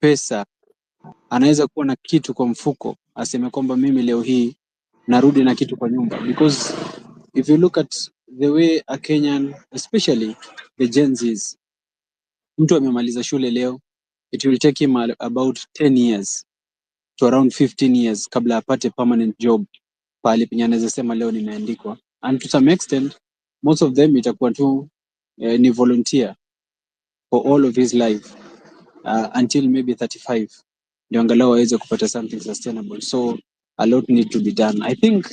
pesa, anaweza kuwa na kitu kwa mfuko, aseme kwamba mimi leo hii narudi na kitu kwa nyumba. Because if you look at the way a Kenyan, especially the Gen Zs, mtu amemaliza shule leo, it will take him about 10 years to around 15 years kabla apate permanent job pale penye anaweza sema leo nimeandikwa. And to some extent, most of them itakuwa tu ni volunteer for all of his life until maybe 35 ndio angalau aweze kupata something sustainable. So a lot need to be done. I think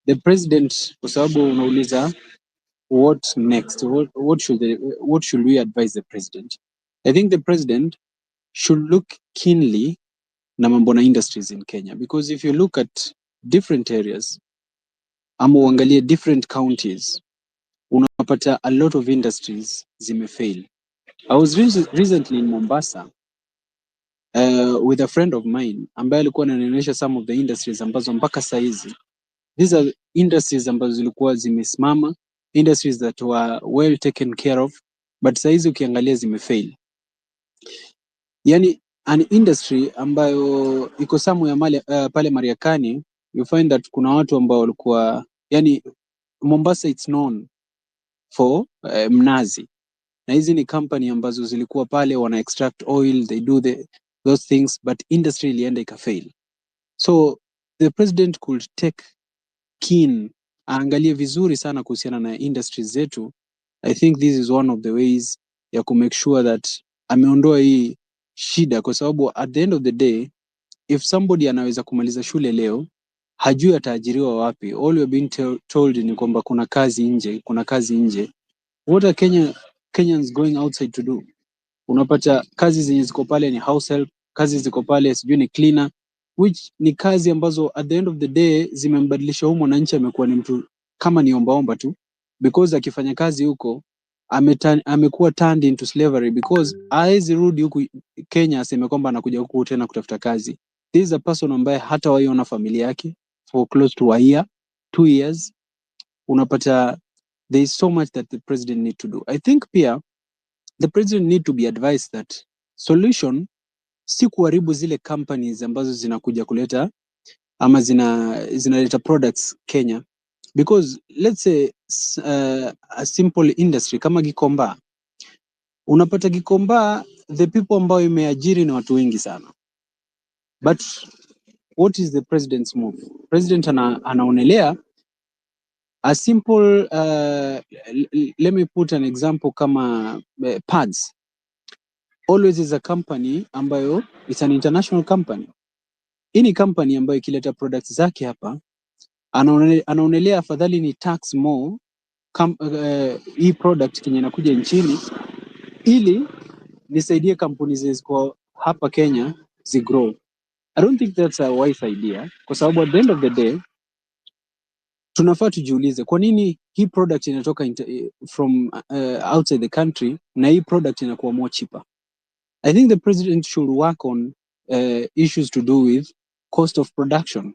the president, kwa sababu unauliza what next, what should we advise the president? I think the president should look keenly na mambo na industries in Kenya, because if you look at different areas ama uangalie different counties, unapata a lot of industries zimefail. I was recently in Mombasa with a friend of mine ambaye alikuwa ananionyesha some of the industries ambazo mpaka saizi, these are industries ambazo zilikuwa zimesimama, industries that were well taken care of, but saizi ukiangalia zimefail. Yani an industry ambayo iko somewhere pale Mariakani, you find that kuna watu ambao walikuwa, yani Mombasa it's known for mnazi, na hizi ni company ambazo zilikuwa pale wana extract oil, they do those things, but industry ilienda ikafail. So the president could take keen, aangalie vizuri sana kuhusiana na industries zetu. I think this is one of the ways ya ku make sure that ameondoa hii shida, kwa sababu at the end of the day, if somebody anaweza kumaliza shule leo, hajui ataajiriwa wapi. All we're being told ni kwamba kuna kazi nje. What are Kenyans going outside to do? Unapata kazi zenye ziko pale ni house help, kazi ziko pale sijui ni cleaner, which ni kazi ambazo at the end of the day zimembadilisha humo mwananchi amekuwa ni mtu kama ni ombaomba tu, because akifanya kazi huko amekuwa turned into slavery, because haezi rudi huku Kenya aseme kwamba anakuja huku tena kutafuta kazi. This is a person ambaye hata waiona familia yake for close to a year, 2 years. Unapata there is so much that the president need to do. I think pia the president need to be advised that solution si kuharibu zile companies ambazo zinakuja kuleta ama zinaleta products Kenya, because let's say a simple industry kama Gikomba, unapata Gikomba, the people ambao imeajiri ni watu wengi sana, but what is the president's move? President anaonelea a simple let me put an example kama pads. Always is a company ambayo it's an international company. Hii ni company ambayo ikileta products zake hapa, anaonelea afadhali ni tax more hii product kenye inakuja nchini, ili nisaidie kampuni ziko hapa Kenya zigrow. I don't think that's a wise idea, kwa sababu at the end of the day tunafaa tujiulize kwa nini hii product inatoka from outside the country na hii product inakuwa more cheaper. I think the president should work on issues to do with cost of production.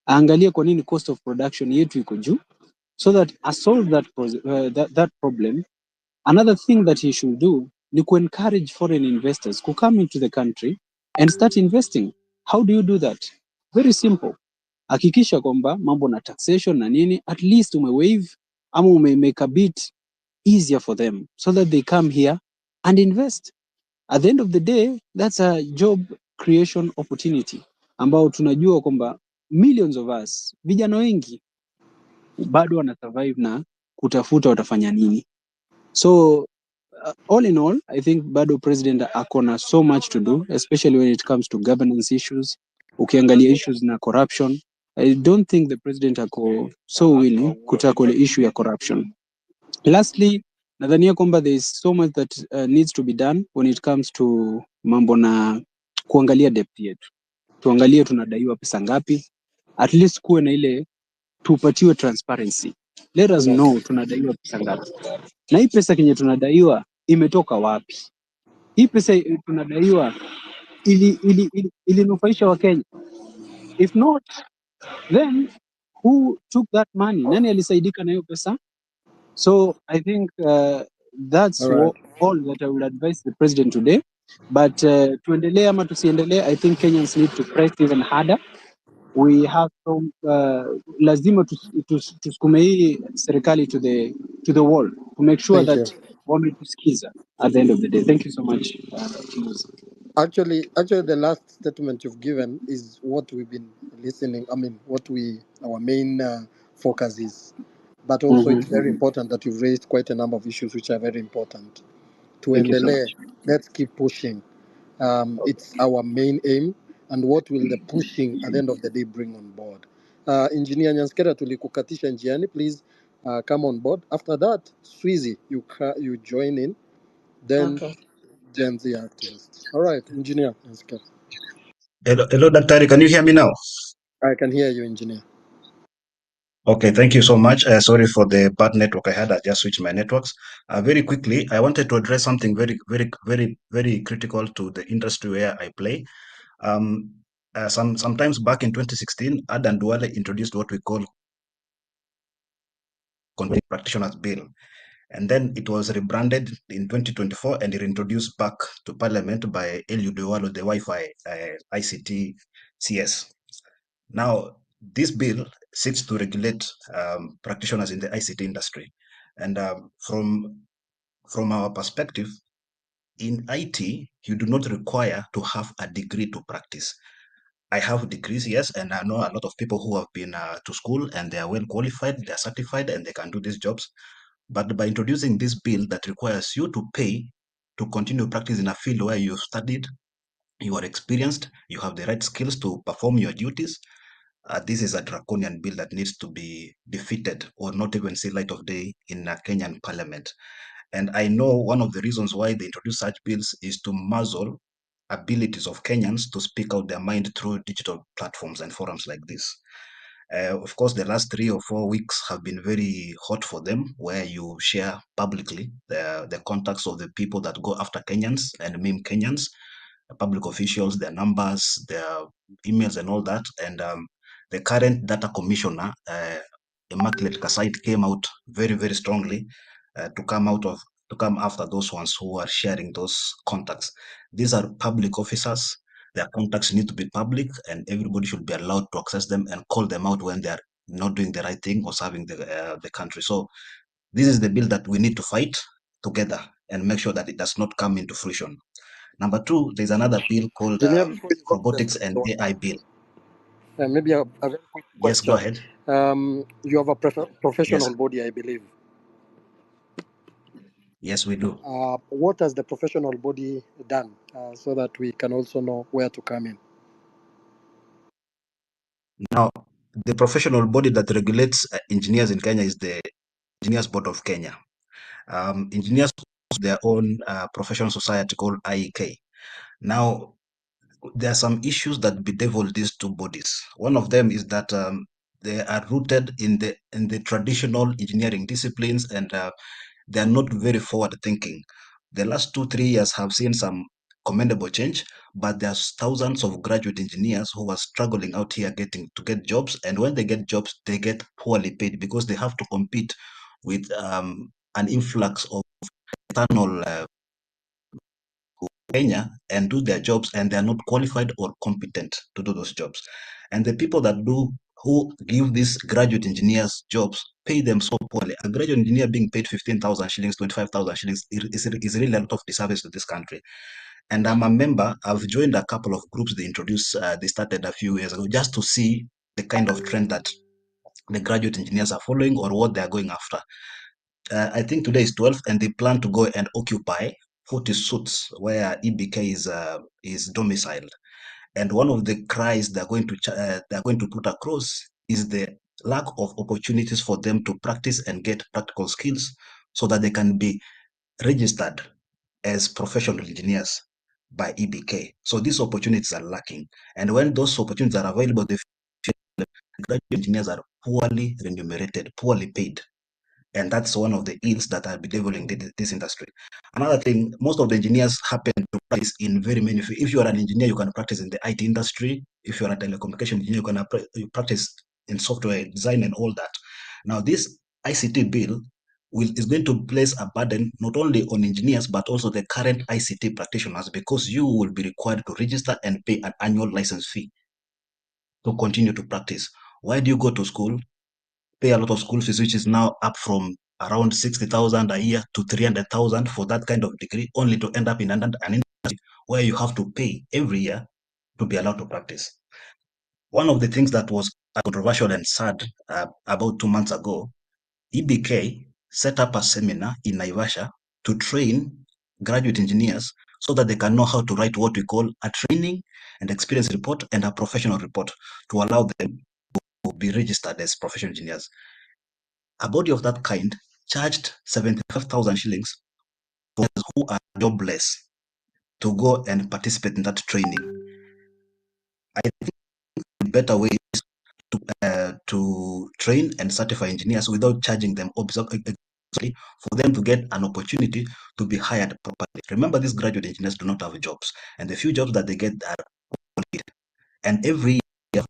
Aangalie kwa nini cost of production yetu iko juu, so that I solve that problem. Another thing that he should do ni ku encourage foreign investors to come into the country and start investing. How do you do that? Very simple. Hakikisha kwamba mambo na taxation na nini, at least umewaive ama umemake a bit easier for them so that they come here and invest. At the end of the day, that's a job creation opportunity ambao tunajua kwamba millions of us, vijana wengi bado wana survive na kutafuta watafanya nini. So all in all, I think bado president akona so much to do, especially when it comes to governance issues. Ukiangalia issues na corruption, I don't think the president ako so willing kutackle issue ya corruption. Lastly, nadhania kwamba there is so much that needs to be done when it comes to mambo na kuangalia debt yetu. Tuangalie tunadaiwa pesa ngapi, at least kuwe na ile tupatiwe transparency. Let us know tunadaiwa pesa ngapi, na hii pesa kenye tunadaiwa imetoka wapi. Hii pesa tunadaiwa ilinufaisha wa Kenya? If not, then who took that money? Nani alisaidika na hiyo pesa? So I think that's all that I will advise the president today. But tuendelee ama tusiendelee, I think Kenyans need to press even harder. We have to, lazima tusukume hii serikali to the wall to make sure Thank you. that wametusikiza at the end of the day. Thank you so much. Kimuzi. Actually, the last statement you've given is what we've been listening. I mean, our main focus is. But also, it's very important that you've raised quite a number of issues which are very important. To Thank you so endelea, much. let's keep pushing. It's our main aim, and what will the pushing at the end of the day bring on board? Engineer Nyanskera tulikukatisha njiani, please come on board. After that, Swizi, you join in, then Okay. Gen Z activists. All right, Engineer Nyanskera. Hello, Daktari. Can you hear me now? I can hear you, Engineer. Okay, thank you so much. Sorry for the bad network I had. I just switched my networks. Very quickly, I wanted to address something very critical to the industry where I play. Sometimes back in 2016, Adan Duale introduced what we call Content Practitioners Bill. And then it was rebranded in 2024 and introduced back to Parliament by Eliud Dualo, the Wi-Fi ICT CS. Now, this bill seeks to regulate practitioners in the ICT industry. And from our perspective, in IT, you do not require to have a degree to practice. I have degrees, yes, and I know a lot of people who have been to school and they are well qualified, they are certified, and they can do these jobs. But by introducing this bill that requires you to pay to continue practice in a field where you've studied, you are experienced, you have the right skills to perform your duties, this is a draconian bill that needs to be defeated or not even see light of day in a Kenyan parliament. And I know one of the reasons why they introduce such bills is to muzzle abilities of Kenyans to speak out their mind through digital platforms and forums like this. Of course, the last 3 or 4 weeks have been very hot for them, where you share publicly the contacts of the people that go after Kenyans and meme Kenyans, public officials, their numbers, their emails, and all that. And the current data commissioner, Immaculate Kasait, came out very strongly to come after those ones who are sharing those contacts. These are public officers. Their contacts need to be public, and everybody should be allowed to access them and call them out when they are not doing the right thing or serving the country. So this is the bill that we need to fight together and make sure that it does not come into fruition. Number 2, there's another bill called Engineer, before you go to the Robotics second and one, AI Bill. maybe a very quick Yes, go question. ahead. You have a Yes, professional body, I believe. yes, we do. What has the professional body done so that we can also know where to come in? Now, the professional body that regulates engineers in Kenya is the Engineers Board of Kenya. Engineers have their own professional society called IEK. Now, there are some issues that bedevil these two bodies. One of them is that they are rooted in the traditional engineering disciplines, and they are not very forward thinking. The last 2-3 years have seen some commendable change, but there's thousands of graduate engineers who are struggling out here to get jobs, and when they get jobs, they get poorly paid because they have to compete with an influx of external Kenya and do their jobs, and they are not qualified or competent to do those jobs. And the people who give these graduate engineers jobs pay them so poorly. A graduate engineer being paid 15,000 shillings, 25,000 shillings is really a lot of disservice to this country. And I'm a member. I've joined a couple of groups they started a few years ago just to see the kind of trend that the graduate engineers are following or what they are going after. I think today is 12th, and they plan to go and occupy 40 suits where EBK is domiciled. And one of the cries they're going to put across is the lack of opportunities for them to practice and get practical skills so that they can be registered as professional engineers by EBK. So these opportunities are lacking. And when those opportunities are available, the graduate engineers are poorly remunerated, poorly paid. And that's one of the ills that are bedeviling this industry. Another thing, most of the engineers happen to practice in very many fields. If you are an engineer, you can practice in the IT industry. If you are a telecommunication engineer, you practice in software design and all that. Now, this ICT bill is going to place a burden not only on engineers, but also the current ICT practitioners, because you will be required to register and pay an annual license fee to continue to practice. Why do you go to school, pay a lot of school fees, which is now up from around 60,000 a year to 300,000 for that kind of degree, only to end up in an industry where you have to pay every year to be allowed to practice? One of the things that was controversial and sad about 2 months ago, EBK set up a seminar in Naivasha to train graduate engineers so that they can know how to write what we call a training and experience report and a professional report to allow them to be registered as professional engineers. A body of that kind charged 75,000 shillings for those who are jobless to go and participate in that training. I think a better way is to train and certify engineers without charging them for them to get an opportunity to be hired properly. Remember, these graduate engineers do not have jobs, and the few jobs that they get are qualified. And every year,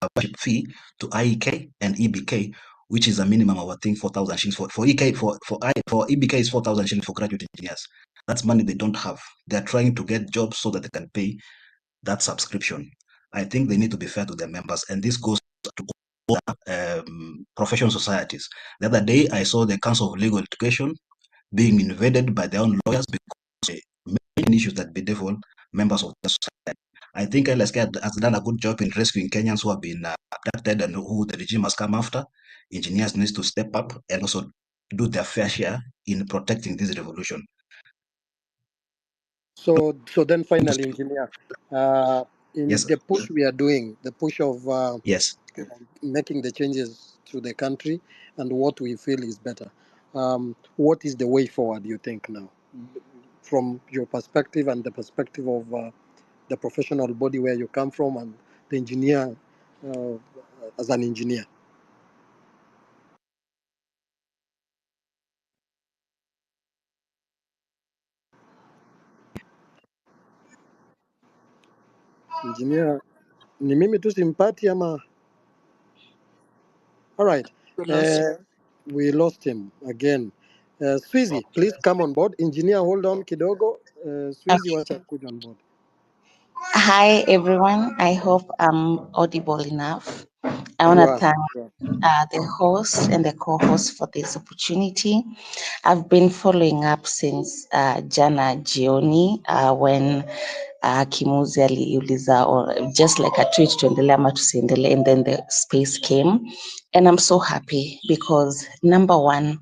a fee to IEK and EBK, which is a minimum of, I think, 4,000 shillings for EK. For EBK is 4,000 shillings for graduate engineers. That's money they don't have. They're trying to get jobs so that they can pay that subscription. I think they need to be fair to their members, and this goes to all professional societies. The other day, I saw the Council of Legal Education being invaded by their own lawyers because many issues that bedevil members of the society. I think LSK has done a good job in rescuing Kenyans who have been abducted and who the regime has come after. Engineers need to step up and also do their fair share in protecting this revolution. So then finally, engineer, in Yes. the push we are doing, the push of Yes. making the changes to the country and what we feel is better, what is the way forward, you think, now, from your perspective and the perspective of the professional body where you come from and the engineer as an engineer? Engineer, ni mimi tu simpati ama? All right. We lost him again. Swizy, please come on board. Engineer, hold on kidogo. Swizy, wacha kuja on board. Hi, everyone. I hope I'm audible enough. I want You to are. thank the host and the co-host for this opportunity. I've been following up since Jana Jioni when Kimuzi aliuliza, or just like a tweet, tuendelee ama tusiendelee, and then the space came. And I'm so happy because, number one,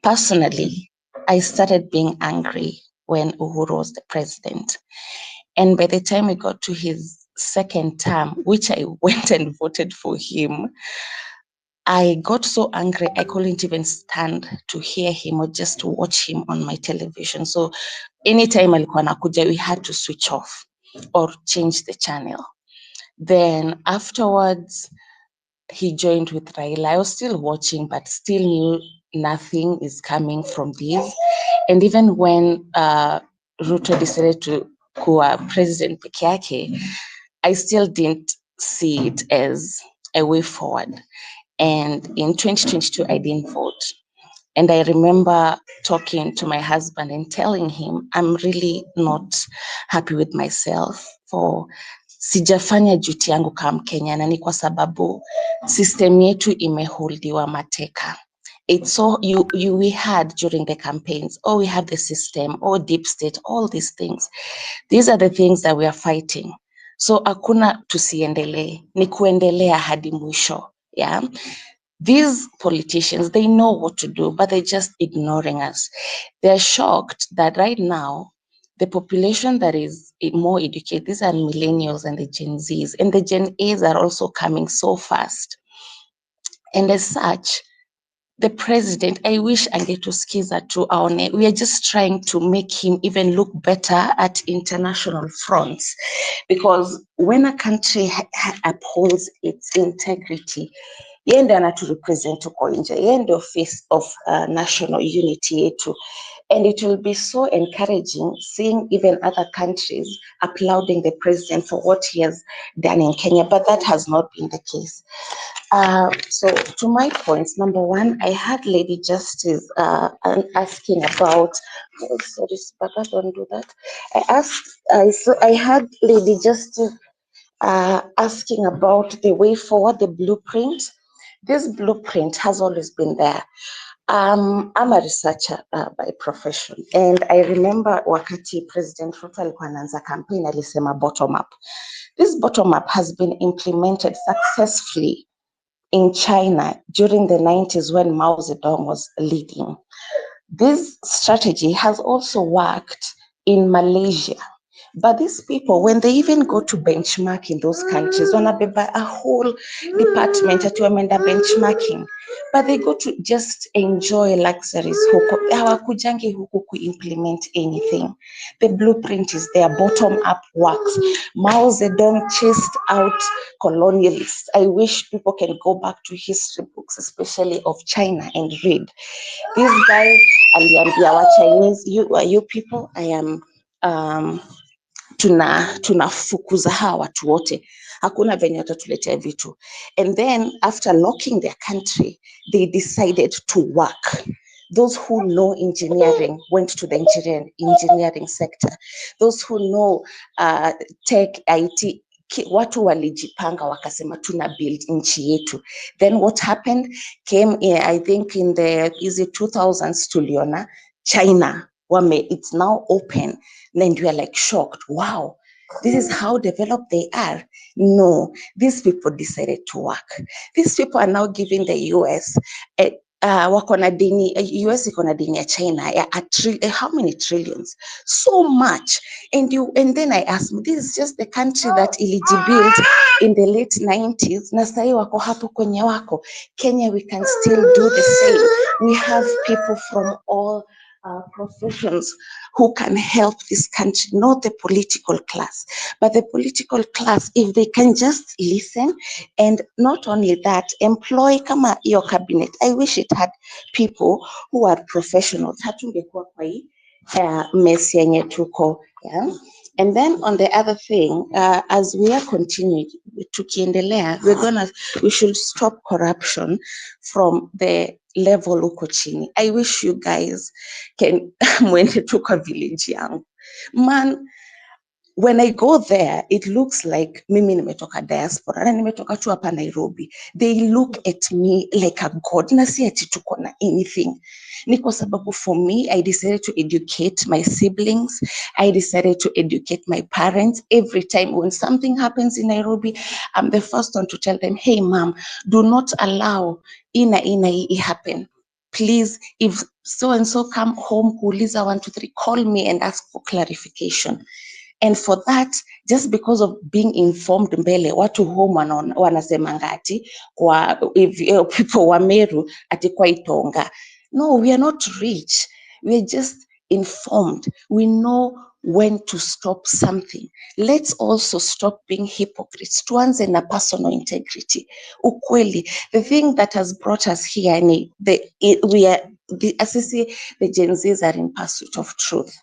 personally, I started being angry when Uhuru was the president. And by the time we got to his second term, which I went and voted for him, I got so angry I couldn't even stand to hear him or just to watch him on my television. So anytime alikuwa anakuja, we had to switch off or change the channel. Then afterwards, he joined with Raila. I was still watching, but still knew nothing is coming from this. And even when Ruto decided to kuwa president peke yake, I still didn't see it as a way forward. And in 2022, I didn't vote. And I remember talking to my husband and telling him, I'm really not happy with myself for sijafanya duty yangu kama Mkenya, na ni kwa sababu system yetu imeholdiwa mateka. It's so we had during the campaigns, oh, we have the system, oh, deep state, all these things. These are the things that we are fighting. So hakuna tusiendelee, ni kuendelea hadi mwisho. Yeah. These politicians, they know what to do, but they're just ignoring us. They're shocked that right now, the population that is more educated, these are millennials and the Gen Zs, and the Gen As are also coming so fast. And as such, the president, I wish angetusikiza tu aone, we are just trying to make him even look better at international fronts. Because when a country upholds its integrity, yeye ndiye anaturepresent huko nje, yeye ndio face of national unity yetu. And it will be so encouraging seeing even other countries applauding the president for what he has done in Kenya, but that has not been the case. So to my points, number one, I had Lady Justice asking about, oh, sorry, Baba, don't do that. I had Lady Justice asking about the way forward, the blueprint. This blueprint has always been there. I'm a researcher by profession, and I remember wakati President Ruto alikuwa anaanza campaign alisema bottom up. This bottom up has been implemented successfully in China during the 90s when Mao Zedong was leading. This strategy has also worked in Malaysia. But these people, when they even go to benchmark in those countries, wanabeba a whole department at wameenda benchmarking, but they go to just enjoy luxuries huko. Hawakujangi huku implement anything. The blueprint is there, bottom up works. Mao Zedong chased out colonialists. I wish people can go back to history books, especially of China, and read. This guy aliambia wa Chinese, you people, I am tunafukuza hawa watu wote, hakuna venye watatuletea vitu. And then after locking their country, they decided to work. Those who know engineering went to the engineering sector. Those who know tech, IT, watu walijipanga wakasema tuna build nchi yetu. Then what happened came in, I think in the 2000s tuliona China it's now open. Then you are like shocked. Wow, this is how developed they are. No, these people decided to work. These people are now giving the US wako na deni, US iko na deni ya China how many trillions? So much. And then I asked me, this is just the country that built in the late 90s. Na sahi wako hapo kwenye wako. Kenya, we can still do the same. We have people from all professions who can help this country, not the political class, but the political class, if they can just listen, and not only that, employ kama your cabinet. I wish it had people who are professionals. Hatungekuwa kwa hii mess yenye tuko, yeah. And then on the other thing, as we are continuing tukiendelea, we should stop corruption from the level uko chini. I wish you guys can mwende tu kwa village yangu. Man, when I go there, it looks like mimi nimetoka diaspora na nimetoka tu hapa Nairobi. They look at me like a god. Na si ati tuko na anything. Ni kwa sababu for me, I decided to educate my siblings. I decided to educate my parents. Every time when something happens in Nairobi, I'm the first one to tell them, hey mom, do not allow ina happen. Please, if so-and-so come home, kuuliza 1, 2, 3, call me and ask for clarification. And for that, just because of being informed mbele, watu home wanasemanga ati kwa people wa Meru ati kwa Itonga. No, we are not rich. We are just informed. We know when to stop something. Let's also stop being hypocrites. Tuanze na personal integrity. Ukweli, the thing that has brought us here, the Gen Zs are in pursuit of truth.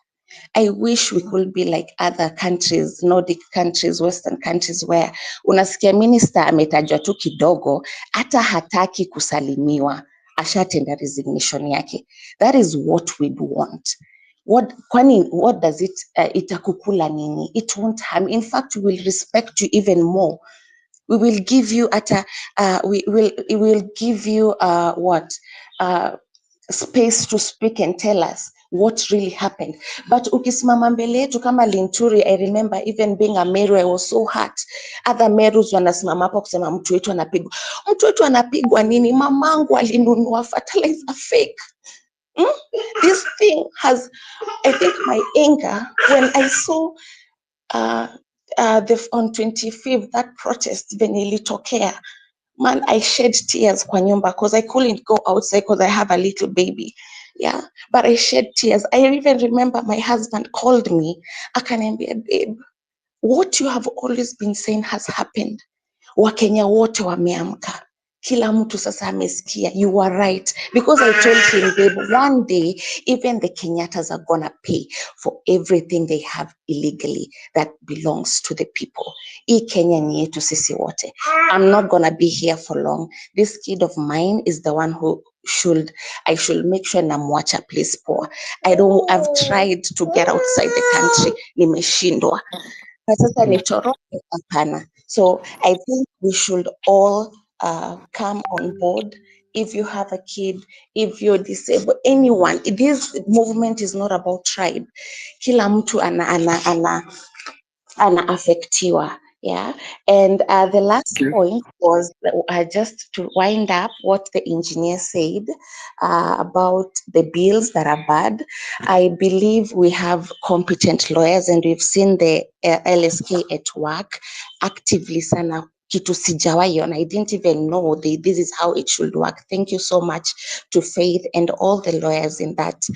I wish we could be like other countries, Nordic countries, Western countries, where unasikia minister ametajwa tu kidogo, hata hataki kusalimiwa, ashatenda resignation yake. That is what we want. What does it, itakukula nini? It won't harm. In fact, we will respect you even more. We will give you we will give you space to speak and tell us what really happened. But ukisimama mbele yetu kama Linturi, I remember even being a Meru, I was so hurt. Other Merus wanasimama hapo kusema mtu wetu anapigwa. Mtu wetu anapigwa nini? Mamangu alinunua fertilizer fake. This thing has, I think my anger, when I saw on 25th, that protest venye ilitokea, man, I shed tears kwa nyumba because I couldn't go outside because I have a little baby. Yeah, but I shed tears. I even remember my husband called me. Akaniambia, babe, what you have always been saying has happened. Wakenya wote wameamka. Kila mtu sasa amesikia, you are right. Because I told him, babe, one day, even the Kenyattas are gonna pay for everything they have illegally that belongs to the people. Hii Kenya ni yetu sisi wote. I'm not gonna be here for long. This kid of mine is the one who I should make sure namwacha place poor. I've tried to get outside the country, nimeshindwa. Na sasa nitoroke? Hapana. So I think we should all come on board. If you have a kid, if you're disabled, anyone, this movement is not about tribe. Kila mtu anaafektiwa. Yeah. And the last point was just to wind up what the engineer said about the bills that are bad. I believe we have competent lawyers, and we've seen the LSK at work actively sana. Kitu sijawahi ona. I didn't even know this is how it should work. Thank you so much to Faith and all the lawyers in that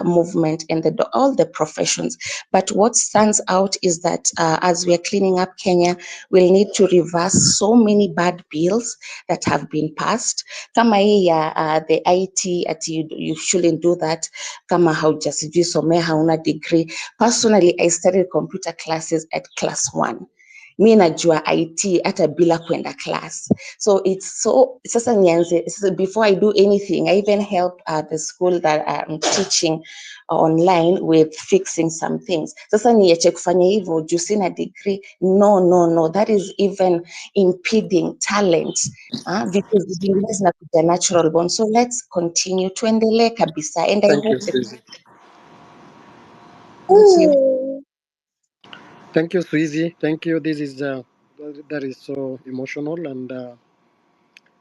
movement and all the professions. But what stands out is that as we are cleaning up Kenya, we'll need to reverse so many bad bills that have been passed. Kama hii the IT, you shouldn't do that. Kama haujasijui somea hauna degree. Personally, I studied computer classes at class 1. Mi najua IT hata bila kwenda class. So it's so, sasa nianze, before I do anything, I even help the school that I'm teaching online with fixing some things. Sasa niache kufanya hivyo juu sina degree. No, that is even impeding talent. Because zingine zinakuja natural born. So let's continue, tuendelee kabisa. And I Thank hope you, Suzy. Thank you. Thank you, Suzy. Thank you. This is that is so emotional, and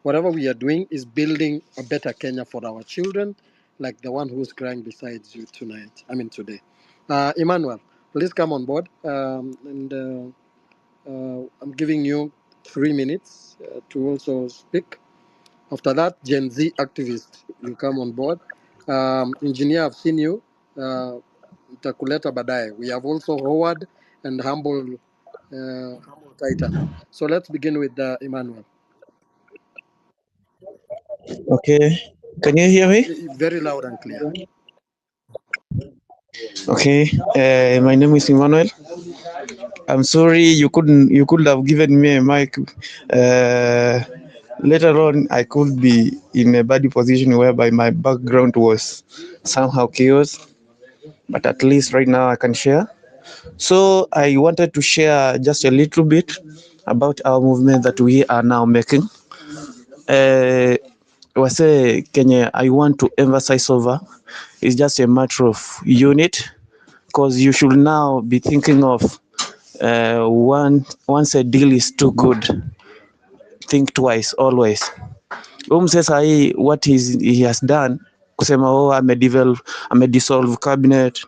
whatever we are doing is building a better Kenya for our children, like the one who's crying besides you tonight. I mean today. Emmanuel, please come on board, I'm giving you 3 minutes to also speak. After that, Gen Z activist will come on board. Engineer, I've seen you. Nitakuleta baadaye. We have also Howard and Humble Titan. So let's begin with Emmanuel. Okay, can you hear me? Very loud and clear. Okay, my name is Emmanuel. I'm sorry you could have given me a mic. Later on, I could be in a bad position whereby my background was somehow chaos, but at least right now I can share. So I wanted to share just a little bit about our movement that we are now making. Wase Kenya, I want to emphasize over is just a matter of unit, because you should now be thinking of once a deal is too good, think twice always. Sasa hii what he has done kusema dissolve cabinet,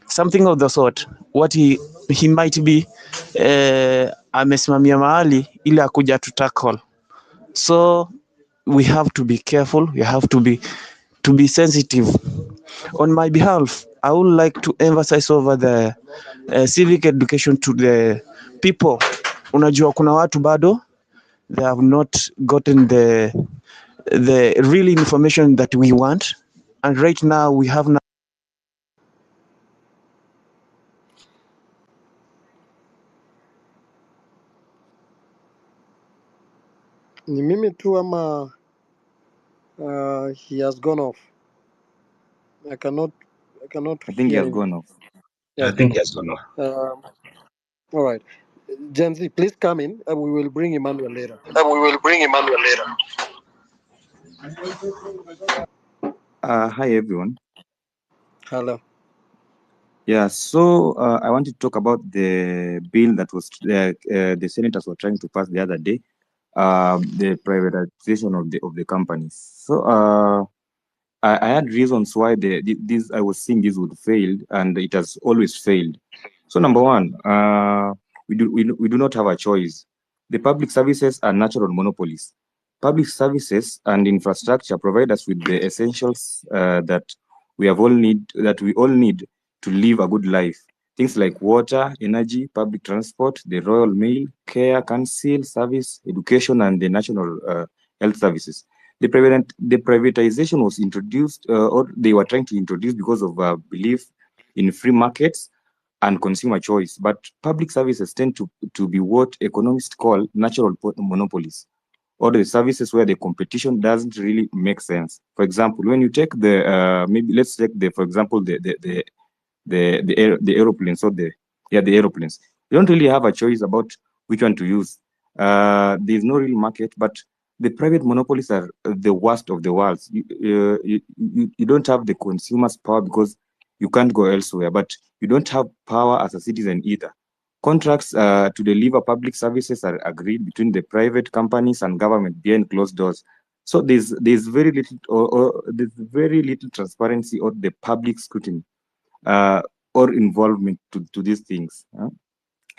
something of the sort, what he might be amesimamia mahali ili akuja to tackle. So we have to be careful, we have to be sensitive. On my behalf, I would like to emphasize over the civic education to the people. Unajua kuna watu bado they have not gotten the real information that we want, and right now we have now. Ni mimi tu ama he has gone off. I cannot I think he hear has him. gone off. Yeah, I think he has gone off. all right. Gen Z, please come in. We will bring Emmanuel later. Hi everyone. Hello. Yeah, so I want to talk about the bill that was the senators were trying to pass the other day, the privatization of the companies. So I had reasons why I was seeing this would fail, and it has always failed. So number one, we do not have a choice. The public services are natural monopolies. Public services and infrastructure provide us with the essentials that we all need to live a good life. Things like water, energy, public transport, the Royal Mail, care, council, service, education, and the national health services. The privatization was introduced, or they were trying to introduce because of belief in free markets and consumer choice. But public services tend to be what economists call natural monopolies, or the services where the competition doesn't really make sense. For example, when you take the maybe let's take the for example the aeroplanes, or the aeroplanes. You don't really have a choice about which one to use. There's no real market, but the private monopolies are the worst of the worst. You don't have the consumer's power because you can't go elsewhere, but you don't have power as a citizen either. Contracts to deliver public services are agreed between the private companies and government behind closed doors. So there's very little or there's very little transparency or the public scrutiny or involvement to these things.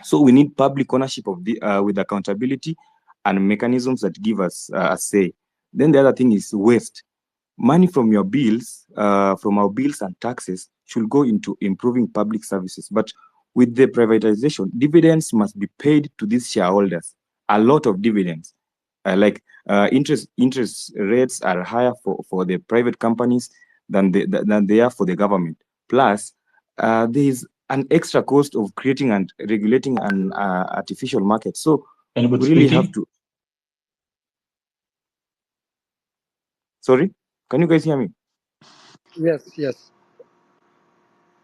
So we need public ownership of the with accountability and mechanisms that give us a say. Then the other thing is waste. Money from your bills, from our bills and taxes, should go into improving public services. But with the privatization, dividends must be paid to these shareholders. A lot of dividends, interest rates are higher for the private companies than they are for the government. Plus, there is an extra cost of creating and regulating an artificial market. So Anybody we really speaking? have to. Sorry, can you guys hear me? Yes, yes.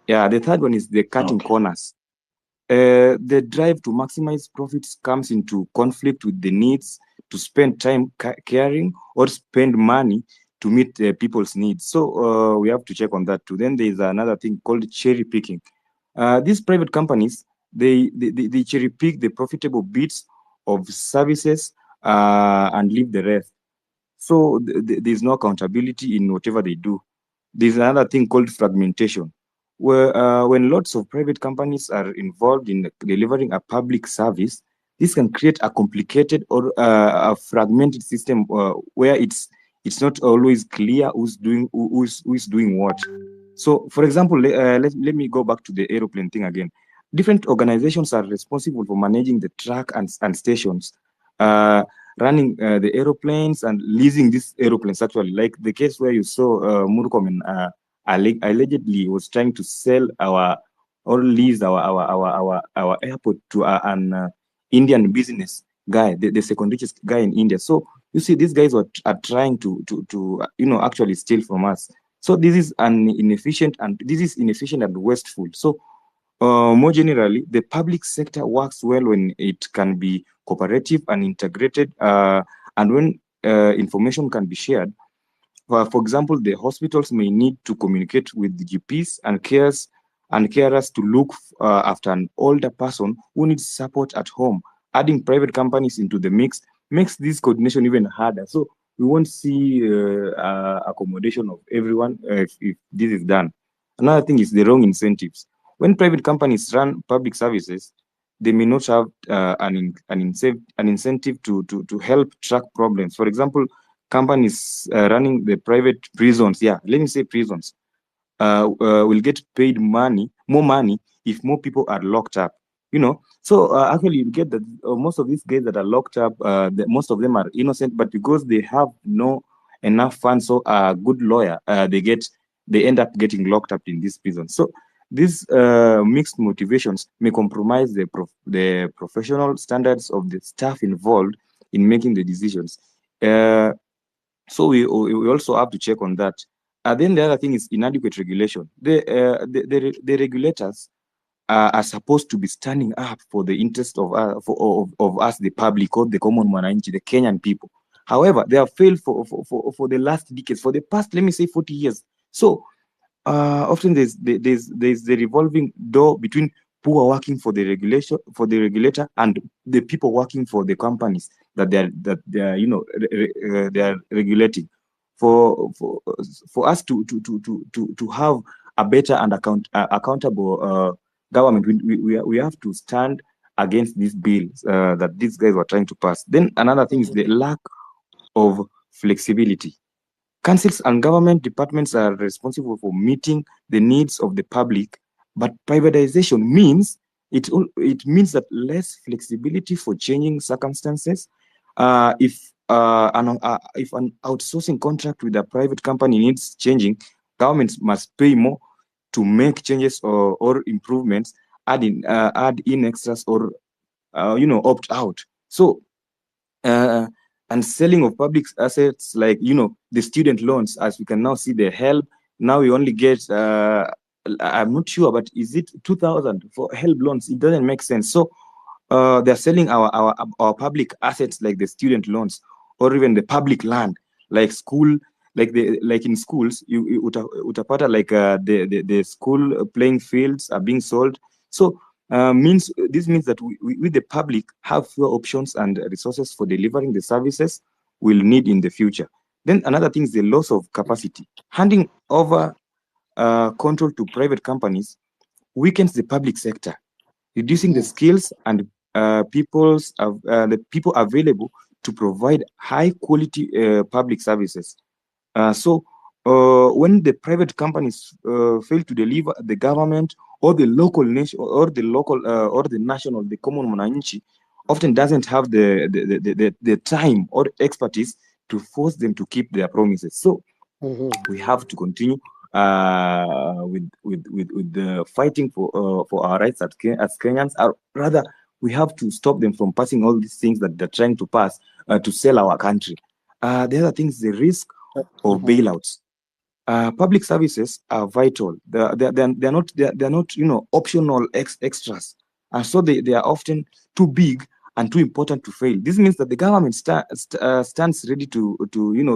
Yeah, the third one is the cutting Okay. corners. The drive to maximize profits comes into conflict with the needs to spend time caring or spend money to meet people's needs. So we have to check on that too. Then there is another thing called cherry picking. These private companies, they cherry pick the profitable bits of services and leave the rest. So there's no accountability in whatever they do. There's another thing called fragmentation, where when lots of private companies are involved in delivering a public service, this can create a complicated or a fragmented system where it's not always clear who's doing what. So, for example, let me go back to the aeroplane thing again. Different organizations are responsible for managing the track and stations. Running the aeroplanes and leasing these aeroplanes, actually, like the case where you saw Murkomen allegedly was trying to sell or lease our airport to an Indian business guy, the second richest guy in India. So you see, these guys are trying to actually steal from us. So this is inefficient and wasteful. So more generally, the public sector works well when it can be cooperative and integrated, and when information can be shared. For example, the hospitals may need to communicate with the GPs and carers to look after an older person who needs support at home. Adding private companies into the mix makes this coordination even harder. So we won't see accommodation of everyone if this is done. Another thing is the wrong incentives. When private companies run public services, they may not have an incentive to help track problems. For example, companies running the private prisons, let me say prisons, will get paid more money if more people are locked up. So actually you get that most of these guys that are locked up, most of them are innocent, but because they have no enough funds, so a good lawyer, they end up getting locked up in this prison. So these mixed motivations may compromise the professional standards of the staff involved in making the decisions. So we also have to check on that. Then the other thing is inadequate regulation. The regulators are supposed to be standing up for the interest of us, the public, or the common mwananchi, the Kenyan people. However, they have failed for the last decades, for the past, let me say, 40 years. So often there's the revolving door between who are working for the regulator and the people working for the companies that they are regulating. For us to have a better and accountable government, we have to stand against these bills that these guys were trying to pass. Then another thing is the lack of flexibility. Councils and government departments are responsible for meeting the needs of the public, but privatization means it means that less flexibility for changing circumstances. If if an outsourcing contract with a private company needs changing, governments must pay more to make changes or improvements, add in extras, or opt out. So and selling of public assets, like the student loans, as we can now see, the help now we only get I'm not sure, but is it 2,000 for help loans? It doesn't make sense. So they're selling our public assets, like the student loans, or even the public land, like school, like in schools, utapata like the school playing fields are being sold. So this means that we the public have fewer options and resources for delivering the services we'll need in the future. Then another thing is the loss of capacity. Handing over control to private companies weakens the public sector, reducing the skills and the people available to provide high quality public services. So when the private companies fail to deliver, the government or the local nation or the national, the common mwananchi often doesn't have the time or expertise to force them to keep their promises. So we have to continue with the fighting for our rights as Kenyans, or rather, we have to stop them from passing all these things that they're trying to pass to sell our country. The other thing is the risk of bailouts. Public services are vital. They're not optional extras, and so they are often too big and too important to fail. This means that the government stands ready to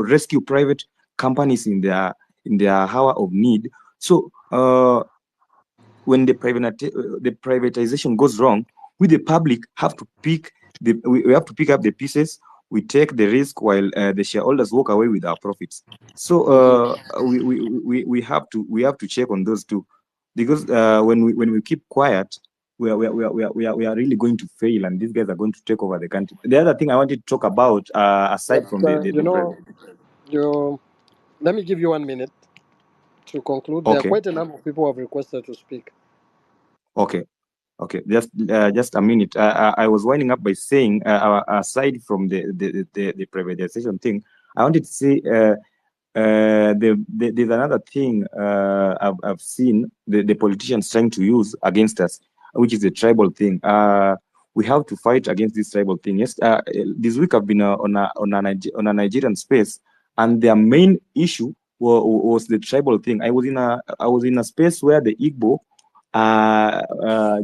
rescue private companies in their hour of need. So when the privatization goes wrong, we the public have to we have to pick up the pieces. We take the risk while the shareholders walk away with our profits. So we have to check on those two, because when we keep quiet, we are really going to fail, and these guys are going to take over the country. The other thing I wanted to talk about, aside from let me give you 1 minute to conclude. There are quite a number of people who have requested to speak. Okay, just a minute. I was winding up by saying, aside from the privatization thing, I wanted to say there's another thing I've seen the politicians trying to use against us, which is the tribal thing. We have to fight against this tribal thing. Yes, this week I've been on a Nigerian space, and their main issue was the tribal thing. I was in a space where the Igbo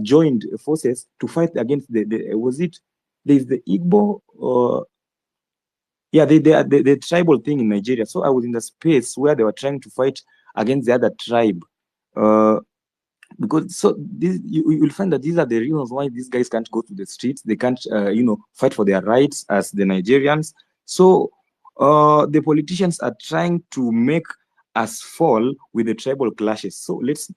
joined forces to fight against there's the Igbo the tribal thing in Nigeria. So I was in the space where they were trying to fight against the other tribe. Because you'll find that these are the reasons why these guys can't go to the streets. They can't fight for their rights as the Nigerians. So the politicians are trying to make us fall with the tribal clashes. So let's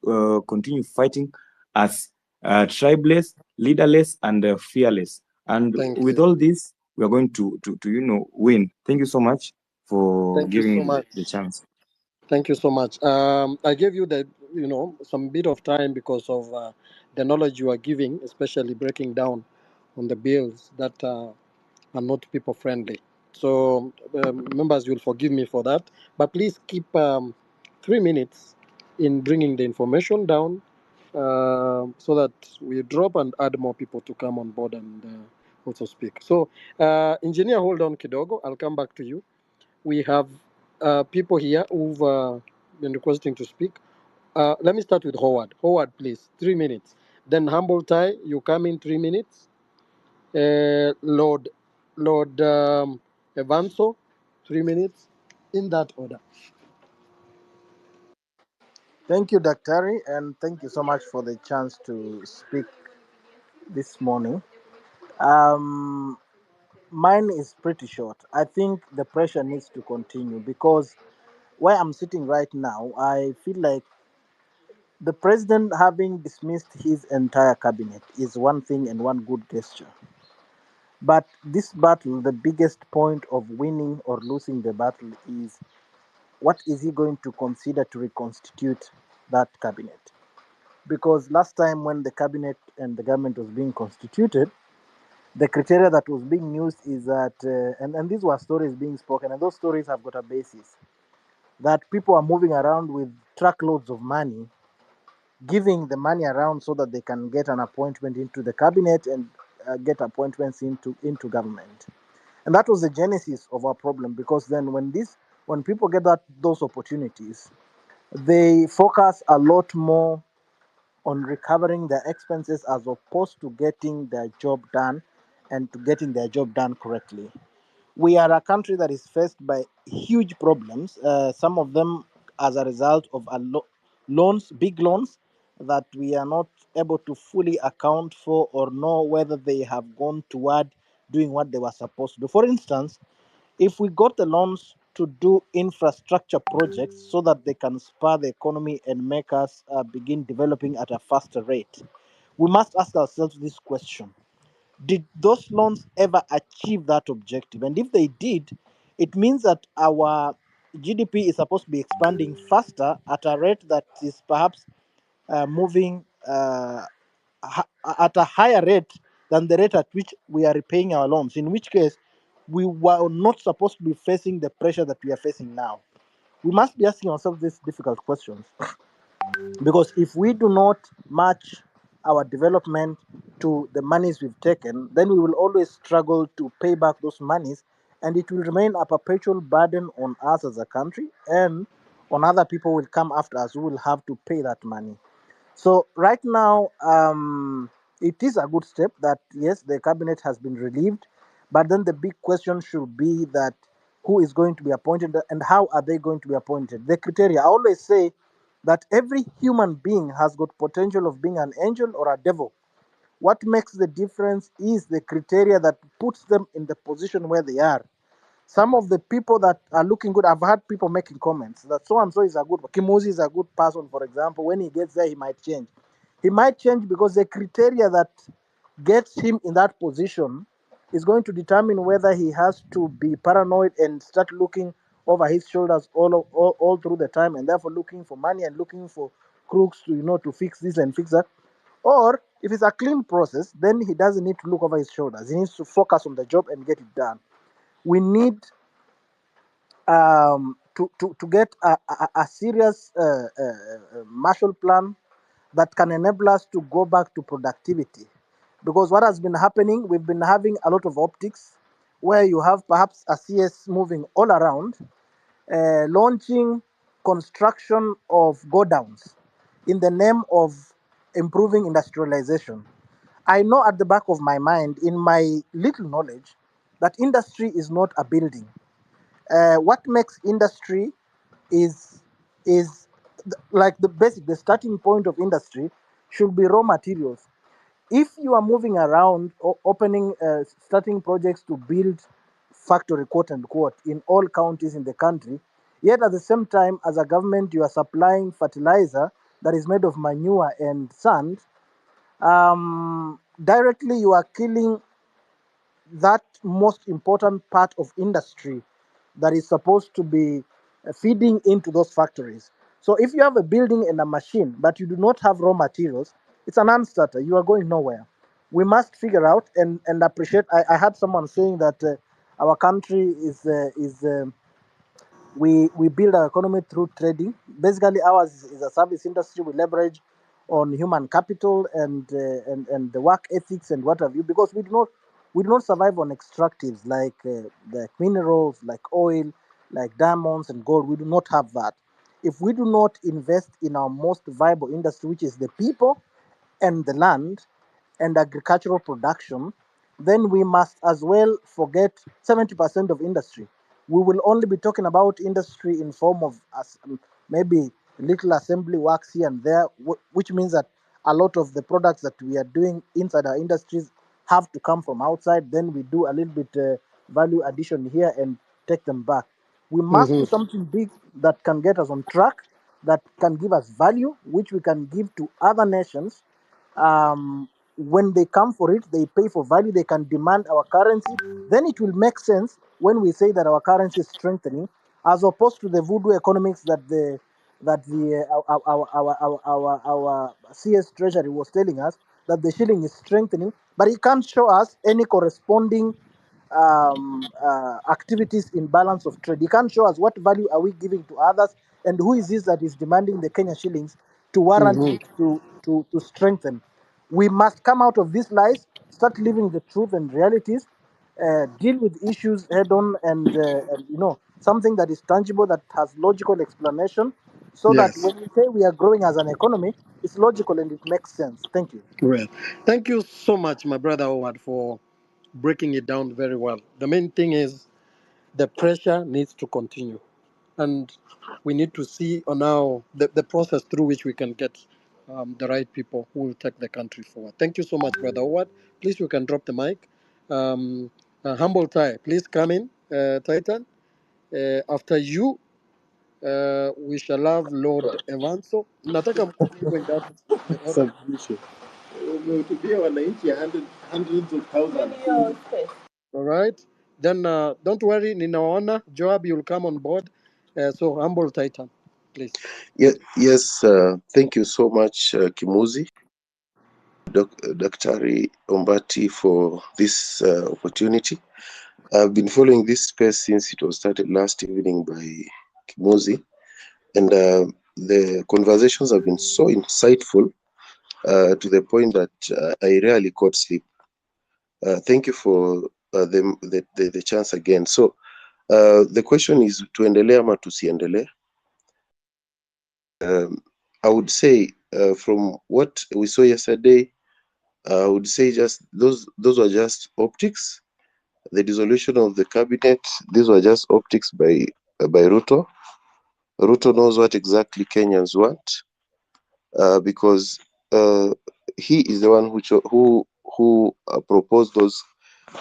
continue fighting as tribeless, leaderless, and fearless. And with all this, we are going to win. Thank you so much for giving me the chance. Thank you so much. I gave you some bit of time because of the knowledge you are giving, especially breaking down on the bills that are not people friendly. So members, you'll forgive me for that, but please keep 3 minutes in bringing the information down, so that we drop and add more people to come on board and also speak. So engineer, hold on kidogo, I'll come back to you. We have people here who've been requesting to speak. Let me start with Howard. Howard, please, 3 minutes. Then Humble Tie, you come in 3 minutes. Lord Evanso, 3 minutes, in that order. Thank you, Daktari, and thank you so much for the chance to speak this morning. Mine is pretty short. I think the pressure needs to continue because where I'm sitting right now, I feel like the president having dismissed his entire cabinet is one thing and one good gesture. But this battle, the biggest point of winning or losing the battle is what is he going to consider to reconstitute that cabinet? Because last time when the cabinet and the government was being constituted, the criteria that was being used is that, and these were stories being spoken, and those stories have got a basis that people are moving around with truckloads of money, giving the money around so that they can get an appointment into the cabinet and get appointments into government. And that was the genesis of our problem, because then when people get those opportunities, they focus a lot more on recovering their expenses as opposed to getting their job done and to getting their job done correctly. We are a country that is faced by huge problems, some of them as a result of loans, big loans, that we are not able to fully account for or know whether they have gone toward doing what they were supposed to do. For instance, if we got the loans to do infrastructure projects so that they can spur the economy and make us begin developing at a faster rate, we must ask ourselves this question: did those loans ever achieve that objective? And if they did, it means that our GDP is supposed to be expanding faster at a rate that is perhaps moving at a higher rate than the rate at which we are repaying our loans, in which case we were not supposed to be facing the pressure that we are facing now. We must be asking ourselves these difficult questions, because if we do not match our development to the monies we've taken, then we will always struggle to pay back those monies, and it will remain a perpetual burden on us as a country, and on other people will come after us who will have to pay that money. So right now, it is a good step that yes, the cabinet has been relieved, but then the big question should be that who is going to be appointed and how are they going to be appointed? The criteria. I always say that every human being has got potential of being an angel or a devil. What makes the difference is the criteria that puts them in the position where they are. Some of the people that are looking good, I've had people making comments that so and so is a good, Kimuzi is a good person, for example. When he gets there, he might change. He might change because the criteria that gets him in that position is going to determine whether he has to be paranoid and start looking over his shoulders all through the time, and therefore looking for money and looking for crooks to to fix this and fix that. Or if it's a clean process, then he doesn't need to look over his shoulders. He needs to focus on the job and get it done. We need to get a serious Marshall Plan that can enable us to go back to productivity. Because what has been happening, we've been having a lot of optics where you have perhaps a CS moving all around, launching construction of go downs in the name of improving industrialization. I know at the back of my mind, in my little knowledge, that industry is not a building. What makes industry is like the starting point of industry should be raw materials. If you are moving around opening starting projects to build factory, quote unquote, in all counties in the country, yet at the same time as a government you are supplying fertilizer that is made of manure and sand, directly you are killing that most important part of industry that is supposed to be feeding into those factories. So if you have a building and a machine, but you do not have raw materials, it's an non-starter. You are going nowhere. We must figure out and appreciate. I had someone saying that our country is we build our economy through trading. Basically, ours is a service industry. We leverage on human capital and the work ethics and what have you, because we do not survive on extractives like minerals, like oil, like diamonds and gold. We do not have that. If we do not invest in our most viable industry, which is the people and the land and agricultural production, then we must as well forget 70% of industry. We will only be talking about industry in form of maybe little assembly works here and there, which means that a lot of the products that we are doing inside our industries have to come from outside. Then we do a little bit value addition here and take them back. We must do Mhm. something big that can get us on track, that can give us value, which we can give to other nations. When they come for it, they pay for value, they can demand our currency. Then it will make sense when we say that our currency is strengthening, as opposed to the voodoo economics that the our CS Treasury was telling us, that the shilling is strengthening but he can't show us any corresponding activities in balance of trade. He can't show us what value are we giving to others, and who is this that is demanding the Kenya shillings to warrant Mhm. it to strengthen. We must come out of these lies, start living the truth and realities, deal with issues head on, and something that is tangible, that has logical explanation, so that Yes. when we say we are growing as an economy, it's logical and it makes sense. Thank you. Well, thank you so much, my brother Howard, for breaking it down very well. The main thing is the pressure needs to continue, and we need to see on how the process through which we can get the right people who will take the country forward. Thank you so much, brother Howard. Please, you can drop the mic. Humble Thai, please come in, Titan. After you, we shall have Lord Evanso. Nataka mcomplete in that the order. Submission. Umehutubia wananchi hundreds of thousands. All right. Then don't worry, ninaona Joab, you'll come on board. So humble Titan, please. Yes, thank you so much, Kimuzi, Dr. Ombati, for this opportunity. I've been following this space since it was started last evening by Kimuzi, and the conversations have been so insightful to the point that I rarely caught sleep. Thank you for the chance again. So the question is, tuendelee ama tusiendelee? I would say from what we saw yesterday, I would say just those were just optics. The dissolution of the cabinet, these were just optics by Ruto. Ruto knows what exactly Kenyans want because he is the one who proposed those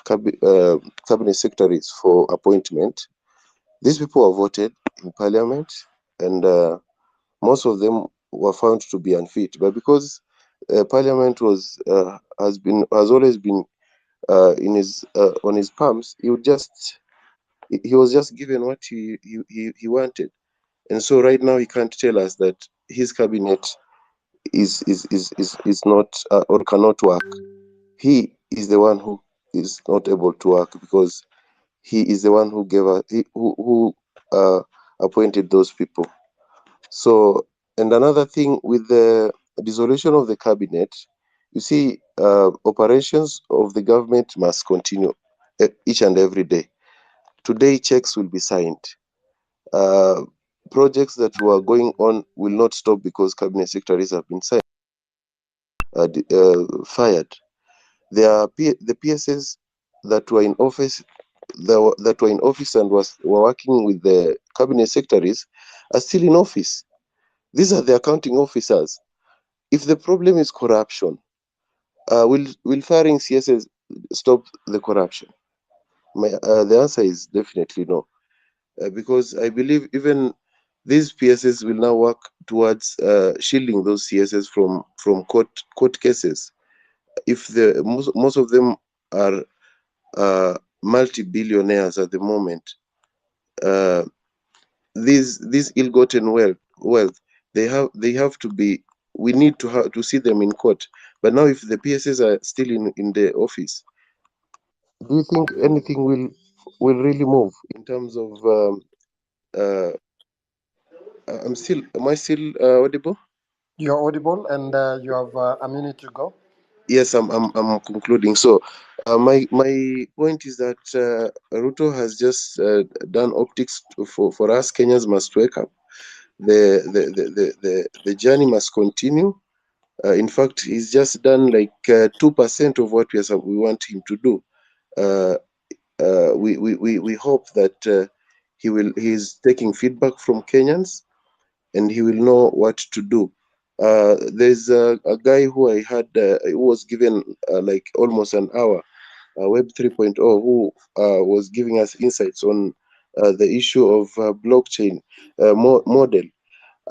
cabinet secretaries for appointment. These people were voted in parliament, and most of them were found to be unfit. But because Parliament has always been in his on his palms, he was just given what he wanted, and so right now he can't tell us that his cabinet is not or cannot work. He is the one who is not able to work because he is the one who gave us who appointed those people. So, and another thing with the dissolution of the cabinet, you see, operations of the government must continue each and every day. Today, checks will be signed. Projects that were going on will not stop because cabinet secretaries have been fired. The PSs that were in office, that were in office and were working with the cabinet secretaries are still in office. These are the accounting officers. If the problem is corruption, will firing CSs stop the corruption? The answer is definitely no, because I believe even these PSs will now work towards shielding those CSs from court cases. If most of them are multi-billionaires at the moment, these ill-gotten wealth, they have to be. We need to see them in court. But now, if the PSs are still in the office, do you think anything will really move in terms of? Uh, Am I still audible? You're audible, and you have a minute to go. Yes, I'm concluding. So, my point is that Ruto has just done optics for us. Kenyans must wake up. The journey must continue. In fact, he's just done like 2% of what we want him to do. We hope that he's taking feedback from Kenyans, and he will know what to do. There's a guy who I had who was given like almost an hour, Web 3.0, who was giving us insights on the issue of blockchain model.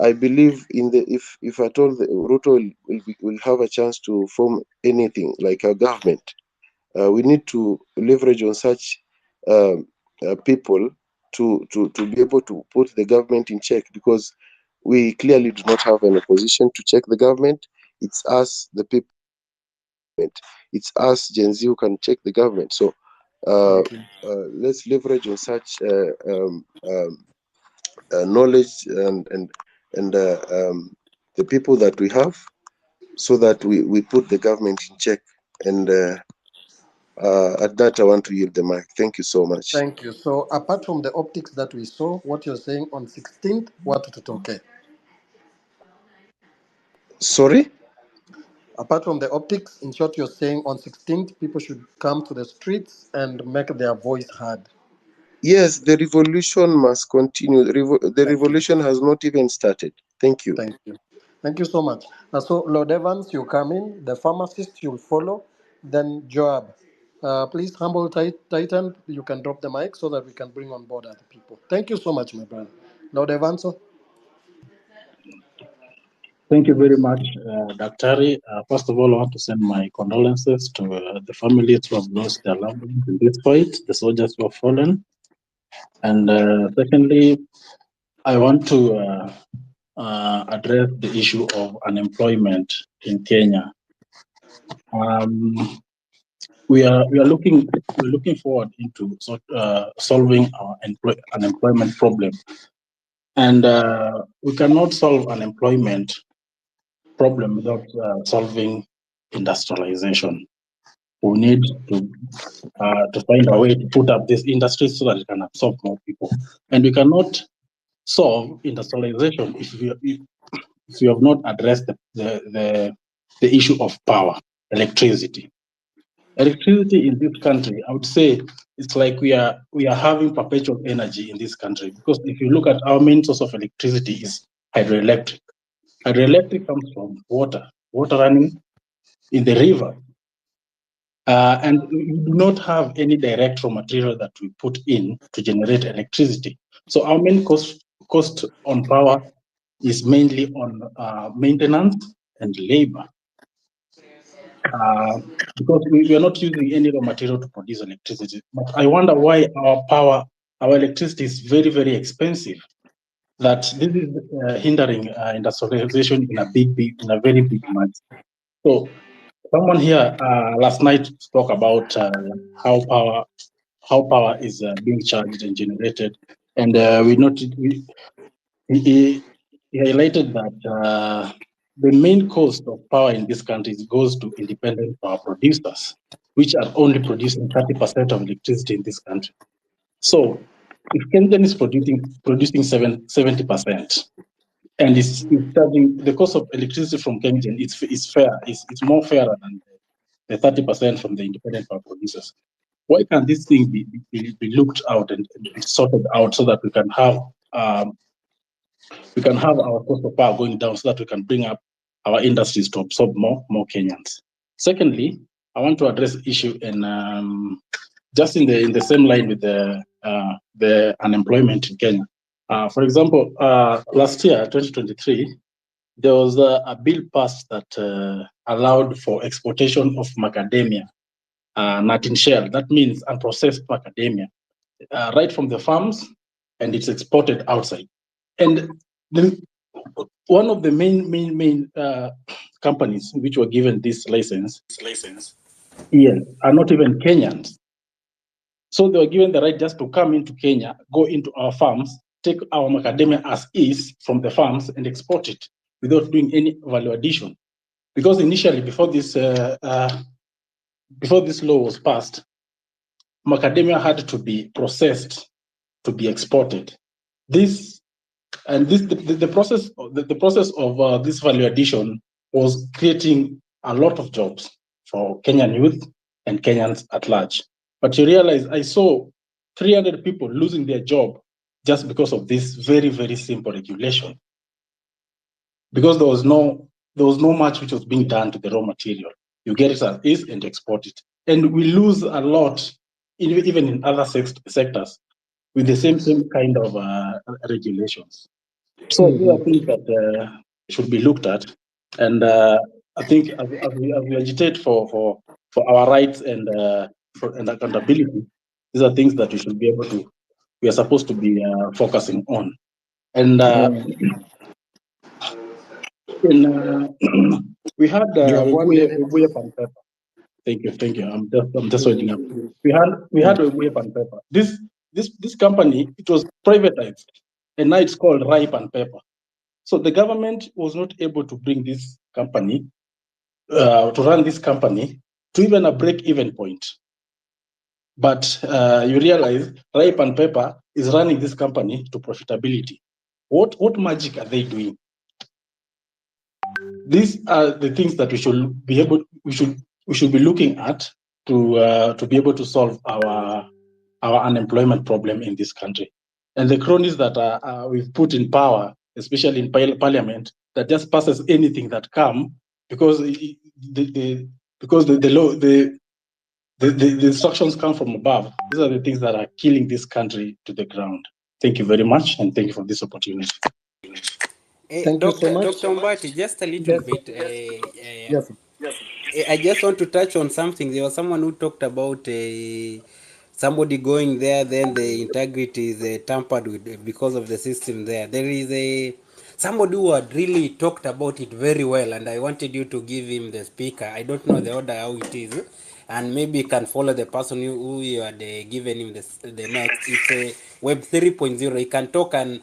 I believe in the if at all Ruto will have a chance to form anything like a government, we need to leverage on such people to be able to put the government in check, because we clearly do not have an opposition to check the government. It's us, the people. It's us, Gen Z, who can check the government. So Thank you. let's leverage on such knowledge and the people that we have, so that we put the government in check. And at that, I want to yield the mic. Thank you so much. Thank you. So apart from the optics that we saw, what you're saying on 16th, what to talk? Sorry? Apart from the optics, in short, you're saying on 16th, people should come to the streets and make their voice heard. Yes, the revolution must continue. The Thank you. revolution has not even started. Thank you. Thank you. Thank you so much. So, Lord Evans, you come in. The pharmacist, you'll follow. Then Joab. Please, humble Titan, you can drop the mic so that we can bring on board other people. Thank you so much, my brother. Lord Evans. Thank you very much, Daktari. First of all, I want to send my condolences to the families who have lost their loved ones in this fight, the soldiers who have fallen. And secondly, I want to address the issue of unemployment in Kenya. We are looking forward into solving our unemployment problem, and we cannot solve unemployment problem without solving industrialization. We need to find a way to put up this industry so that it can absorb more people, and we cannot solve industrialization if we have not addressed the issue of power, electricity. Electricity in this country, I would say, it's like we are having perpetual energy in this country, because if you look at our main source of electricity is hydroelectric. Hydroelectric comes from water running in the river, and we do not have any direct raw material that we put in to generate electricity. So our main cost on power is mainly on maintenance and labor, because we are not using any raw material to produce electricity. But I wonder why our electricity is very, very expensive, that this is hindering industrialization in a very big manner. So someone here last night spoke about how power is being charged and generated, and he highlighted that the main cost of power in this country goes to independent power producers, which are only producing 30% of electricity in this country. So if Kenyan is producing 70%, and is charging the cost of electricity from Kenyan, it's fair. It's more fair than the 30% from the independent power producers. Why can't this thing be looked out and sorted out so that we can have our cost of power going down, so that we can bring up our industries to absorb more Kenyans? Secondly, I want to address the issue in just in the same line with the unemployment in Kenya. For example, last year, 2023, there was a bill passed that allowed for exportation of macadamia, nut in shell. That means unprocessed macadamia, right from the farms, and it's exported outside. And one of the main companies which were given this license, are not even Kenyans. So they were given the right just to come into Kenya, go into our farms, take our macadamia as is from the farms and export it without doing any value addition. Because initially, before this law was passed, macadamia had to be processed to be exported. The process of this value addition was creating a lot of jobs for Kenyan youth and Kenyans at large. But you realize, I saw 300 people losing their job just because of this very, very simple regulation. Because there was no much which was being done to the raw material. You get it as is and export it. And we lose a lot, even in other sectors, with the same kind of regulations. So these are things that should be looked at. And I think as we agitate for our rights and accountability, these are things that we are supposed to be focusing on. And we had Webuye Pantepa. Thank you. I'm just waiting up. We had a whip and pepper. This company, it was privatized, and now it's called Ripe and Pepper. So the government was not able to bring this company to run this company to even a break-even point. But you realize Ripe and Pepper is running this company to profitability. What magic are they doing? These are the things that we should be looking at to be able to solve our unemployment problem in this country. And the cronies that we've put in power, especially in parliament, that just passes anything that come because the instructions come from above. These are the things that are killing this country to the ground. Thank you very much, and thank you for this opportunity. Thank you so much. Dr. Mbati, just a little bit. Yes. I just want to touch on something. There was someone who talked about somebody going there, then the integrity is tampered with because of the system there. There is somebody who had really talked about it very well, and I wanted you to give him the speaker. I don't know the order how it is, and maybe you can follow the person who you had given him the next. It's a Web 3.0. He can talk and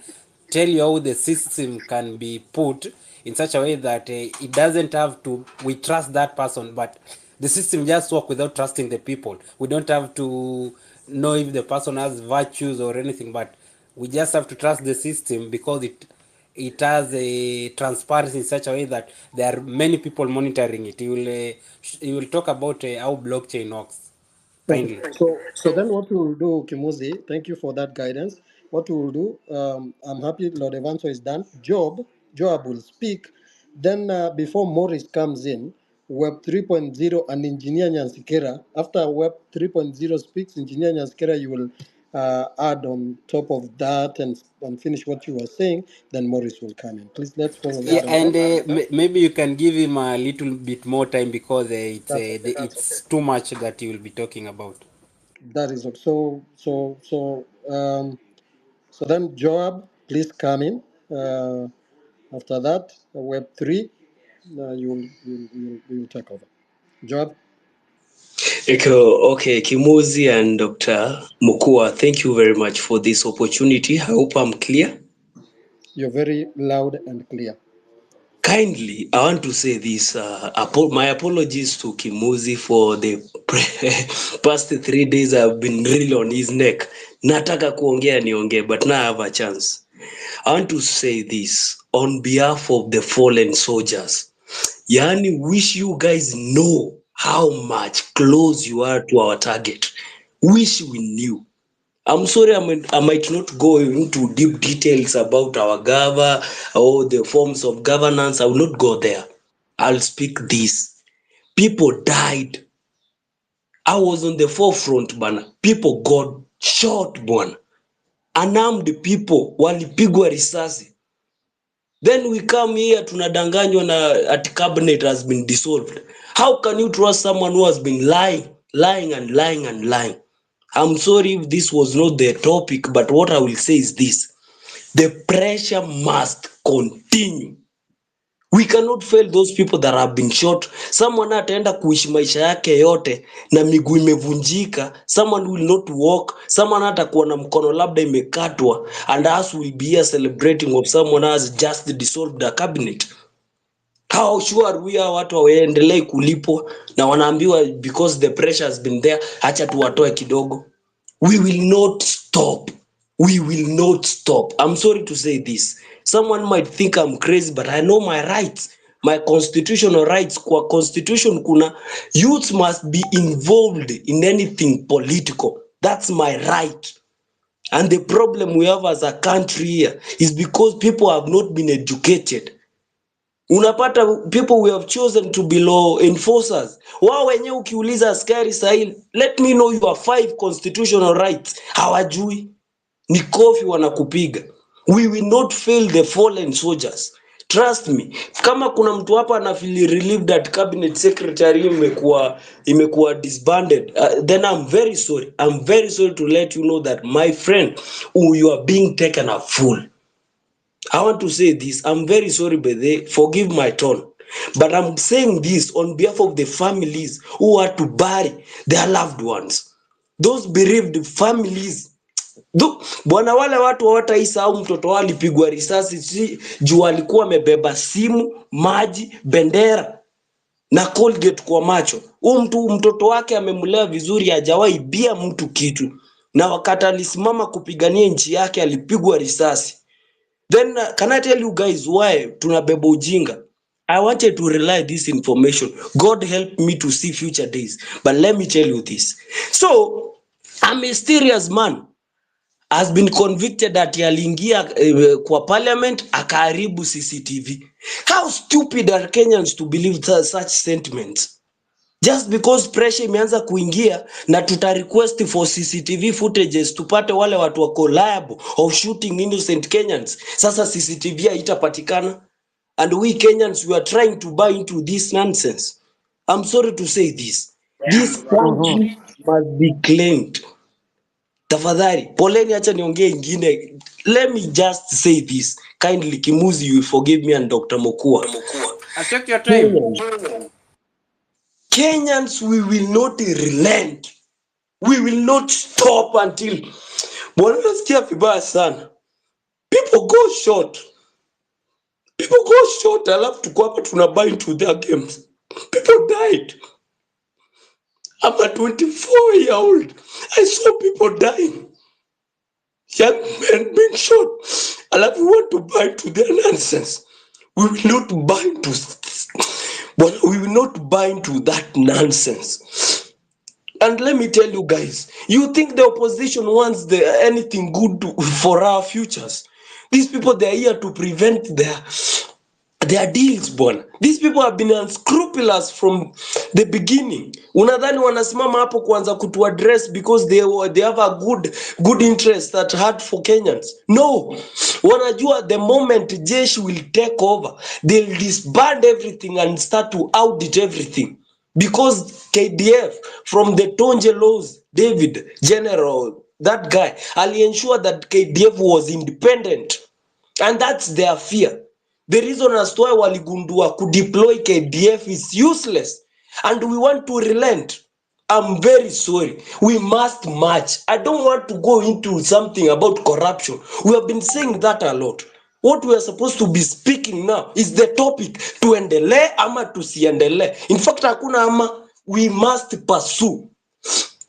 tell you how the system can be put in such a way that it doesn't have to, we trust that person, but the system just work without trusting the people. We don't have to know if the person has virtues or anything, but we just have to trust the system because it has a transparency in such a way that there are many people monitoring it. You will talk about how blockchain works. Kindly. So then what we will do, Kimuzi, thank you for that guidance. What we will do, I'm happy Lord Evanso is done. Joab will speak. Then before Morris comes in, Web 3.0 and Engineer Nyansikera. After Web 3.0 speaks, Engineer Nyansikera, you will add on top of that and finish what you were saying. Then Morris will come in. Please, let's follow Yeah, that. and maybe you can give him a little bit more time because it's too much that he will be talking about. That is okay. So then Joab, please come in. After that, Web 3, you'll take over. Joab? Okay, Kimuzi and Dr. Mukua, thank you very much for this opportunity. I hope I'm clear. You're very loud and clear. Kindly, I want to say this. My apologies to Kimuzi for the past 3 days. I've been really on his neck. Nataka kuongea niongee, but now I have a chance. I want to say this on behalf of the fallen soldiers. Yani, wish you guys know how much close you are to our target. Wish we knew. I'm sorry, I might not go into deep details about our gava or the forms of governance. I will not go there. I'll speak this. People died. I was on the forefront, bana. People got shot, bwana. Unarmed people walipigwa risasi. Then we come here, tunadanganywa na at cabinet has been dissolved. How can you trust someone who has been lying? I'm sorry if this was not the topic, but what I will say is this. The pressure must continue. We cannot fail those people that have been shot. Someone ataenda kuishi maisha yake yote na miguu imevunjika. Someone will not walk. Someone atakuwa na mkono labda imekatwa. And us will be here celebrating of someone has just dissolved a cabinet. How sure we are watu waendelee kulipwa na wanaambiwa because the pressure has been there, acha tuwatoe kidogo. We will not stop. We will not stop. I'm sorry to say this. Someone might think I'm crazy, but I know my rights. My constitutional rights. Kwa constitution kuna youth must be involved in anything political. That's my right. And the problem we have as a country here is because people have not been educated. Unapata people we have chosen to be law enforcers. Wao wenyewe ukiuliza askari sahi, let me know your 5 constitutional rights. Hawajui. Ni kofi wanakupiga. We will not fail the fallen soldiers. Trust me. Kama kuna mtu hapa anafeel relieved that cabinet secretary imekuwa disbanded, then I'm very sorry. I'm very sorry to let you know that my friend, you are being taken a fool. I want to say this. I'm very sorry, but forgive my tone. But I'm saying this on behalf of the families who are to bury their loved ones, those bereaved families. Bwana, wale watu hawataisahau mtoto wao alipigwa risasi si juu alikuwa amebeba simu, maji, bendera na Colgate kwa macho. Mtoto wake amemlea vizuri, hajawahi bia mtu kitu, na wakati alisimama kupigania nchi yake alipigwa risasi. Then can I tell you guys why tunabeba ujinga? I wanted to rely this information. God help me to see future days. But let me tell you this. So, a mysterious man has been convicted that aliingia kwa parliament akaharibu CCTV. How stupid are Kenyans to believe such sentiments? Just because pressure imeanza kuingia na tuta request for CCTV footages tupate wale watu wako liable of shooting innocent Kenyans. Sasa CCTV haitapatikana. And we Kenyans, we are trying to buy into this nonsense. I'm sorry to say this. This country must be claimed. Tafadhali, poleni, acha niongee ingine. Let me just say this. Kindly, Kimuzi, you will forgive me, and Dr. Mokua. I'll take your time. Kenyans, we will not relent. We will not stop until wanasikia vibaya sana. People go short. People go short. Alafu tuko hapa tunabuy into their games. People died. I'm a 24-year-old. I saw people dying. Young men being shot. Alafu we want to buy to their nonsense. We will not buy into, but we will not buy into that nonsense. And let me tell you guys, you think the opposition wants anything good for our futures? These people, they are here to prevent their deals, born. These people have been unscrupulous from the beginning. Unadhani wanasimama hapo kuanza kutu address because they have a good interest at heart for Kenyans? No. Wanajua the moment jeshi will take over, they'll disband everything and start to audit everything. Because KDF, from the Tonje laws, David, General, that guy, I'll ensure that KDF was independent. And that's their fear. The reason as to why waligundua could deploy KDF is useless. And we want to relent. I'm very sorry. We must march. I don't want to go into something about corruption. We have been saying that a lot. What we are supposed to be speaking now is the topic. Tuendelee ama tusiendelee. In fact, hakuna ama, we must pursue.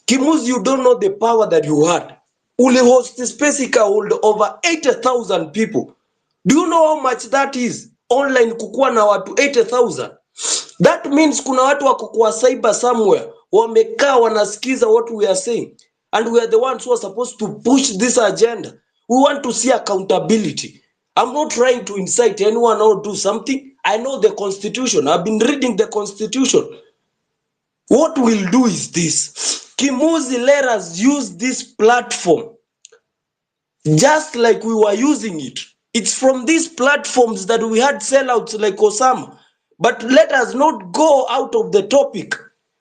Kimuzi, you don't know the power that you had. Uli host space hold over 80,000 people. Do you know how much that is? Online kukuwa na watu 80,000. That means kuna watu wako kwa cyber somewhere. Wamekaa wanasikiza what we are saying. And we are the ones who are supposed to push this agenda. We want to see accountability. I'm not trying to incite anyone or do something. I know the Constitution. I've been reading the Constitution. What we'll do is this. Kimuzi, let us use this platform just like we were using it. It's from these platforms that we had sellouts like Osama. But let us not go out of the topic.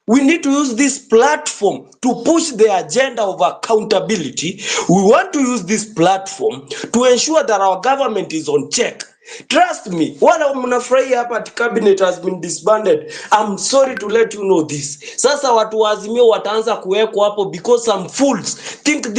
We need to use this platform to push the agenda of accountability. We want to use this platform to ensure that our government is on check. Trust me, wala mnafurahia hapa at cabinet has been disbanded. I'm sorry to let you know this. Sasa watu wa Azimio wataanza kuwekwa hapo because some fools think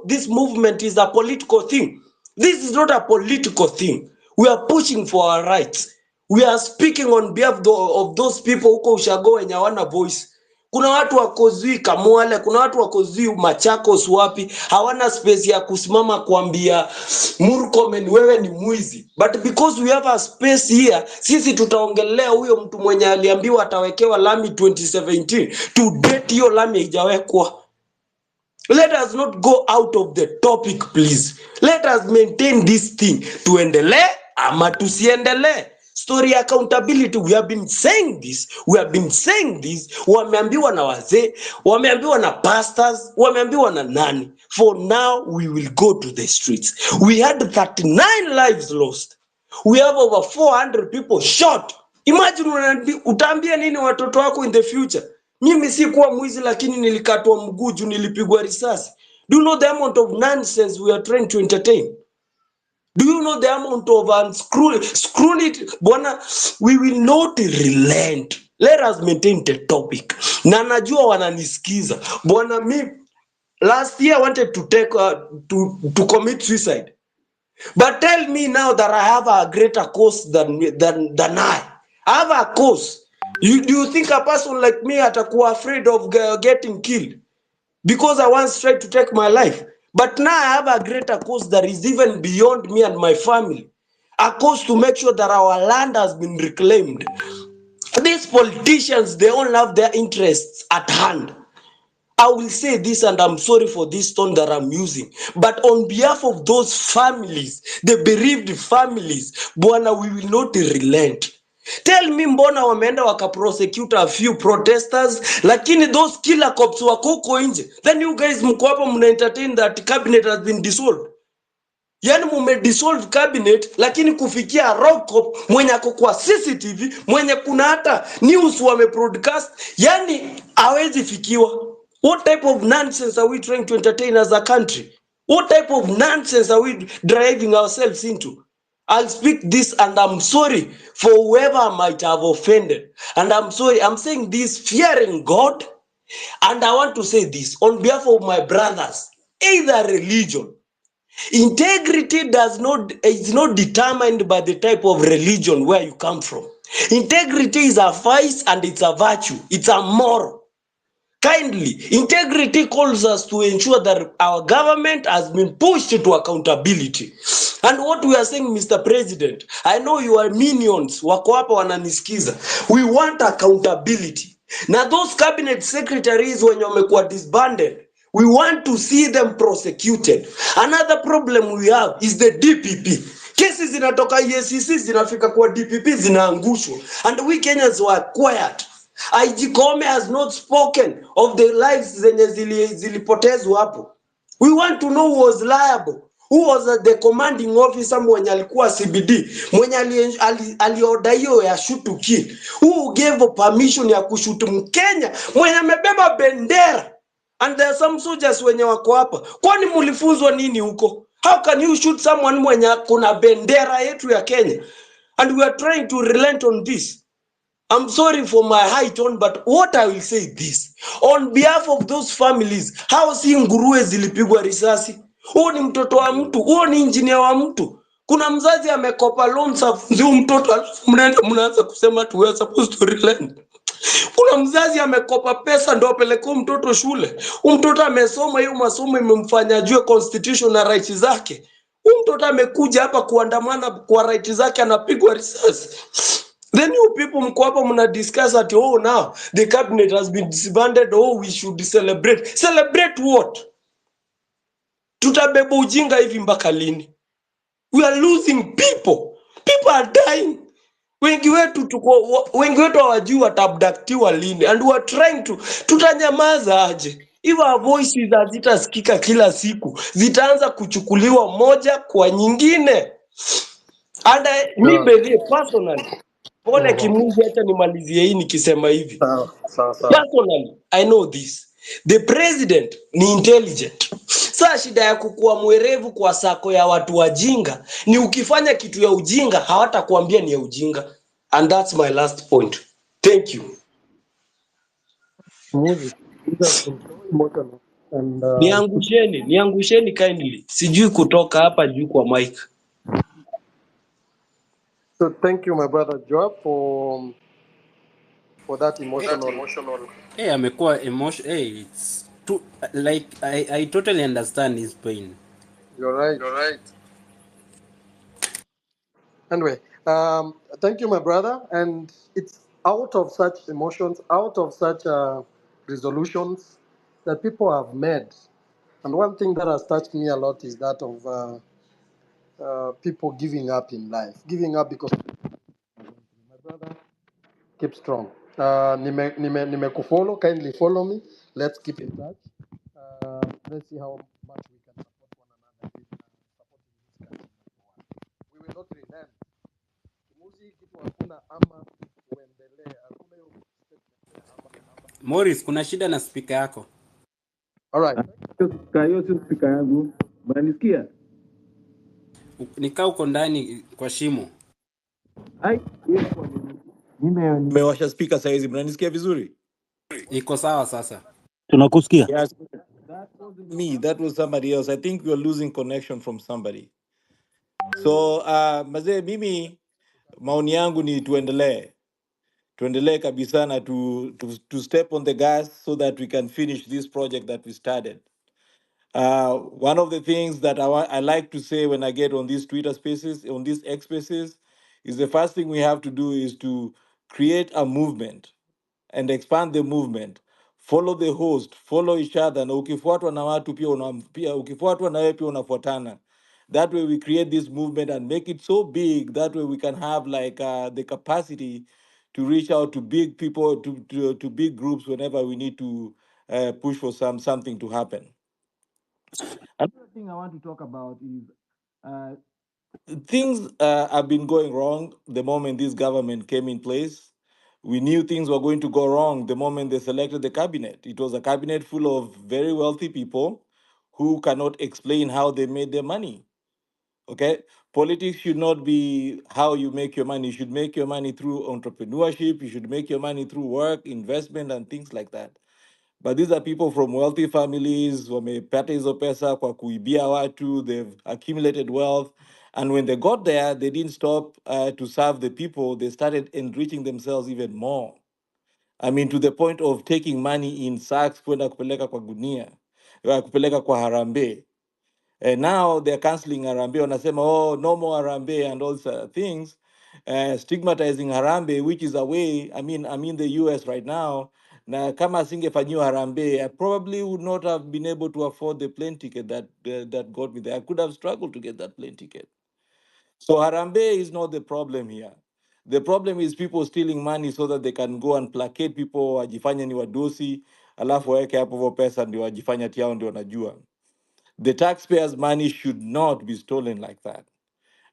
this movement is a political thing. This is not a political thing. We are pushing for our rights. We are speaking on behalf of those people huko ushago wenye hawana voice. Kuna watu wako Zui Kamwale, kuna watu wako Zui Machakos wapi, hawana space ya kusimama kuambia Murkomen wewe ni mwizi. But because we have a space here, sisi tutaongelea huyo mtu mwenye aliambiwa atawekewa lami 2017. To date hiyo lami haijawekwa. Let us not go out of the topic, please. Let us maintain this thing. Tuendelee ama tusiendelee. Story accountability, we have been saying this. We have been saying this. Wameambiwa na wazee, wameambiwa na pastors, wameambiwa na nani. For now, we will go to the streets. We had 39 lives lost. We have over 400 people shot. Imagine utaambia nini watoto wako in the future? Mimi si kuwa mwizi lakini nilikatwa mguu, nilipigwa risasi. Do you know the amount of nonsense we are trying to entertain? Do you know the amount of screw it? Bwana, we will not relent. Let us maintain the topic. Na najua wananisikiza. Bwana, me last year I wanted to take to commit suicide. But tell me now that I have a greater cause than I have a cause. Do you think a person like me atakuwa afraid of getting killed because I once tried to take my life? But now I have a greater cause that is even beyond me and my family. A cause to make sure that our land has been reclaimed. These politicians, they all have their interests at hand. I will say this, and I'm sorry for this tone that I'm using, but on behalf of those families, the bereaved families, Bwana, we will not relent. Tell me mbona wameenda wakaprosecute a few protesters, lakini those killer cops wako huko nje. Then you guys mko hapo mna entertain that cabinet has been dissolved. Yani dissolve cabinet, lakini kufikia Rockop mwenye ako kwa CCTV, mwenye kuna hata news wamebroadcast, yani hawezi fikiwa. What type of nonsense are we trying to entertain as a country? What type of nonsense are we driving ourselves into? I'll speak this, and I'm sorry for whoever I might have offended. And I'm sorry, I'm saying this fearing God. And I want to say this on behalf of my brothers, either religion. Integrity is not determined by the type of religion where you come from. Integrity is a vice and it's a virtue. It's a moral. Kindly, integrity calls us to ensure that our government has been pushed to accountability. And what we are saying, Mr. President, I know your minions wako hapa wananisikiza. We want accountability. Now those cabinet secretaries when wamekuwa disbanded, we want to see them prosecuted. Another problem we have is the DPP. Cases zinatoka EACC zinafika kwa DPP zinaangushwa. And we Kenyans were quiet. IG Kome has not spoken of the lives zenye zilipotezwa hapo. We want to know who was liable. Who was the commanding officer mwenye alikuwa CBD, mwenye alioda hiyo ya shoot to kill, who gave permission ya kushoot Mkenya mwenye amebeba bendera. And there are some soldiers wenye wako hapa. Kwani mulifunzwa nini huko? How can you shoot someone mwenye kuna bendera yetu ya Kenya? And we are trying to relent on this. I'm sorry for my high tone, but what I will say this. On behalf of those families, how si nguruwe zilipigwa risasi? Huo ni mtoto wa mtu, huo ni engineer wa mtu. Kuna mzazi amekopa loans ndio mtoto mnaanza kusema we are supposed to relent. Kuna mzazi amekopa pesa ndio apeleke mtoto shule. Mtoto amesoma hiyo masomo imemfanya ajue constitution na rights zake. Mtoto amekuja hapa kuandamana kwa rights zake anapigwa risasi. Then you people mko hapa mna discuss at now the cabinet has been disbanded, we should celebrate. Celebrate what? Tutabeba ujinga hivi mpaka lini? We are losing people. People are dying. Wengi wetu hawajui watabductiwa lini, and we are trying to tutanyamaza aje? If our voices hazitasikika kila siku, zitaanza kuchukuliwa moja kwa nyingine. And me believe personally, pole Kimungu, acha nimalizie hii nikisema hivi. Personally, I know this. The president ni intelligent. Saa shida ya kukuwa mwerevu kwa sako ya watu wajinga ni ukifanya kitu ya ujinga hawatakuambia ni ya ujinga. And that's my last point. Thank you. Moses, these have been so emotional. And Niangusheni kindly. Sijui kutoka hapa juu kwa mic. so thank you, my brother Joab, for that emotional. Hey, amekuwa emotion. Hey, it's too like I totally understand his pain. You're right. Anyway, thank you, my brother. And it's out of such emotions, out of such resolutions that people have made. And one thing that has touched me a lot is that of people giving up in life, giving up because my brother, keep strong. Nime kufollow, kindly follow me. Let's keep in touch. Let's see how much we can support one another in supporting this country. We will not relent. Kimuzi kitu hakuna ama tuendelee. Hakuna hiyo statement ama. Morris, kuna shida na speaker yako. All right. Hiyo sio spika yangu. Mnanisikia? Nikaa uko ndani kwa shimo. Ai, nimewasha speaker saizi, mnanisikia vizuri? Iko sawa sasa. Tunakusikia. Yes. That wasn't me, that was somebody else. I think you're losing connection from somebody. So mazee, mimi maoni yangu ni tuendelee kabisa na to step on the gas so that we can finish this project that we started. One of the things that I like to say when I get on these Twitter spaces, on these X spaces, is the first thing we have to do is to create a movement and expand the movement. Follow the host, follow each other, na ukifuatwa na watu pia ukifuatwa na wewe pia unafuatana. That way we create this movement and make it so big. That way we can have like the capacity to reach out to big people, to big groups whenever we need to push for something to happen. Another thing I want to talk about is uh, things have been going wrong the moment this government came in place. We knew things were going to go wrong the moment they selected the cabinet. It was a cabinet full of very wealthy people who cannot explain how they made their money. Okay? Politics should not be how you make your money. You should make your money through entrepreneurship. You should make your money through work, investment, and things like that. But these are people from wealthy families, wamepata hizo pesa kwa kuibia watu, they've accumulated wealth. And when they got there, they didn't stop to serve the people. They started enriching themselves even more. I mean, to the point of taking money in sacks kwenda kupeleka kwa gunia, kupeleka kwa harambee. And now they're canceling Harambe, wanasema, oh, no more Harambe and all things, stigmatizing Harambe, which is a way, I'm in the US right now, na kama singefanyiwa Harambe, I probably would not have been able to afford the plane ticket that got me there. I could have struggled to get that plane ticket. So Harambe is not the problem here. The problem is people stealing money so that they can go and placate people, wajifanya ni wadosi, alafu waweke hapo pesa ndio wajifanya tiao ndio wanajua. The taxpayers' money should not be stolen like that.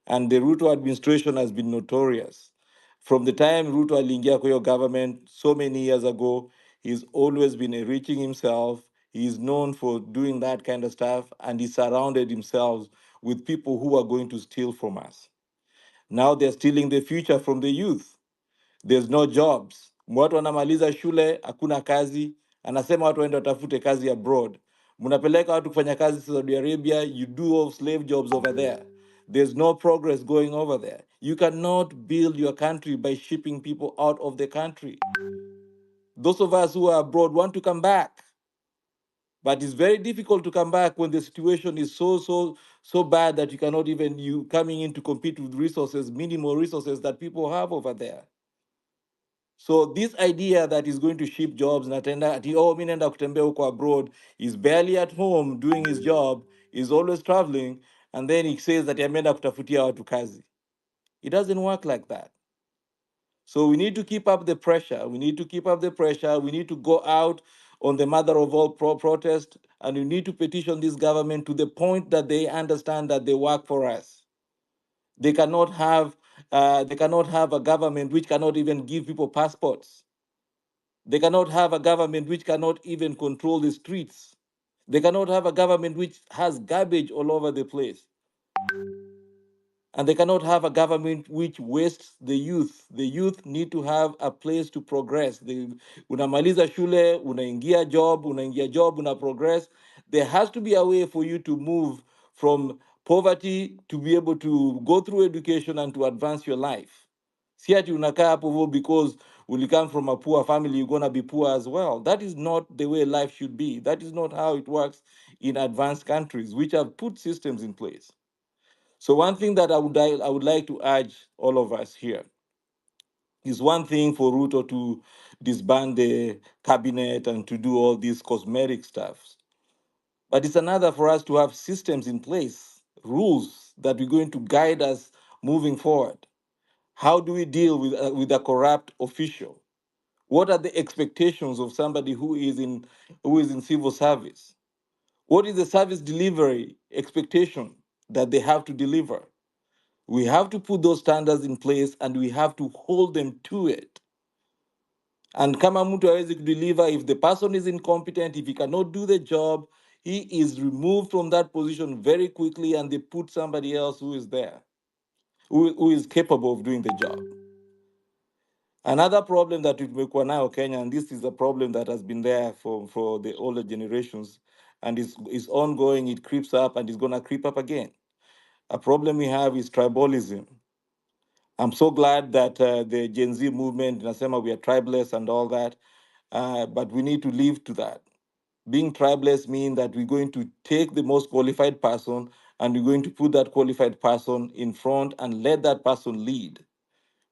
And the Ruto administration has been notorious. From the time Ruto aliingia kwa hiyo government so many years ago, he's always been enriching himself. He is known for doing that kind of stuff, and he surrounded himself with people who are going to steal from us. Now they're stealing the future from the youth. There's no jobs. Watu wanamaliza shule, hakuna kazi. Anasema watu waende watafute kazi abroad. Mnapeleka watu kufanya kazi Saudi Arabia, you do all slave jobs over there. There's no progress going over there. You cannot build your country by shipping people out of the country. Those of us who are abroad want to come back. But it's very difficult to come back when the situation is so bad that you cannot even, you coming in to compete with resources, minimal resources that people have over there. So this idea that is going to ship jobs natenda ati oh mimi naenda kutembea huko abroad, is barely at home doing his job, is always traveling, and then he says that ameenda kutafutia watu kazi. It doesn't work like that. So we need to keep up the pressure. We need to keep up the pressure. We need to go out on the mother of all protest, and we need to petition this government to the point that they understand that they work for us. They cannot have a government which cannot even give people passports. They cannot have a government which cannot even control the streets. They cannot have a government which has garbage all over the place. And they cannot have a government which wastes the youth. The youth need to have a place to progress. Unamaliza shule, unaingia job, una progress. There has to be a way for you to move from poverty to be able to go through education and to advance your life. Si ati unakaa hapo because will come from a poor family, you're gonna be poor as well. That is not the way life should be. That is not how it works in advanced countries, which have put systems in place. So one thing that I would like to urge all of us here is one thing for Ruto to disband the cabinet and to do all these cosmetic stuff. But it's another for us to have systems in place, rules that we're going to guide us moving forward. How do we deal with a corrupt official? What are the expectations of somebody who is in civil service? What is the service delivery expectation that they have to deliver? We have to put those standards in place and we have to hold them to it. And kama mtu hawezi deliver, if the person is incompetent, if he cannot do the job, he is removed from that position very quickly and they put somebody else who is there, who is capable of doing the job. Another problem that we make now, Kenya, and this is a problem that has been there for the older generations and is ongoing, it creeps up and it's going to creep up again. A problem we have is tribalism. I'm so glad that the Gen Z movement, Nasema, we are tribalists and all that, but we need to live to that. Being tribalist means that we're going to take the most qualified person and we're going to put that qualified person in front and let that person lead.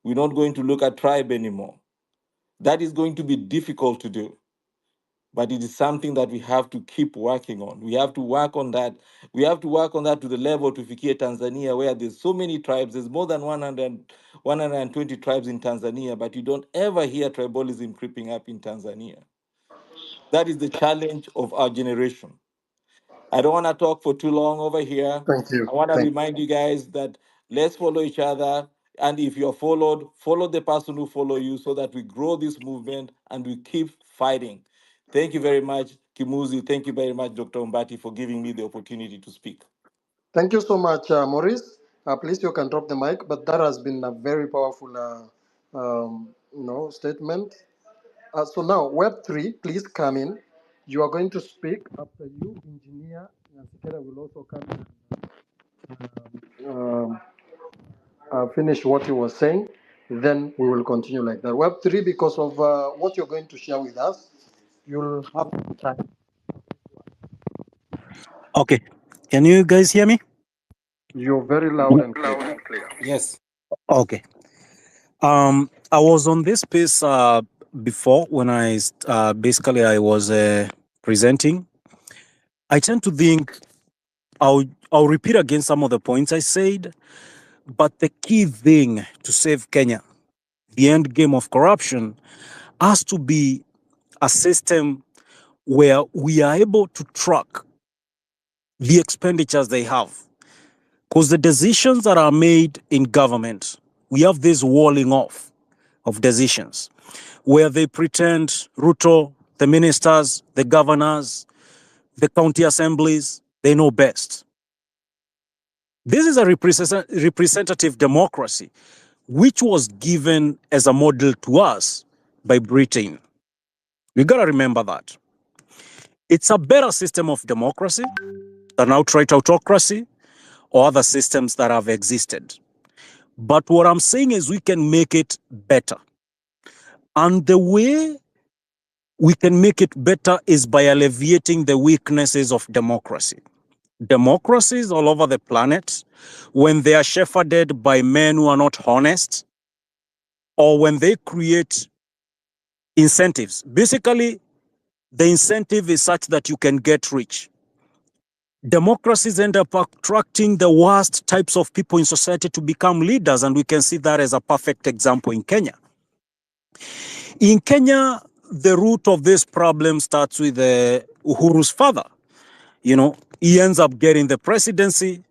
We're not going to look at tribe anymore. That is going to be difficult to do, but it is something that we have to keep working on. We have to work on that. We have to work on that to the level to Fikia Tanzania, where there's so many tribes. There's more than 120 tribes in Tanzania, but you don't ever hear tribalism creeping up in Tanzania. That is the challenge of our generation. I don't want to talk for too long over here. Thank you. I want to Thank remind you guys that let's follow each other. And if you're followed, follow the person who follow you so that we grow this movement and we keep fighting. Thank you very much, Kimuzi. Thank you very much, Dr. Umbati, for giving me the opportunity to speak. Thank you so much, Maurice. Please, you can drop the mic, but that has been a very powerful statement. So now, Web3, please come in. You are going to speak. After you, Engineer Nyasikera will also come in and finish what you were saying. Then we will continue like that. Web3, because of what you're going to share with us, you'll have time. Okay. Can you guys hear me? You're very loud and clear. Yes. Okay. I was on this piece before when I basically I was presenting. I tend to think I'll repeat again some of the points I said, but the key thing to save Kenya, the end game of corruption, has to be a system where we are able to track the expenditures they have. Because the decisions that are made in government, we have this walling off of decisions where they pretend Ruto, the ministers, the governors, the county assemblies, they know best. This is a representative democracy, which was given as a model to us by Britain. We got to remember that. It's a better system of democracy than outright autocracy or other systems that have existed. But what I'm saying is we can make it better. And the way we can make it better is by alleviating the weaknesses of democracy. Democracies all over the planet, when they are shepherded by men who are not honest, or when they create incentives, basically the incentive is such that you can get rich. Democracies end up attracting the worst types of people in society to become leaders, and we can see that as a perfect example in Kenya. In Kenya, the root of this problem starts with Uhuru's father. You know, he ends up getting the presidency.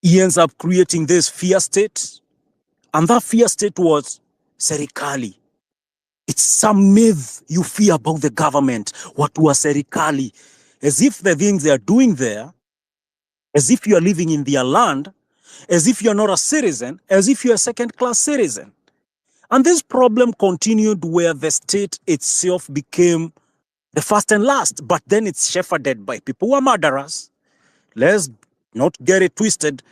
He ends up creating this fear state. And that fear state was serikali. It's some myth you fear about the government. What was serikali? As if the things they are doing there, as if you are living in their land, as if you're not a citizen, as if you're a second-class citizen. And this problem continued where the state itself became the first and last, but then it's shepherded by people who are murderers. Let's not get it twisted.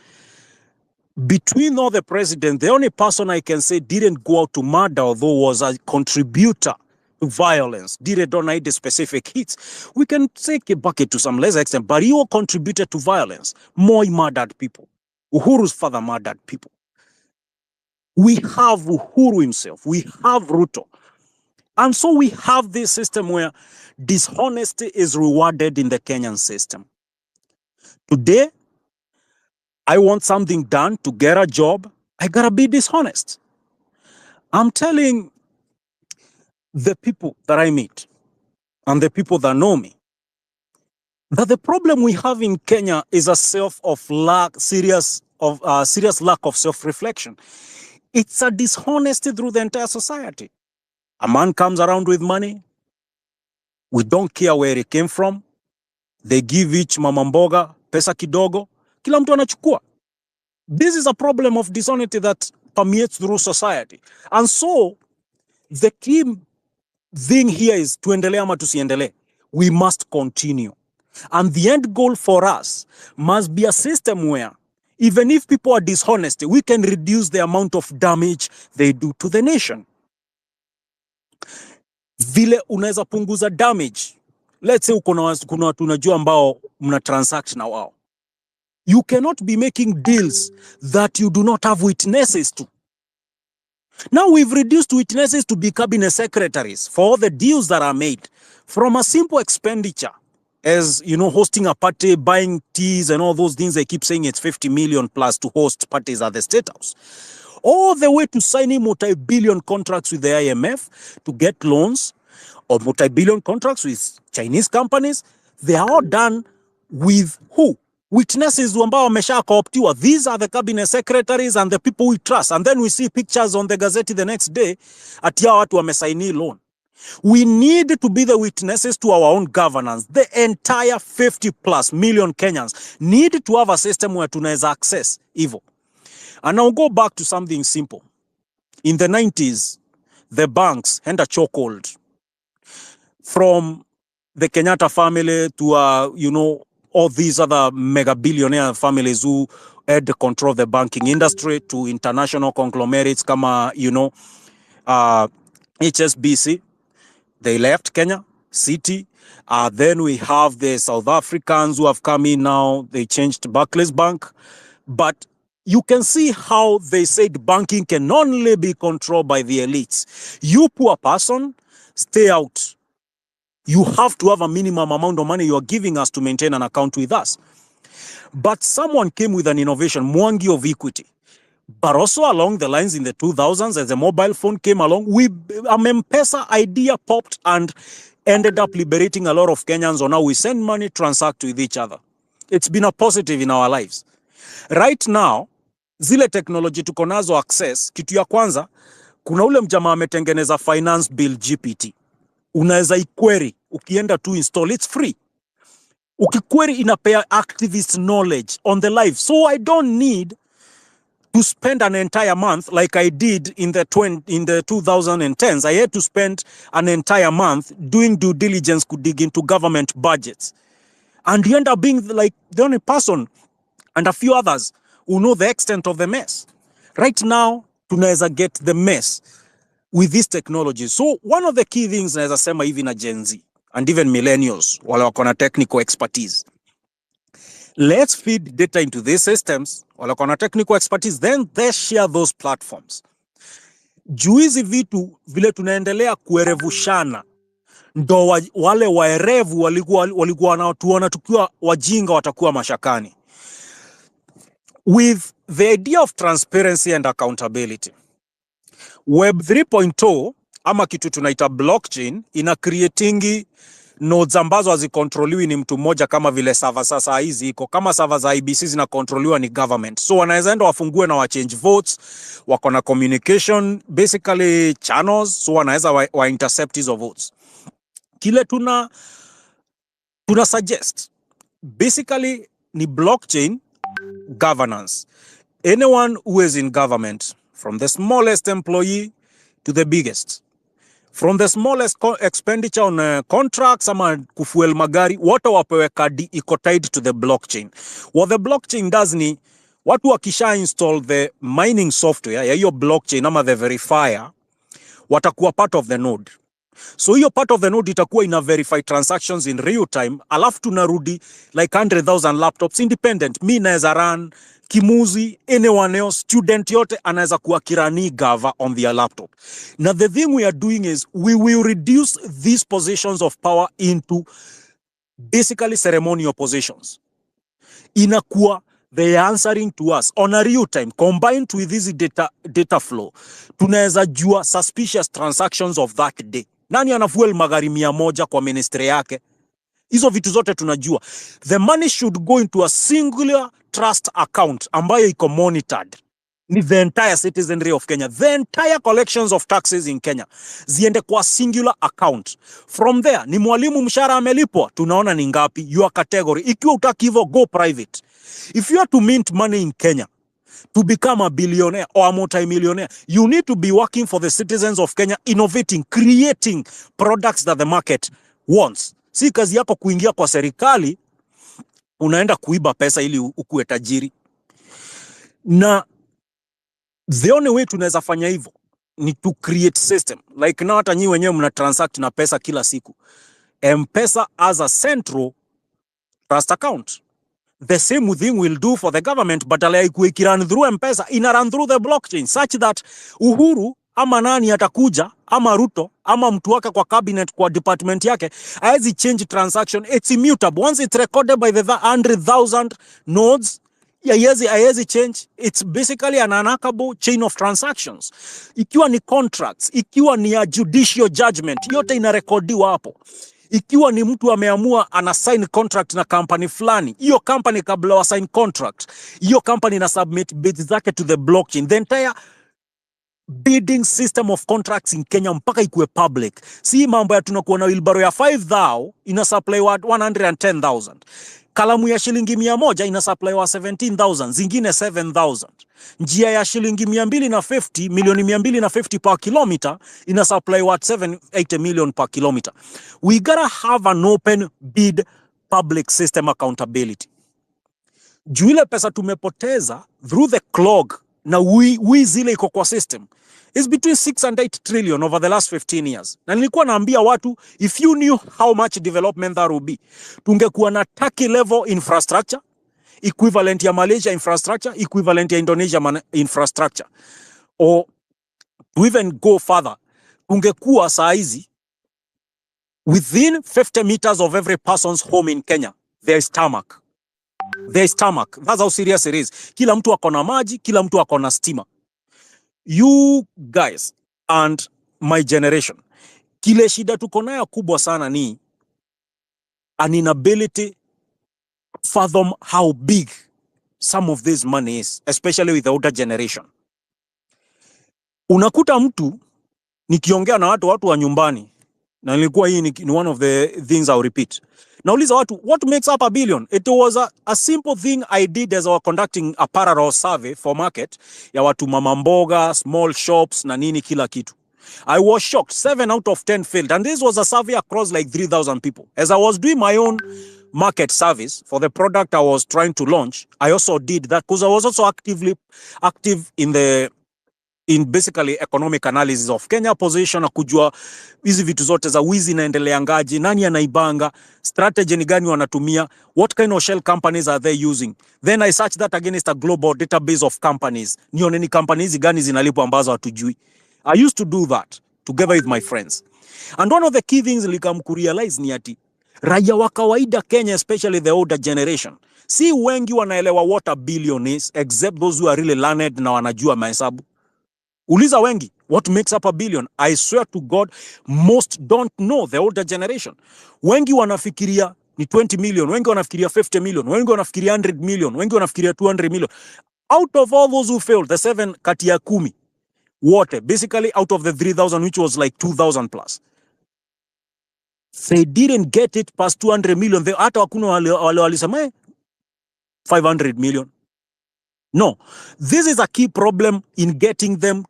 Between all the presidents, the only person I can say didn't go out to murder, although was a contributor to violence, didn't donate the specific hits. We can take it back to some lesser extent, but he all contributed to violence. Moi murdered people. Uhuru's father murdered people. We have Uhuru himself. We have Ruto. And so we have this system where dishonesty is rewarded in the Kenyan system. Today, I want something done to get a job. I gotta be dishonest. I'm telling the people that I meet and the people that know me that the problem we have in Kenya is a serious lack of self-reflection. It's a dishonesty through the entire society. A man comes around with money. We don't care where he came from. they give each mama mboga pesa kidogo, kila mtu anachukua. This is a problem of dishonesty that permeates through society. And so the key thing here is tuendelee ama tusiendelee. We must continue. And the end goal for us must be a system where even if people are dishonest, we can reduce the amount of damage they do to the nation. Vile unaweza punguza damage. Let's say kuna watu unajua ambao mna transact na wao. You cannot be making deals that you do not have witnesses to. Now we've reduced witnesses to be cabinet secretaries for all the deals that are made, from a simple expenditure, as you know, hosting a party, buying teas and all those things. They keep saying it's 50 million plus to host parties at the State House, all the way to signing multi-billion contracts with the IMF to get loans, or multi-billion contracts with Chinese companies. They are all done with who? Witnesses ambao wamesha co-optiwa. These are the cabinet secretaries and the people we trust. And then we see pictures on the Gazette the next day ati hao watu wamesaini loan. We need to be the witnesses to our own governance. The entire 50 plus million Kenyans need to have a system where tunaweza access evil. And I'll go back to something simple. In the 90s, the banks had a chokehold. From the Kenyatta family to, you know, all these other mega billionaire families who had the control of the banking industry, to international conglomerates kama, you know, HSBC. They left Kenya, Citi. Then we have the South Africans who have come in now. They changed Barclays Bank. But you can see how they said banking can only be controlled by the elites. You poor person, stay out. You have to have a minimum amount of money you are giving us to maintain an account with us. But someone came with an innovation, Mwangi of Equity. But also along the lines in the 2000s, as the mobile phone came along, a M-Pesa idea popped and ended up liberating a lot of Kenyans on how we send money, transact with each other. It's been a positive in our lives. Right now, zile technology tuko nazo access, kitu ya kwanza, kuna ule mjamaa ametengeneza finance bill GPT. Unaweza iquery, ukienda to install, it's free. Ukiquery inapea activist knowledge on the live. So I don't need to spend an entire month like I did in the 2010s. I had to spend an entire month doing due diligence to dig into government budgets. And you end up being like the only person and a few others who know the extent of the mess. Right now, tunaweza get the mess with this technology. So one of the key things naweza sema hivi na Gen Z and even millennials wale wako na technical expertise. Let's feed data into these systems wale wako na technical expertise, then they share those platforms. Juu hizi vitu vile tunaendelea kuerevushana, ndo wale waerevu walikuwa wanatuona tukiwa wajinga watakuwa mashakani. With the idea of transparency and accountability, Web 3.0 ama kitu tunaita blockchain ina creatingi nodes ambazo hazikontroliwi ni mtu mmoja kama vile server sasa hizi iko. Kama server za IBC zinakontroliwa ni government. So wanaweza enda wafungue na change votes, wako na communication basically channels, so wanaweza wa intercept hizo votes. Kile tuna suggest basically ni blockchain governance. Anyone who is in government, from the smallest employee to the biggest, from the smallest expenditure on contracts ama kufuel magari, wote wapewe kadi iko tied to the blockchain. What the blockchain does ni, watu wakisha install the mining software ya hiyo blockchain ama the verifier, watakuwa part of the node. So hiyo part of the node itakuwa ina verify transactions in real time, alafu tunarudi like 100,000 laptops independent. Mi naeza run, Kimuzi, anyone else, student yote anaweza kuwa kirani gava on their laptop. Now the thing we are doing is we will reduce these positions of power into basically ceremonial positions. Inakuwa they are answering to us on a real time, combined with this data flow. Tunaweza jua suspicious transactions of that day. Nani anafuel magari 100 kwa ministry yake? Hizo vitu zote tunajua. The money should go into a singular trust account ambayo iko monitored. ni the entire citizenry of Kenya, the entire collections of taxes in Kenya ziende kwa singular account. From there, ni mwalimu mshahara amelipwa, tunaona ni ngapi, your category. Ikiwa utaki hivyo, go private. If you are to mint money in Kenya, to become a billionaire or a multi-millionaire, you need to be working for the citizens of Kenya, innovating, creating products that the market wants. Si kazi yako kuingia kwa serikali, unaenda kuiba pesa ili ukuwe tajiri. Na the only way tunaweza fanya hivyo ni to create system. Like now hata nyi wenyewe mna transact na pesa kila siku. M-Pesa as a central trust account. The same thing will do for the government, but run through M-Pesa, ina run through the blockchain, such that Uhuru ama nani atakuja, ama Ruto, ama mtu wake kwa cabinet, kwa department yake, haezi change transaction. It's immutable. Once it's recorded by the 100,000 nodes, haezi change. It's basically an unhackable chain of transactions. Ikiwa ni contracts, ikiwa ni a judicial judgment, yote inarekodiwa hapo. Ikiwa ni mtu ameamua ana sign contract na company fulani, hiyo company kabla wa sign contract, hiyo company na submit bids zake to the blockchain. The entire bidding system of contracts in Kenya mpaka ikuwe public. Si mambo ya tunakuwa na wheelbarrow ya 5,000 ina supply wa 110,000. Kalamu ya shilingi 100 ina supply wa 17,000, zingine 7,000. Njia ya shilingi 250, milioni 250 per kilometer ina supply wa 780 million per kilometer. We gotta have an open bid public system accountability. Juu ile pesa tumepoteza through the clog na we zile iko kwa system is between 6 and 8 trillion over the last 15 years. Na nilikuwa naambia watu, if you knew how much development that would be, tungekuwa na Turkey level infrastructure, equivalent ya Malaysia infrastructure, equivalent ya Indonesia infrastructure. Or to even go further, tungekuwa saa hizi within 50 meters of every person's home in Kenya, there is tarmac. There is tarmac. That's how serious it is. Kila mtu akona maji, kila mtu akona stima. You guys and my generation, kile shida tuko nayo kubwa sana ni an inability to fathom how big some of this money is, especially with the older generation. Unakuta mtu, nikiongea na watu wa nyumbani, na nilikuwa hii ni one of the things I'll repeat. Nauliza watu, what makes up a billion? It was a simple thing I did as I was conducting a parallel survey for market ya watu mama mboga, small shops na nini kila kitu. I was shocked. 7 out of 10 failed. And this was a survey across like 3,000 people. As I was doing my own market service for the product I was trying to launch, I also did that because I was also active in basically economic analysis of Kenya position, na kujua hizi vitu zote za wizi naendelea ngaji, nani anaibanga, strategy ni gani wanatumia, what kind of shell companies are they using. Then I search that against a global database of companies, nione ni companies gani zinalipwa ambazo hatujui. I used to do that together with my friends. And one of the key things likam kurealize ni ati raia wa kawaida Kenya, especially the older generation, si wengi wanaelewa what a billion is, except those who are really learned na wanajua mahesabu. Uliza wengi, what makes up a billion? I swear to God, most don't know, the older generation. Wengi wanafikiria ni 20 million, wengi wanafikiria 50 million, wengi wanafikiria 100 million, wengi wanafikiria 200 million. Out of all those who failed, the 7 kati ya 10, wote, basically out of the 3,000, which was like 2,000 plus, they didn't get it past 200 million. They hata wakuna wale walisema 500 million. No, this is a key problem in getting them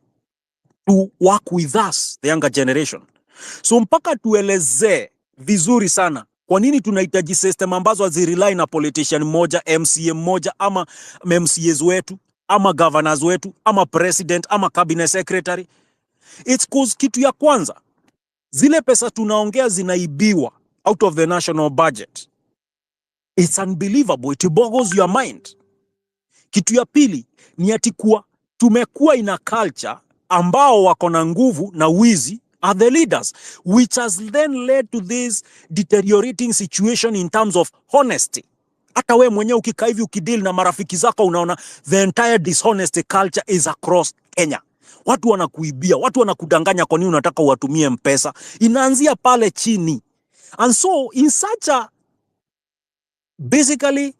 to work with us, the younger generation. So mpaka tueleze vizuri sana kwa nini tunahitaji system ambazo hazirely na politician moja, MCA moja, ama MCAs wetu, ama governors wetu, ama president, ama cabinet secretary. It's cause kitu ya kwanza, zile pesa tunaongea zinaibiwa out of the national budget. It's unbelievable. It boggles your mind. Kitu ya pili ni ati kuwa tumekuwa in a culture ambao wako na nguvu na wizi are the leaders, which has then led to this deteriorating situation in terms of honesty. Hata we mwenyewe ukikaa hivi ukideal na marafiki zako unaona the entire dishonesty culture is across Kenya. Watu wanakuibia, watu wanakudanganya kwa nini unataka uwatumie mpesa. Inaanzia pale chini. And so in such a basically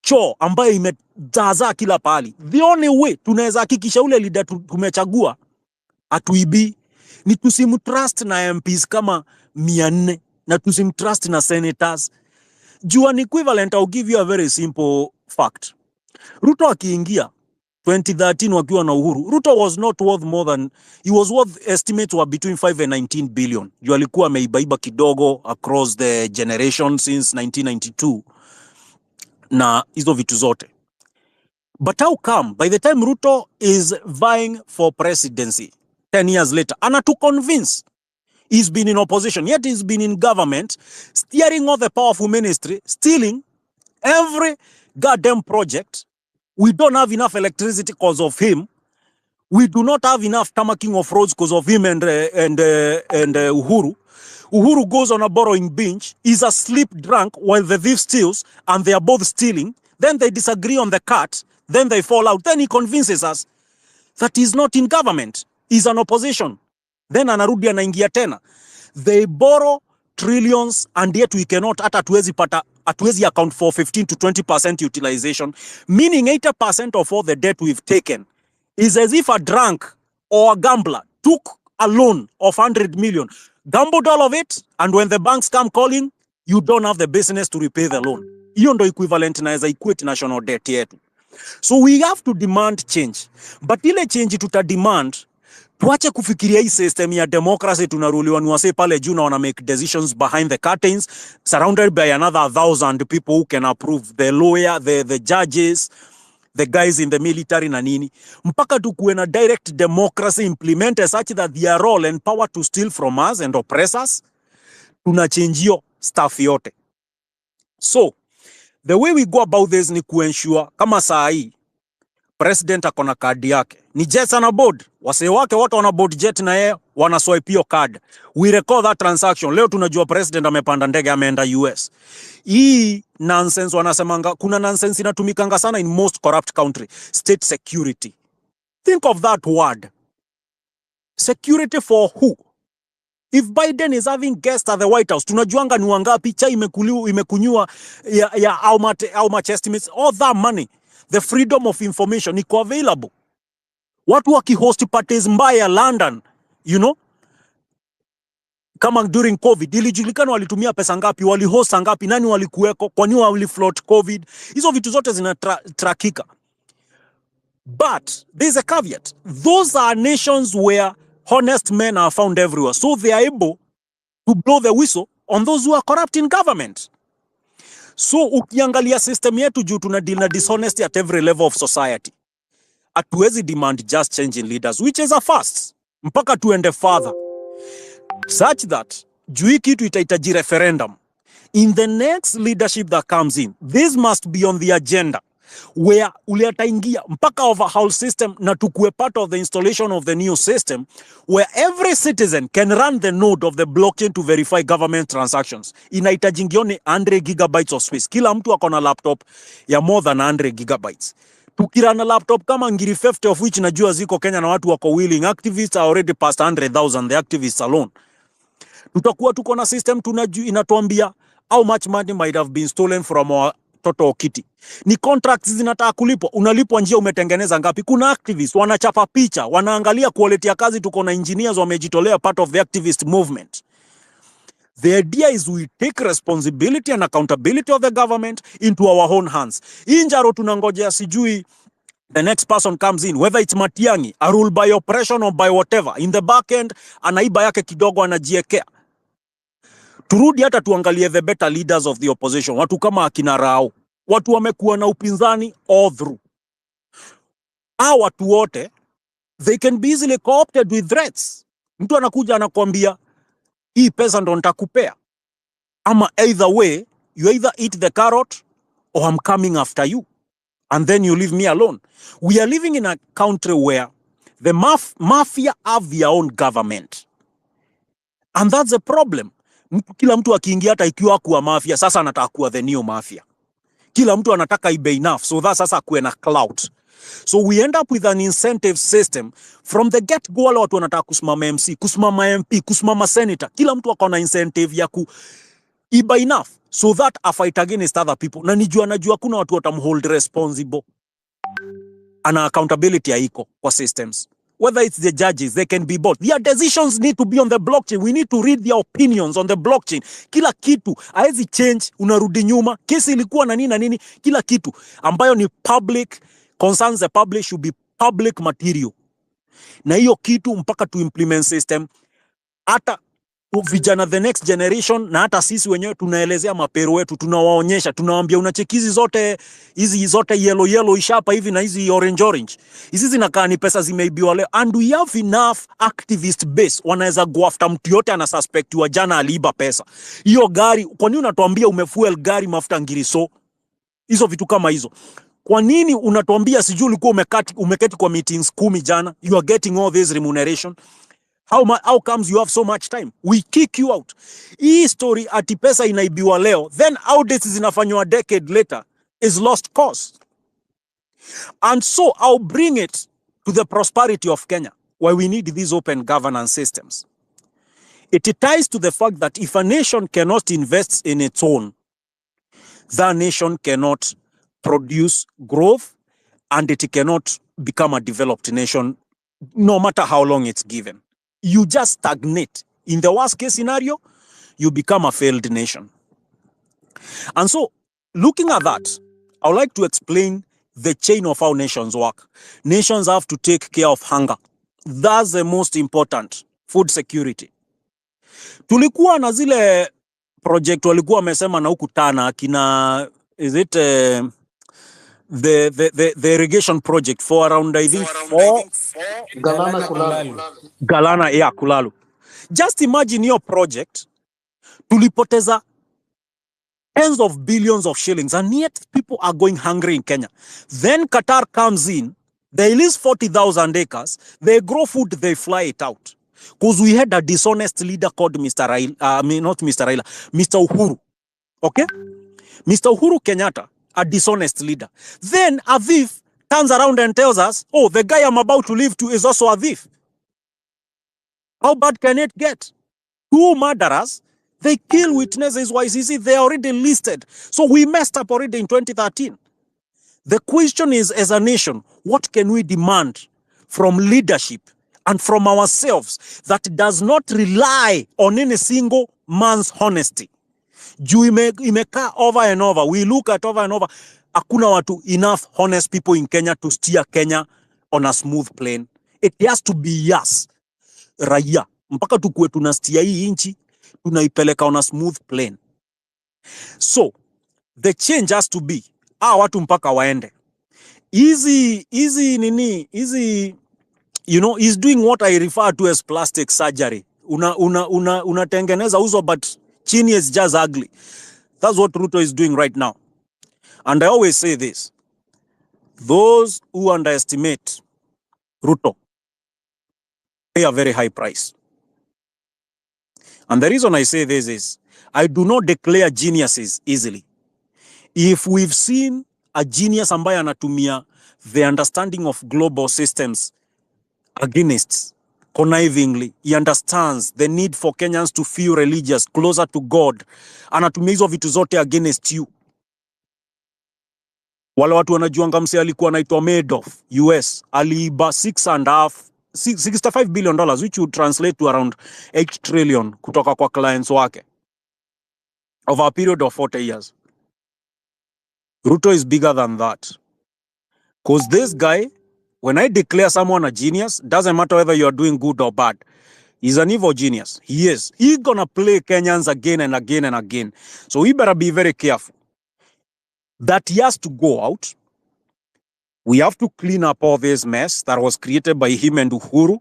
choo ambayo imejaza kila pahali. The only way tunaweza hakikisha ule leader tumechagua atuibi ni tusimtrust na MPs kama 400 na tusimtrust na senators. Juu an equivalent, I'll give you a very simple fact. Ruto akiingia 2013 wakiwa na Uhuru, Ruto was not worth more than, he was worth, estimates were between 5 and 19 billion. Juu alikuwa ameibaiba kidogo across the generation since 1992 na hizo vitu zote. But how come by the time Ruto is vying for presidency 10 years later, to convince he's been in opposition, yet he's been in government, steering all the powerful ministry, stealing every goddamn project. We don't have enough electricity because of him. We do not have enough tamaking of roads because of him and Uhuru. Uhuru goes on a borrowing binge, is asleep drunk while the thief steals, and they are both stealing. Then they disagree on the cut. Then they fall out. Then he convinces us that he's not in government. He's an opposition. Then anarudi anaingia tena. They borrow trillions and yet we cannot hatuwezi account for 15 to 20% utilization, meaning 80% of all the debt we've taken is as if a drunk or a gambler took a loan of 100 million, gambled all of it, and when the banks come calling, you don't have the business to repay the loan. Hiyo ndo equivalent na equate national debt yetu. So we have to demand change. But ile change demand, tuache kufikiria hii system ya democracy tunaruliwa ni wase pale juu na wana make decisions behind the curtains, surrounded by another 1,000 people who can approve, the lawyer, the judges, the guys in the military na nini. Mpaka tukuwe na direct democracy implemented such that they are all empowered to steal from us and oppress us. Tunachangeio stuff yote. So, the way we go about this ni kuensure kama saa hii president akona kadi yake ni jets na board, wase wake wote wana board jet na yeye wana swipe hiyo card. We record that transaction. Leo tunajua president amepanda ndege ameenda US. Hii nonsense wanasemanga, kuna nonsense inatumikanga sana in most corrupt country, state security. Think of that word. Security for who? If Biden is having guests at the White House, tunajuanga ni wangapi, chai imekunywa ya how much estimates, all that money. The freedom of information iko available. Watu wakihost parties mbaya London, you know, kama during COVID, ilijulikana walitumia pesa ngapi, walihost ngapi, nani walikuweko, kwa nini walifloat COVID. Hizo vitu zote zinatrakika. But there's a caveat. Those are nations where honest men are found everywhere. So they are able to blow the whistle on those who are corrupt in government. So ukiangalia system yetu juu tunadeal na dishonesty at every level of society. Hatuwezi demand just change in leaders, which is a first. Mpaka tuende further. Such that juu kitu itahitaji referendum. In the next leadership that comes in, this must be on the agenda. Where uliataingia mpaka overhaul system na tukue part of the installation of the new system where every citizen can run the node of the blockchain to verify government transactions. Inaitajingione 100 gigabytes of space. Kila mtu akona laptop ya more than 100 gigabytes. Tukirana laptop kama ngiri 50 of which najua ziko Kenya na watu wako willing. Activists are already past 100,000, the activists alone. Tutakuwa tuko na system tunajua inatuambia how much money might have been stolen from our total kitty. Ni contracts zinataka kulipwa, unalipwa njia umetengeneza ngapi. Kuna activists wanachapa picha, wanaangalia quality ya kazi, tuko na engineers wamejitolea part of the activist movement. The idea is we take responsibility and accountability of the government into our own hands. Injaro tunangojea sijui the next person comes in, whether it's Matiang'i, a rule by oppression or by whatever. In the back end, anaiba yake kidogo anajiekea. Turudi hata tuangalie the better leaders of the opposition. Watu kama akina Rao. Watu wamekuwa na upinzani all through. Watu wote, they can be easily co-opted with threats. Mtu anakuja anakuambia, hii pesa ndo nitakupea. Ama either way, you either eat the carrot or I'm coming after you. And then you leave me alone. We are living in a country where the mafia have their own government. And that's the problem. Kila mtu akiingia hata ikiwa kuwa mafia, sasa anataka kuwa the new mafia. Kila mtu anataka ibe enough, so that sasa kuwe na clout. So we end up with an incentive system. From the get-go, wale watu wanataka kusimama MC, kusimama MP, kusimama senator. Kila mtu akona incentive ya kuiba enough. so that I fight against other people. Na najua kuna watu watamhold responsible. Ana accountability haiko kwa systems. Whether it's the judges, they can be both. Their decisions need to be on the blockchain. We need to read their opinions on the blockchain. Kila kitu, haezi change, unarudi nyuma. Kesi ilikuwa na nini, kila kitu. Ambayo ni public, concerns the public should be public material. Na hiyo kitu mpaka to implement system. Hata vijana the next generation na hata sisi wenyewe tunaelezea mapero wetu, tunawaonyesha, tunawaambia unachekizi zote hizi zote yellow ishapa hivi na hizi orange hizi zinakaa ni pesa zimeibiwa leo, and we have enough activist base wanaweza go after mtu yote ana suspect wa jana aliiba pesa. Hiyo gari, kwa nini unatuambia umefuel gari mafuta ngiriso? Hizo vitu kama hizo. Kwa nini unatuambia sijui ulikuwa umeketi kwa meetings 10 jana, you are getting all this remuneration? How comes you have so much time? We kick you out. Hii story ati pesa inaibiwa leo, then audits zinafanywa a decade later, is lost cause. And so I'll bring it to the prosperity of Kenya, where we need these open governance systems. It ties to the fact that if a nation cannot invest in its own, that nation cannot produce growth, and it cannot become a developed nation, no matter how long it's given. You just stagnate. In the worst case scenario, you become a failed nation. And so, looking at that, I would like to explain the chain of how nations work. Nations have to take care of hunger. That's the most important. Food security. Tulikuwa na zile project walikuwa wamesema na huku Tana kina, is it the irrigation project for around I think 4 Galana Kulalu. Galana ya Kulalu. Just imagine your project tulipoteza tens of billions of shillings, and yet people are going hungry in Kenya. Then Qatar comes in, they lease 40,000 acres, they grow food, they fly it out. Because we had a dishonest leader called Mr. Uhuru. Okay? Mr. Uhuru Kenyatta, a dishonest leader. Then a thief turns around and tells us, oh, the guy I'm about to leave to is also a thief. How bad can it get? 2 murderers, they kill witnesses. Why is it? They are already listed. So we messed up already in 2013. The question is, as a nation, what can we demand from leadership and from ourselves that does not rely on any single man's honesty? Juu imekaa over and over. We look at over and over. Hakuna watu enough honest people in Kenya to steer Kenya on a smooth plane. It has to be us, raia. Mpaka tukue tunastia hii inchi, tunaipeleka on a smooth plane. So, the change has to be, watu mpaka waende. Easy, you know, is doing what I refer to as plastic surgery. Unatengeneza uso, but chini is just ugly. That's what Ruto is doing right now. And I always say this, those who underestimate Ruto pay a very high price. And the reason I say this is, I do not declare geniuses easily. If we've seen a genius ambaye anatumia the understanding of global systems against connivingly, he understands the need for Kenyans to feel religious, closer to God. Anatumia hizo vitu zote against you. Wale watu wanajuanga mse alikuwa anaitwa Madoff, US, aliiba $65 billion, which would translate to around 8 trillion kutoka kwa clients wake over a period of 40 years. Ruto is bigger than that. Because this guy, when I declare someone a genius, doesn't matter whether you are doing good or bad. He's an evil genius. He is. He's gonna play Kenyans again and again and again. So we better be very careful that he has to go out. We have to clean up all this mess that was created by him and Uhuru,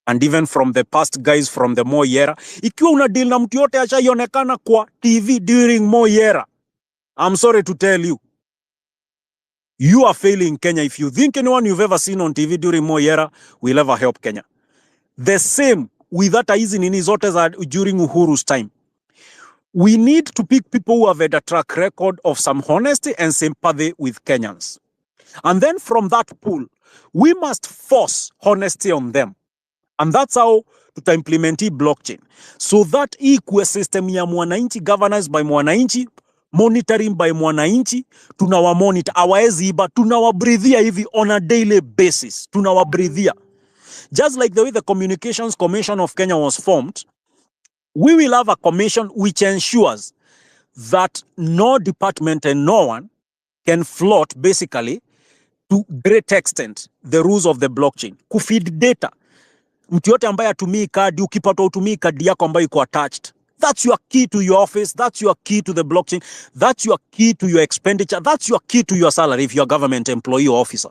and even from the past guys from the Moi era. Ikiwa una deal na mtu yote ashaionekana kwa TV during Moi era, I'm sorry to tell you, you are failing Kenya. If you think anyone you've ever seen on TV during Moi era will ever help Kenya. The same with that hizi nini zote za during Uhuru's time. We need to pick people who have had a track record of some honesty and sympathy with Kenyans. And then from that pool, we must force honesty on them. And that's how to implement blockchain. So that ecosystem ya mwananchi, governance by mwananchi, monitoring by mwananchi, tunawamonitor, hawawezi iba, tunawabreathia hivi on a daily basis, tunawabreathia. Just like the way the Communications Commission of Kenya was formed, we will have a commission which ensures that no department and no one can float basically to great extent the rules of the blockchain. Kufeed data. Mtu yote ambaye atumii kadi, ukipata utumii kadi yako ambayo iko attached. That's your key to your office. That's your key to the blockchain. That's your key to your expenditure. That's your key to your salary if you're a government employee or officer.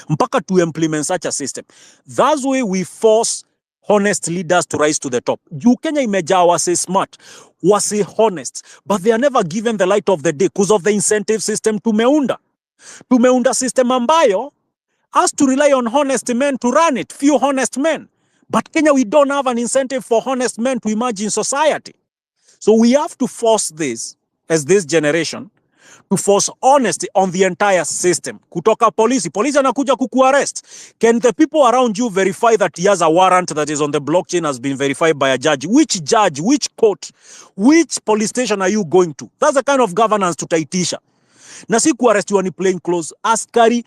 Mpaka to implement such a system. That's why we force honest leaders to rise to the top. Juu Kenya imejaa wase smart, wase honest, but they are never given the light of the day because of the incentive system tumeunda. Tumeunda system ambayo has to rely on honest men to run it, few honest men. But Kenya, we don't have an incentive for honest men to emerge in society. So we have to force this, as this generation, to force honesty on the entire system. Kutoka polisi anakuja kukuarrest. Can the people around you verify that he has a warrant that is on the blockchain has been verified by a judge? Which judge, which court, which police station are you going to? That's the kind of governance tutaitisha. Na si kuarrestiwa ni plain clothes. Askari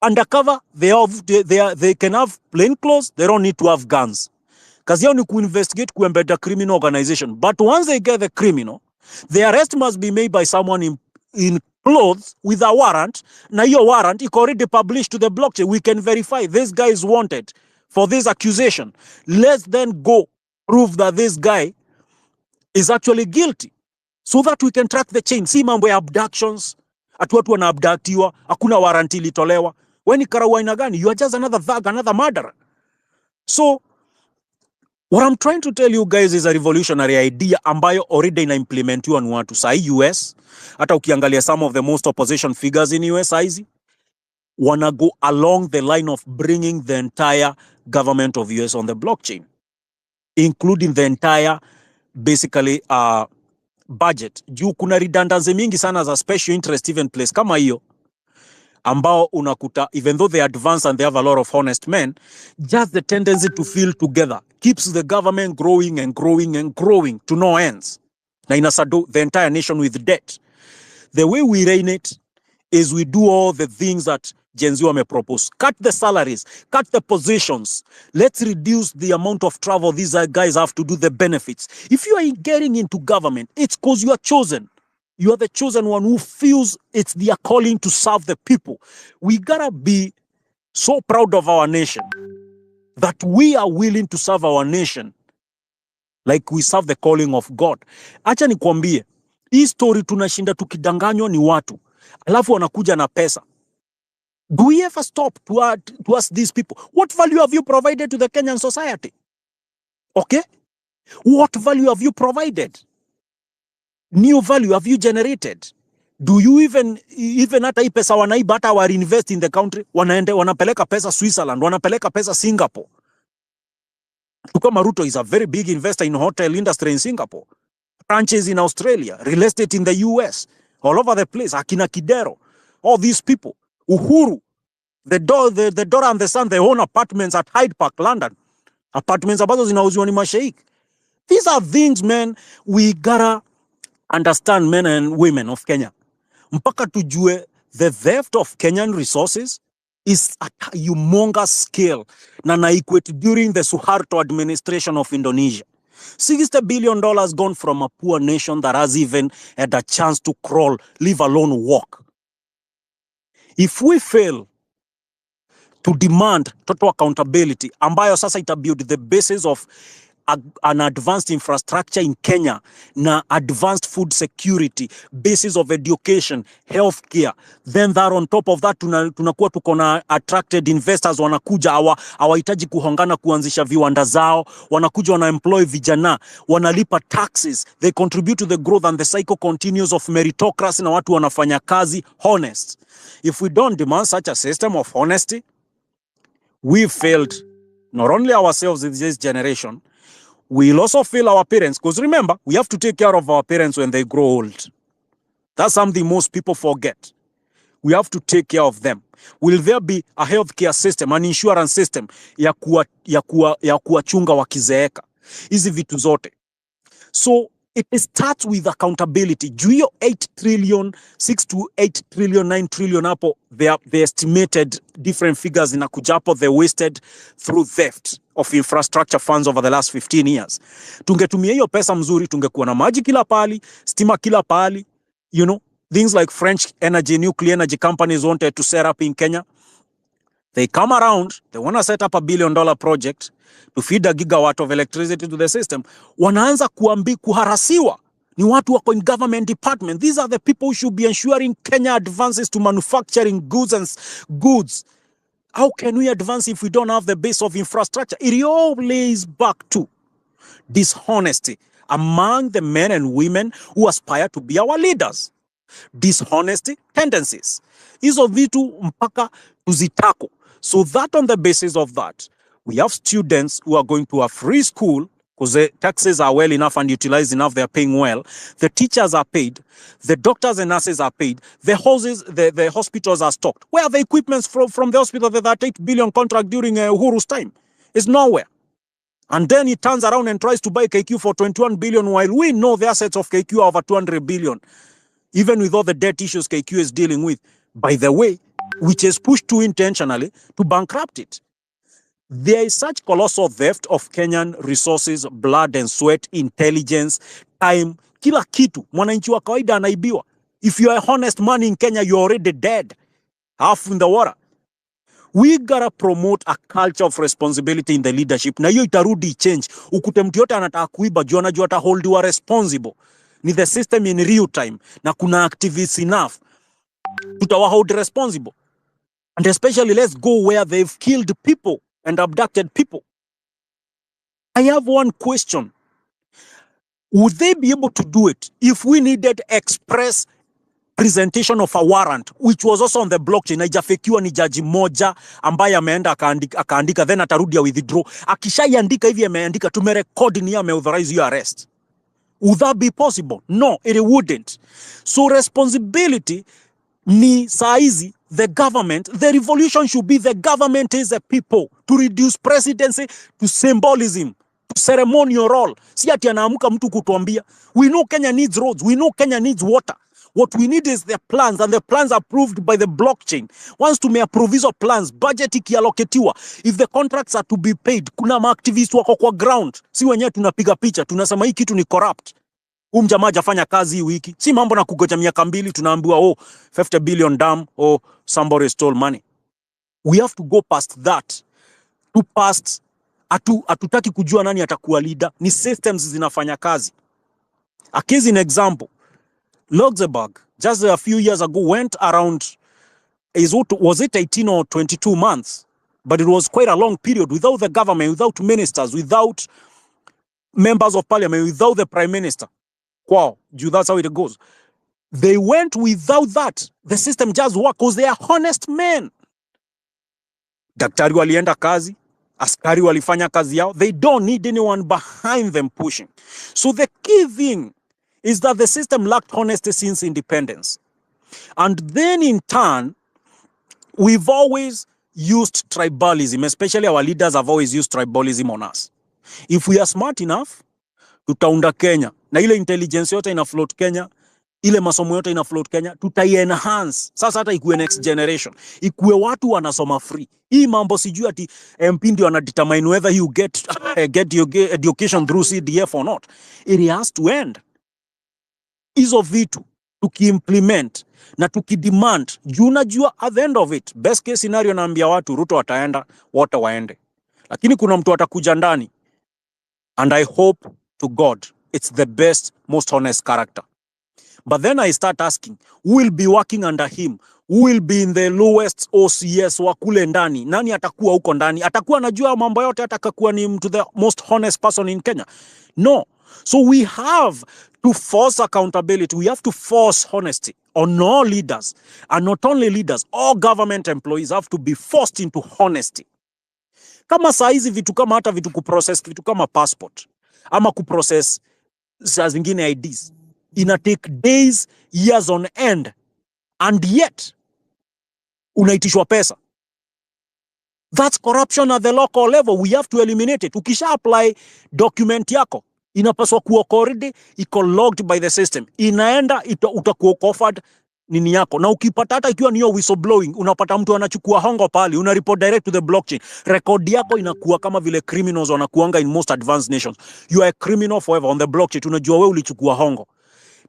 undercover, they can have plain clothes, they don't need to have guns. Kazi yao ni kuinvestigate, kuembed a criminal organization. But once they get the criminal, the arrest must be made by someone in clothes with a warrant. Na your warrant is already published to the blockchain. We can verify this guy is wanted for this accusation. Let's then go prove that this guy is actually guilty so that we can track the chain. Si mambo ya abductions, atu watu wana abductiwa, hakuna warranty ilitolewa. When karawa aina gani? You are just another thug, another murderer. So what I'm trying to tell you guys is a revolutionary idea ambayo already inaimplementiwa ni watu. Sai US, hata ukiangalia some of the most opposition figures in US hizi, wanna go along the line of bringing the entire government of US on the blockchain, including the entire, basically, budget. Juu kuna redundancy mingi sana za special interest even place kama hiyo, ambao unakuta, even though they advance and they have a lot of honest men, just the tendency to feel together keeps the government growing and growing and growing to no ends. Na inasado the entire nation with debt. The way we reign it is we do all the things that Gen Z may propose. Cut the salaries, cut the positions. Let's reduce the amount of travel these guys have to do, the benefits. If you are getting into government, it's because you are chosen. You are the chosen one who feels it's their calling to serve the people. We gotta be so proud of our nation that we are willing to serve our nation like we serve the calling of God. Acha nikwambie, hii story tunashinda tukidanganywa ni watu, alafu wanakuja na pesa. Do we ever stop to ask these people, what value have you provided to the Kenyan society? Okay? What value have you provided? New value have you generated? Do you even hata hii pesa wanaiba hata wa reinvest in the country? Wanapeleka pesa Switzerland, wanapeleka pesa Singapore. Tukama Ruto is a very big investor in hotel industry in Singapore. Branches in Australia, real estate in the US, all over the place. Akina Kidero, all these people. Uhuru, the daughter and the son, they own apartments at Hyde Park, London. Apartments ambazo zinauziwa ni masheik. These are things, man, we gotta understand, men and women of Kenya. Mpaka tujue the theft of Kenyan resources is at a humongous scale na equate during the Suharto administration of Indonesia. $60 billion gone from a poor nation that has even had a chance to crawl, leave alone walk. If we fail to demand total accountability, ambayo sasa itabuild the basis of an advanced infrastructure in Kenya, na advanced food security, basis of education, healthcare, then that on top of that tunakuwa tuko na attracted investors, wanakuja hawahitaji kuhongana kuanzisha viwanda zao, wanakuja wanaemploy vijana, wanalipa taxes, they contribute to the growth and the cycle continues of meritocracy, na watu wanafanya kazi honest. If we don't demand such a system of honesty, we failed not only ourselves in this generation, we'll also fail our parents, because remember, we have to take care of our parents when they grow old. That's something most people forget. We have to take care of them. Will there be a healthcare system, an insurance system ya kuwachunga wakizeeka? Hizi vitu zote. So it starts with accountability. Juu hiyo 8 trillion, 6 to 8 trillion, 9 trillion hapo, they estimated different figures inakuja hapo, they wasted through theft of infrastructure funds over the last 15 years. Tungetumia hiyo pesa mzuri, tungekuwa na maji kila pahali, stima kila pahali, you know, things like French energy, nuclear energy companies wanted to set up in Kenya. They come around, they want to set up $1 billion project to feed a gigawatt of electricity to the system. Wanaanza kuharasiwa ni watu wako in government department. These are the people who should be ensuring Kenya advances to manufacturing goods. How can we advance if we don't have the base of infrastructure? It all lays back to dishonesty among the men and women who aspire to be our leaders. Dishonesty tendencies. Hizo vitu mpaka tuzitako. So that on the basis of that, we have students who are going to a free school because the taxes are well enough and utilized enough, they are paying well. The teachers are paid. The doctors and nurses are paid. The houses, the hospitals are stocked. Where are the equipments from the hospital that 8 billion contract during Uhuru's time? It's nowhere. And then he turns around and tries to buy KQ for 21 billion while we know the assets of KQ are over 200 billion. Even with all the debt issues KQ is dealing with, by the way, which is pushed too intentionally to bankrupt it. There is such colossal theft of Kenyan resources, blood and sweat, intelligence, time, kila kitu. Mwananchi wa kawaida anaibiwa. If you are a honest man in Kenya, you're already dead, half in the water. We gotta promote a culture of responsibility in the leadership. Na hiyo itarudi change. Ukute mtu yote anataka kuiba, juu anajua ataholdiwa responsible. Ni the system in real time. Na kuna activists enough. Tutawahold responsible. And especially let's go where they've killed people and abducted people. I have one question. Would they be able to do it if we needed express presentation of a warrant, which was also on the blockchain? Haijafikiwa ni jaji moja ambaye ameenda akaandika then atarudi ya withdraw. Akishaiandika hivi ameandika, tumerecord ni ameauthorize your arrest. Would that be possible? No, it wouldn't. So responsibility ni saizi the government. The revolution should be the government is the people, to reduce presidency to symbolism, to ceremonial role. Si ati anaamka mtu kutuambia. We know Kenya needs roads, we know Kenya needs water. What we need is the plans, and the plans approved by the blockchain. Once tumeapprove hizo plans, budget ikiallocatiwa, if the contracts are to be paid, kuna maactivists wako kwa ground. Si wenyewe tunapiga picha, tunasema hii kitu ni corrupt. Jamaa hajafanya kazi hii wiki. Si mambo na kugoja miaka 2 tunaambiwa 50 billion dam, somebody stole money. We have to go past that. To past hatutaki kujua nani atakuwa leader, ni systems zinafanya kazi. A case in example, Luxembourg just a few years ago went around, was it 18 or 22 months? But it was quite a long period without the government, without ministers, without members of parliament, without the prime minister. Wow, that's how it goes. They went without that. The system just worked because they are honest men. Daktari walienda kazi, askari walifanya kazi yao. They don't need anyone behind them pushing. So the key thing is that the system lacked honesty since independence. And then in turn, we've always used tribalism, especially our leaders have always used tribalism on us. If we are smart enough, tutaunda Kenya. Na ile intelligence yote ina float Kenya, ile masomo yote ina float Kenya, tutai-enhance. Sasa hata ikuwe next generation. Ikuwe watu wanasoma free. Hii mambo sijui ati MP ndio anadetermine whether you get your education through CDF or not. It has to end. Hizo vitu tuki-implement na tuki-demand, juu unajua at the end of it, best case scenario naambia watu Ruto wataenda, wote waende. Lakini kuna mtu atakuja ndani, and I hope to God it's the best, most honest character. But then I start asking, who will be working under him? Who will be in the lowest OCS wa kule ndani? Nani atakuwa huko ndani? Atakuwa anajua mambo yote, atakakuwa ni mtu the most honest person in Kenya? No. So we have to force accountability. We have to force honesty on all leaders. And not only leaders, all government employees have to be forced into honesty. Kama saizi vitu kama hata vitu kuprocess, vitu kama passport, ama kuprocess saa zingine IDs, ina take days, years on end, and yet unaitishwa pesa. That's corruption at the local level. We have to eliminate it. Ukisha apply document yako, inapaswa kuwa already iko logged by the system, inaenda utakuwa offered nini yako, na ukipata hata ikiwa niyo whistleblowing, unapata mtu anachukua hongo pale, una report direct to the blockchain, record yako inakuwa kama vile criminals wanakuanga in most advanced nations. You are a criminal forever on the blockchain, tunajua wewe ulichukua hongo.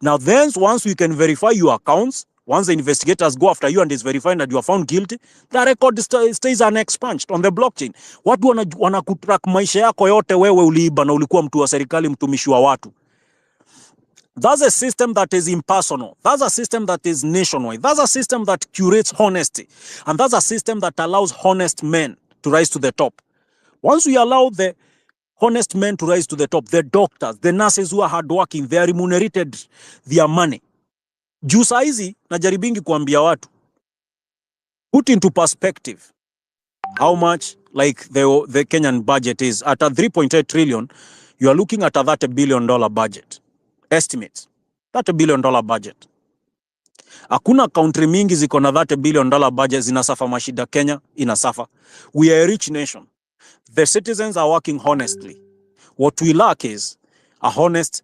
Now then, once we can verify your accounts, once the investigators go after you and it's verified that you are found guilty, the record stays unexpunged on the blockchain. Watu wanakutrack maisha yako yote, wewe uliiba na ulikuwa mtu wa serikali, mtumishi wa watu. That's a system that is impersonal. That's a system that is nationwide. That's a system that curates honesty. And that's a system that allows honest men to rise to the top. Once we allow the honest men to rise to the top, the doctors, the nurses who are hardworking, they are remunerated their money. Juu saizi najaribingi kuambia watu, put into perspective how much like the Kenyan budget is. At a 3.8 trillion, you are looking at a $30 billion budget. Estimates. $30 billion budget. Hakuna country mingi ziko na $30 billion budget zinasafa mashida. Kenya inasafa. We are a rich nation. The citizens are working honestly. What we lack is a honest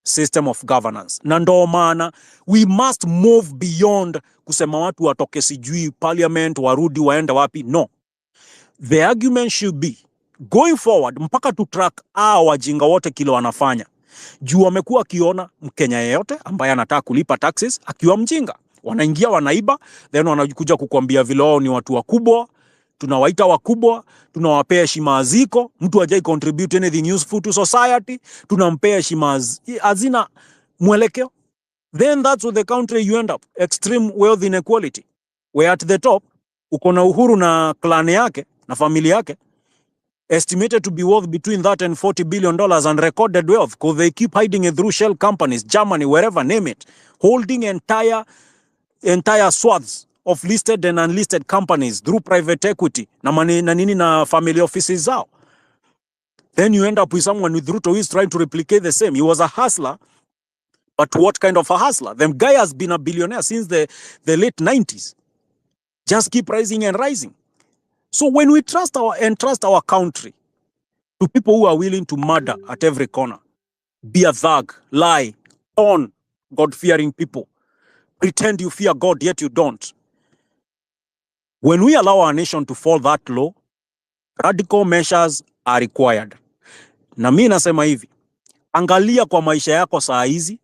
system of governance. Na ndo maana we must move beyond kusema watu watoke sijui parliament warudi waende wapi. No. The argument should be going forward mpaka to track wajinga wote kile wanafanya. Juu wamekuwa kiona Mkenya yeyote ambaye anataka kulipa taxes akiwa mjinga. Wanaingia wanaiba, then wanakuja kukwambia vile wao ni watu wakubwa, tunawaita wakubwa, tunawapea heshima ziko, mtu hajai contribute anything useful to society, tunampea heshima hazina mwelekeo. Then that's what the country you end up, extreme wealth inequality. Where at the top, uko na Uhuru na clan yake na familia yake, estimated to be worth between that and $40 billion and recorded wealth, because they keep hiding it through shell companies, Germany, wherever, name it, holding entire swaths of listed and unlisted companies through private equity na nini na family offices zao. Then you end up with someone with Ruto who is trying to replicate the same. He was a hustler, but what kind of a hustler? The guy has been a billionaire since the late 90s. Just keep rising and rising. So when we entrust our country to people who are willing to murder at every corner, be a thug, lie, own God-fearing people, pretend you fear God yet you don't. When we allow our nation to fall that low, radical measures are required. Na mimi nasema hivi, angalia kwa maisha yako saa hizi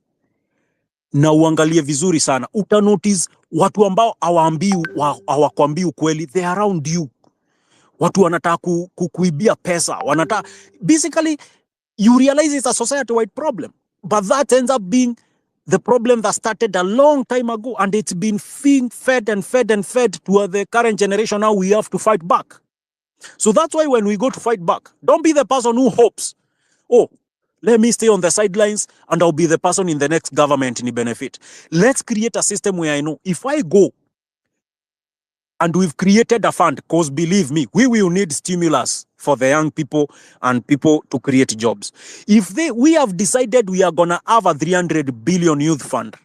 na uangalie vizuri sana. Utanotice watu ambao hawakwambii ukweli, they are around you. Watu wanataka kuibia pesa, wanataka, basically you realize it's a society-wide problem, but that ends up being the problem that started a long time ago, and it's been fed and fed to the current generation. Now we have to fight back. So that's why when we go to fight back, don't be the person who hopes, oh, let me stay on the sidelines and I'll be the person in the next government in benefit. Let's create a system where I know if I go, and we've created a fund, because believe me, we will need stimulus for the young people and people to create jobs. We have decided we are going to have a 300 billion youth fund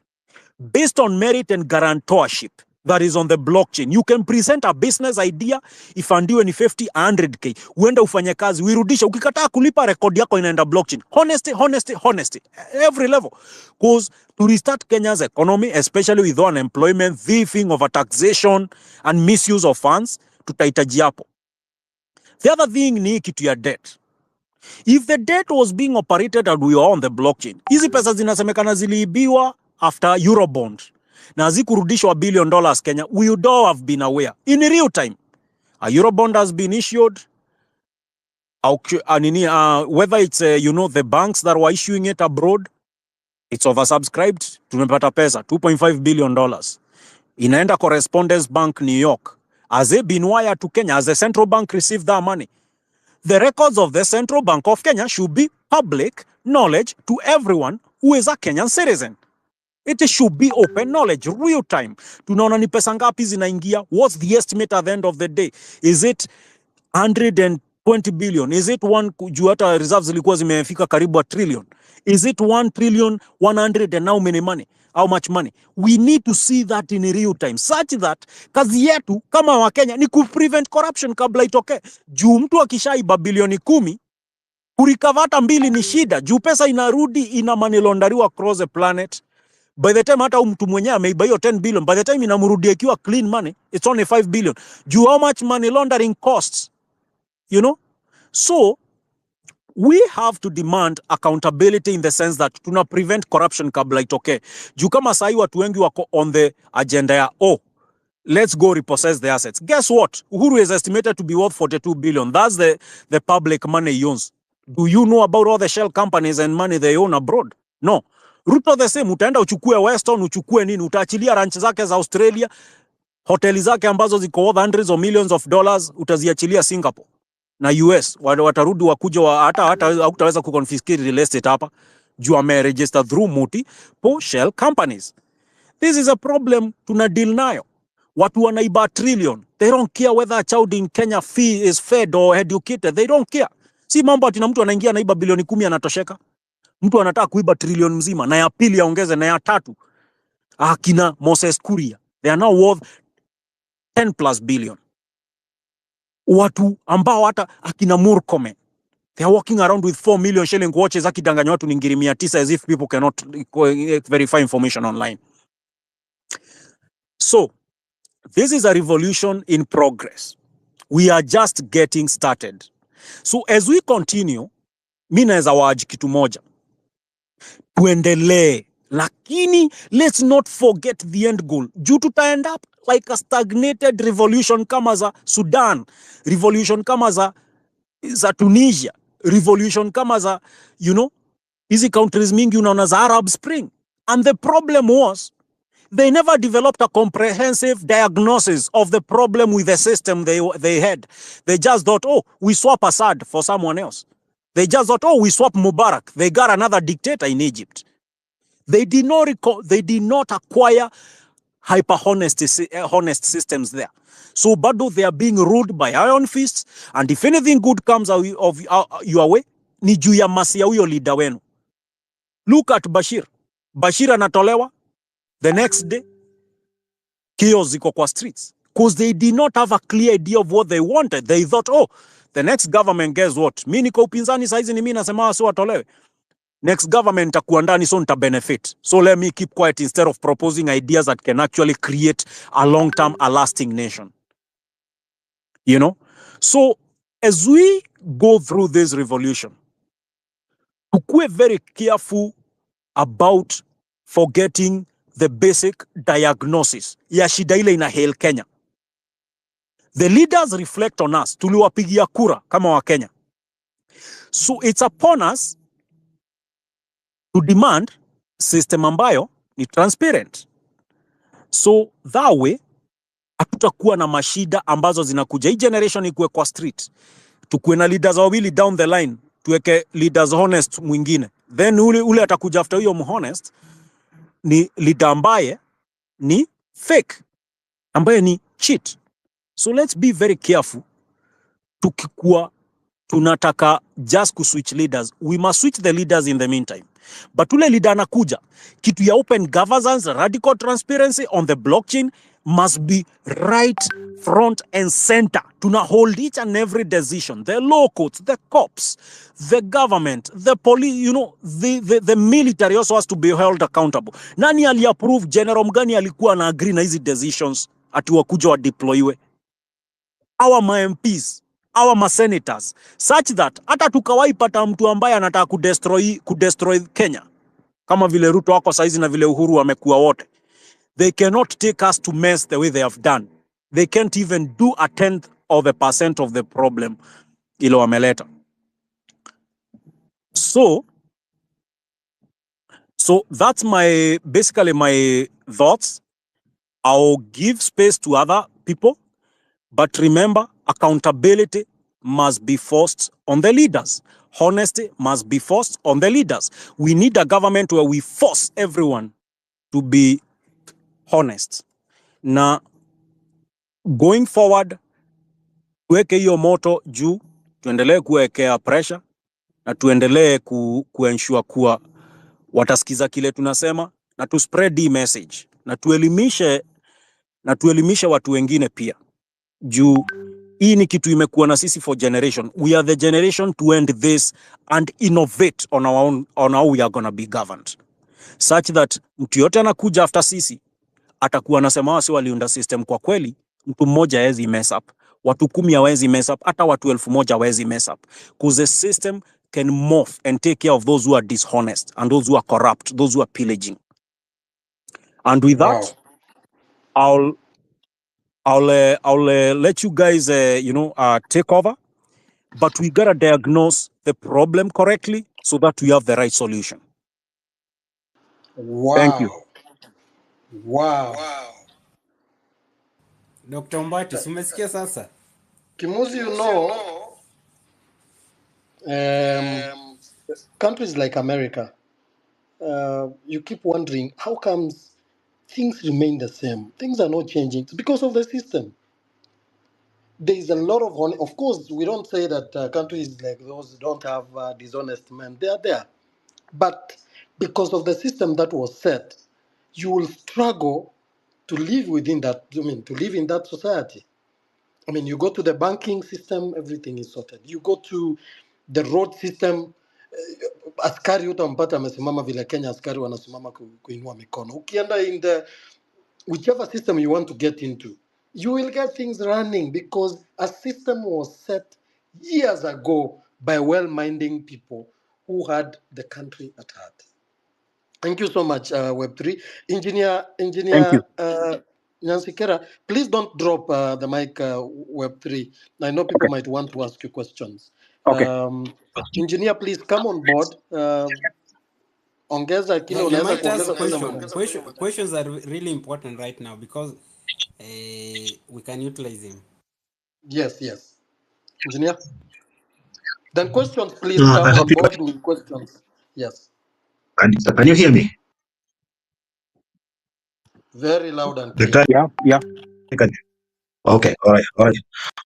based on merit and guarantorship that is on the blockchain. You can present a business idea, ifandiwe ni 50, 100k. Uende ufanye kazi, wirudisha. Ukikataa kulipa, record yako inaenda blockchain. Honesty. Every level. Because to restart Kenya's economy, especially with unemployment, thieving, overtaxation, and misuse of funds, tutahitaji hapo. The other thing ni kitu ya debt. If the debt was being operated and we were on the blockchain, hizi pesa zinasemekana ziliibiwa after Eurobond, na zikurudishwa $1 billion Kenya, we would all have been aware in real time. A Eurobond has been issued, whether it's the banks that were issuing it abroad, it's oversubscribed, tumepata pesa $2.5 billion. Inaenda Correspondence Bank New York. Has it been wired to Kenya? Has the central bank received that money? The records of the Central Bank of Kenya should be public knowledge to everyone who is a Kenyan citizen. It should be open knowledge, real time. Tunaona ni pesa ngapi zinaingia. What's the estimate at the end of the day? Is it 120 billion? Is it juu hata reserves zilikuwa zimefika karibu a trillion? Is it 1 trillion 100 and how much money? We need to see that in real time, such that kazi yetu kama wa Kenya ni ku prevent corruption kabla itoke. Juu mtu akishaiba bilioni 10, Kurikavata mbili ni shida. Juu pesa inarudi ina money launderiwa across the planet. By the time hata mtu mwenyewe ameiba hiyo 10 billion, by the time inamrudia ikiwa clean money, it's only 5 billion. Juu how much money laundering costs? You know? So, we have to demand accountability in the sense that tuna prevent corruption kabla itoke. Juu kama sahi watu wengi wako on the agenda ya, let's go repossess the assets. Guess what? Uhuru is estimated to be worth 42 billion. That's the public money he owns. Do you know about all the shell companies and money they own abroad? No. Ruto the same, utaenda uchukue Weston, uchukue nini, utaachilia ranch zake za Australia, hoteli zake ambazo ziko worth hundreds of millions of dollars, utaziachilia Singapore na US. Watarudi wakuja hata hutaweza kuconfiscate real estate hapa, juu ameregister through multiple shell companies. This is a problem tuna deal nayo. Watu wanaiba trillion. They don't care whether a child in Kenya fee is fed or educated. They don't care. Si mambo ati na mtu anaingia anaiba bilioni 10 anatosheka. Mtu anataka kuiba trillion mzima na ya pili aongeze na ya tatu. Akina Moses Kuria, they are now worth 10 plus billion. Watu ambao hata akina Murkomen, they are walking around with 4 million shilling watches akidanganya watu ni ngiri 900 as if people cannot verify information online. So, this is a revolution in progress. We are just getting started. So as we continue, mimi naweza waji kitu moja. Tuendelee. Lakini let's not forget the end goal. Juu tuta end up like a stagnated revolution kama za Sudan, revolution kama za Tunisia, revolution kama za, hizi countries mingi unaona za Arab Spring. And the problem was, they never developed a comprehensive diagnosis of the problem with the system they had. They just thought, we swap Assad for someone else. They just thought, we swap Mubarak. They got another dictator in Egypt. They did not acquire honest systems there. So, bado they are being ruled by iron fists, and if anything good comes out of your way, ni juu ya masi ya huyo leader wenu. Look at Bashir. Bashir anatolewa. The next day, chaos ziko kwa streets. Because they did not have a clear idea of what they wanted. They thought, the next government, guess what? Mimi niko upinzani saizi ni mimi nasema wasi watolewe. Next government itakuwa ndani, so nita benefit. So let me keep quiet instead of proposing ideas that can actually create a long-term, a lasting nation. So as we go through this revolution, tukue very careful about forgetting the basic diagnosis ya shida ile ina hail Kenya. The leaders reflect on us. Tuliwapigia kura kama wa Kenya. So it's upon us to demand system ambayo ni transparent. So that way, hatutakuwa na mashida ambazo zinakuja. Hii generation ikuwe kwa street. Tukuwe na leaders wawili down the line. Tuweke leaders honest mwingine. Then ule atakuja after huyo honest ni leader ambaye ni fake, ambaye ni cheat. So let's be very careful. Tukikuwa tunataka just kuswitch leaders, we must switch the leaders in the meantime. But ule leader anakuja, kitu ya open governance, radical transparency on the blockchain must be right front and center. Tuna hold each and every decision. The law courts, the cops, the government, the police, the military also has to be held accountable. Nani aliapprove, general mgani alikuwa na agree na hizi decisions ati wakuja wa deploywe? Our MPs, our senators, such that hata tukawaipata mtu ambaye anataka kudestroy Kenya, kama vile Ruto wako saizi na vile Uhuru wamekuwa wote, they cannot take us to mess the way they have done. They can't even do 0.1% of the problem ilo wameleta. So that's basically my thoughts. I'll give space to other people. But remember, accountability must be forced on the leaders. Honesty must be forced on the leaders. We need a government where we force everyone to be honest. Na going forward, tuweke hiyo moto juu, tuendelee kuwekea pressure, na tuendelee kuensure kuwa watasikiza kile tunasema, na tu spread the message, na tuelimishe watu wengine pia. Juu Hii ni kitu imekuwa na sisi for generation. We are the generation to end this and innovate on our own, on how we are going to be governed. Such that mtu yote anakuja after sisi, atakuwa anasema wasi waliunda system kwa kweli, mtu mmoja hawezi mess up. Watu 10 hawezi mess up, hata watu 1000 hawezi mess up. Because the system can morph and take care of those who are dishonest and those who are corrupt, those who are pillaging. And with Wow. that, I'll let you guys, take over. But we gotta diagnose the problem correctly so that we have the right solution. Thank you. Wow. Dr. Mbati, umesikia sasa? Kimuzi, countries like America, you keep wondering how comes things remain the same. Things are not changing. It's because of the system. There is a lot of course, we don't say that countries like those don't have dishonest men. They are there. But because of the system that was set, you will struggle to live within that, to live in that society. You go to the banking system, everything is sorted. You go to the road system, askari utampata amesimama vile Kenya askari wanasimama kuinua mikono. Ukienda in the whichever system you want to get into, you will get things running because a system was set years ago by well-minded people who had the country at heart. Thank you so much, Web3. Thank you. Nancy Kera, please don't drop the mic, Web3. I know people might want to ask you questions. Okay. Engineer, please come on board. Ongeza kile You unaweza might ask kuongeza. questions are really important right now because we can utilize them. Yes. Engineer? Then questions, please come on board with questions. Yes. Can you hear me? Very loud and clear. Yeah. Okay, all right.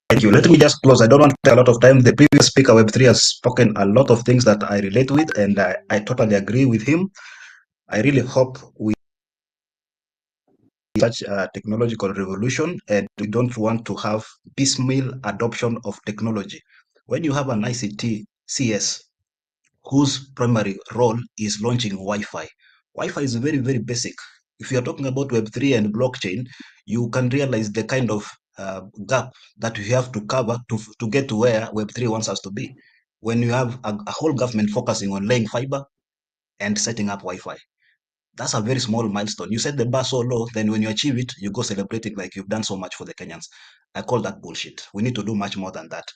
Thank you. Let me just close. I don't want to take a lot of time. The previous speaker, Web3, has spoken a lot of things that I relate with, and I totally agree with him. I really hope we such a technological revolution, and we don't want to have piecemeal adoption of technology. When you have an ICT CS whose primary role is launching Wi-Fi, Wi-Fi is very, very basic. If you're talking about Web3 and blockchain, you can realize the kind of gap that you have to cover to get to where Web3 wants us to be. When you have a whole government focusing on laying fiber and setting up Wi-Fi, that's a very small milestone. You set the bar so low, then when you achieve it, you go celebrating like you've done so much for the Kenyans. I call that bullshit. We need to do much more than that.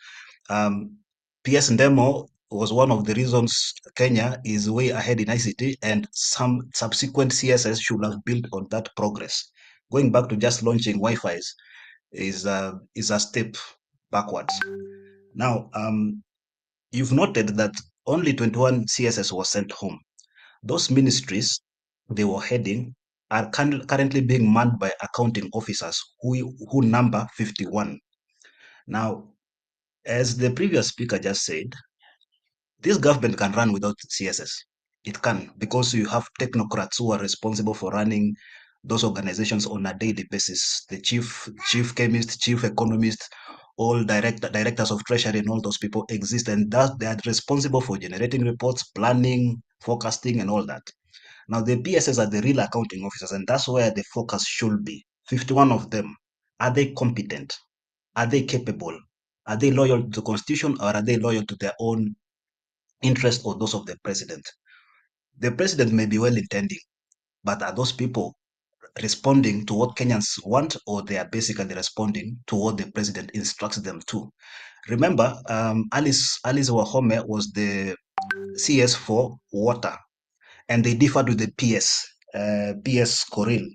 PS Ndemo was one of the reasons Kenya is way ahead in ICT, and some subsequent CSS should have built on that progress. Going back to just launching Wi-Fi's is a step backwards. Now, you've noted that only 21 CSS was sent home. Those ministries they were heading are currently being manned by accounting officers who number 51. Now, as the previous speaker just said, this government can run without CSS. It can, because you have technocrats who are responsible for running those organizations on a daily basis. The chief chemist, chief economist, all directors of treasury and all those people exist, and that they are responsible for generating reports, planning, forecasting, and all that. Now, the PSS are the real accounting officers, and that's where the focus should be. 51 of them, are they competent? Are they capable? Are they loyal to the constitution, or are they loyal to their own interest or those of the president? The president may be well-intending, but are those people responding to what Kenyans want, or they are basically responding to what the president instructs them to? Remember, Alice Wahome was the CS for water, and they differed with the PS Coril,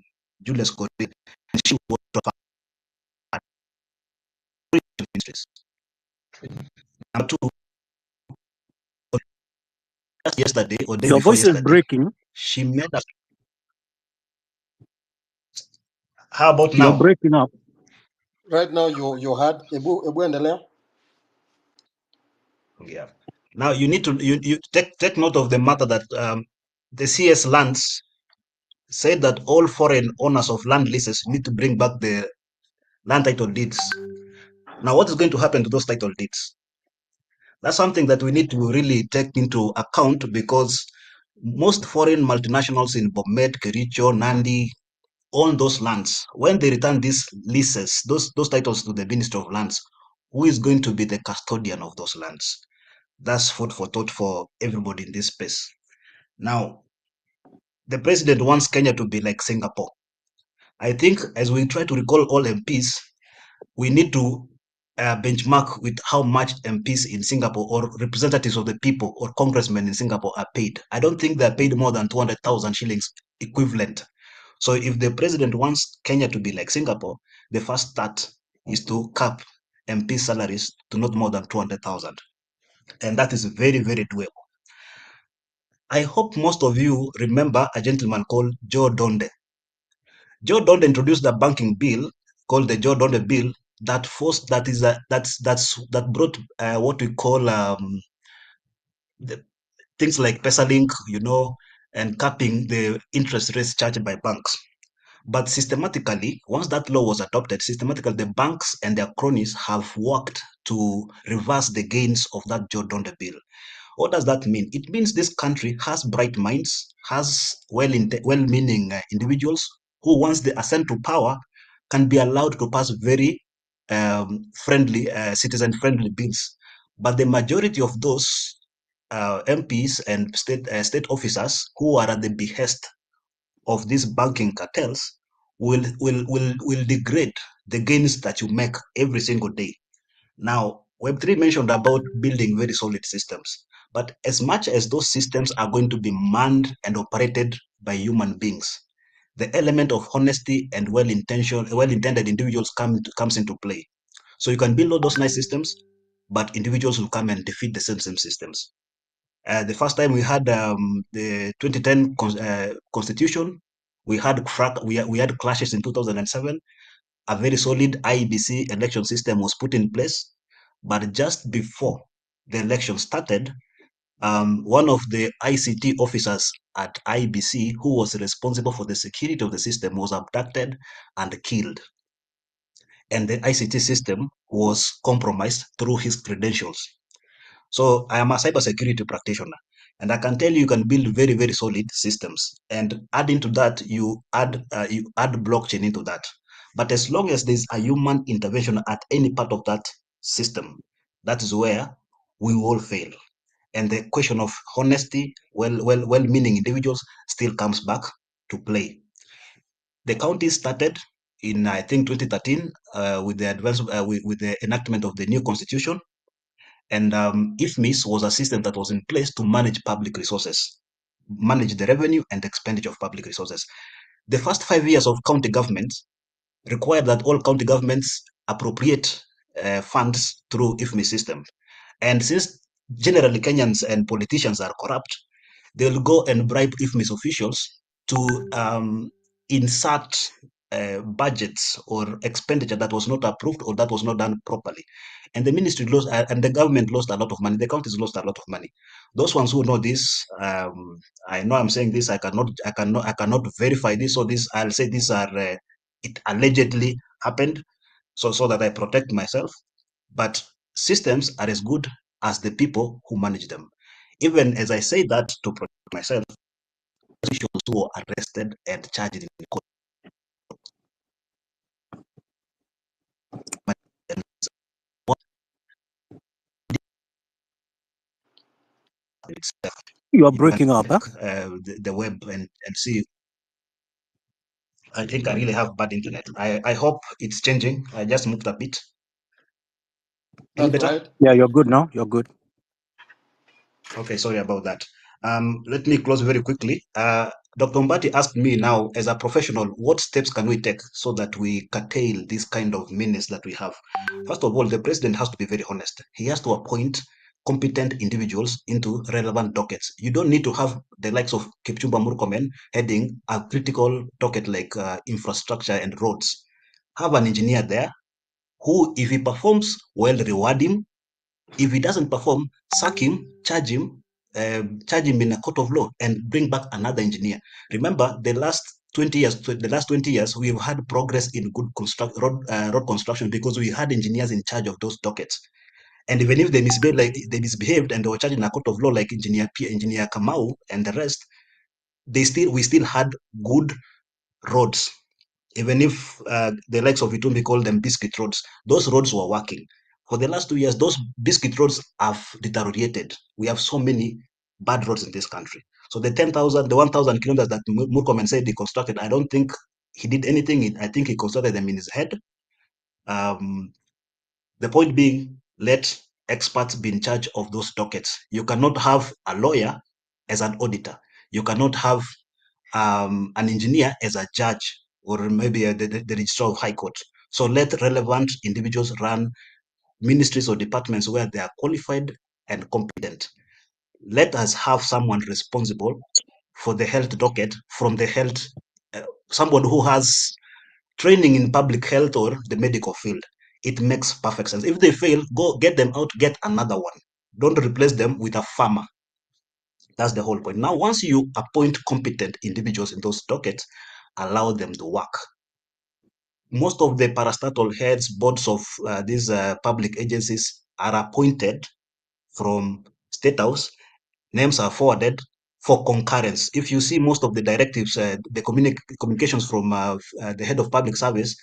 Julius Coril, and she was ministries. Number two, yesterday or day Your before voice is yesterday, breaking. she made us. How about You're now? breaking up. Right now, you're hard. Ebu endelea. Yeah. Now you need to you take note of the matter that the CS lands said that all foreign owners of land leases need to bring back the land title deeds. Now, what is going to happen to those title deeds? That's something that we need to really take into account, because most foreign multinationals in Bomet, Kericho, Nandi, own those lands. When they return these leases, those titles to the Ministry of Lands, who is going to be the custodian of those lands? That's food for thought for everybody in this space. Now, the president wants Kenya to be like Singapore. I think as we try to recall all MPs, we need to benchmark with how much MPs in Singapore or representatives of the people or congressmen in Singapore are paid. I don't think they're paid more than 200,000 shillings equivalent. So if the president wants Kenya to be like Singapore, the first start is to cap MP salaries to not more than 200,000. And that is very, very doable. I hope most of you remember a gentleman called Joe Donde. Joe Donde introduced a banking bill called the Joe Donde Bill that forced that brought what we call the, things like Pesalink, and capping the interest rates charged by banks. But systematically, once that law was adopted, systematically the banks and their cronies have worked to reverse the gains of that Joe Donde bill. What does that mean? It means this country has bright minds, has well-meaning individuals who, once they ascend to power, can be allowed to pass very friendly, citizen-friendly bills. But the majority of those MPs and state officers who are at the behest of these banking cartels will degrade the gains that you make every single day. Now, Web3 mentioned about building very solid systems, but as much as those systems are going to be manned and operated by human beings, the element of honesty and well-intended individuals comes into play. So you can build all those nice systems, but individuals will come and defeat the same systems. The first time we had the 2010 constitution, we had clashes in 2007. A very solid IEBC election system was put in place, but just before the election started, one of the ICT officers at IEBC, who was responsible for the security of the system, was abducted and killed. And the ICT system was compromised through his credentials. So I am a cybersecurity practitioner, and I can tell you can build very, very solid systems. And adding to that, you add blockchain into that. But as long as there's a human intervention at any part of that system, that is where we will fail. And the question of honesty, well-meaning individuals still comes back to play. The county started in, I think, 2013 with the enactment of the new constitution. And IFMIS was a system that was in place to manage public resources, manage the revenue and expenditure of public resources. The first 5 years of county government required that all county governments appropriate funds through IFMIS system. And since generally Kenyans and politicians are corrupt, they'll go and bribe IFMIS officials to insert budgets or expenditure that was not approved or that was not done properly. And the ministry lost, and the government lost a lot of money. The counties lost a lot of money. Those ones who know this, I know I'm saying this. I cannot verify this. So this, I'll say these are it allegedly happened, so that I protect myself. But systems are as good as the people who manage them. Even as I say that to protect myself, officials who were arrested and charged in court. You are You can breaking up, check huh? the web and see. I think I really have bad internet. I hope it's changing. I just moved a bit. Any That's better? right. Yeah, you're good now. You're good. Okay, sorry about that. Let me close very quickly. Dr. Mbati asked me now, as a professional, what steps can we take so that we curtail this kind of menace that we have? First of all, the president has to be very honest. He has to appoint competent individuals into relevant dockets. You don't need to have the likes of Kipchumba Murkomen heading a critical docket like infrastructure and roads. Have an engineer there who, if he performs well, reward him. If he doesn't perform, sack him, charge him in a court of law, and bring back another engineer. Remember, the last 20 years, the last 20 years, we've had progress in good road construction because we had engineers in charge of those dockets. And even if they misbehaved and they were charged in a court of law, like Engineer Kamau and the rest, we still had good roads. Even if the likes of Itumbi call them biscuit roads, those roads were working. For the last 2 years, those biscuit roads have deteriorated. We have so many bad roads in this country. So the 1,000 kilometers that Murkomen said he constructed, I don't think he did anything. I think he constructed them in his head. The point being, let experts be in charge of those dockets. You cannot have a lawyer as an auditor. You cannot have an engineer as a judge or maybe the registrar of high court. So let relevant individuals run ministries or departments where they are qualified and competent. Let us have someone responsible for the health docket from the health, someone who has training in public health or the medical field. It makes perfect sense. If they fail, go get them out, get another one. Don't replace them with a farmer. That's the whole point. Now, once you appoint competent individuals in those dockets, allow them to work. Most of the parastatal heads, boards of these public agencies are appointed from State House. Names are forwarded for concurrence. If you see most of the directives, the communications from the head of public service,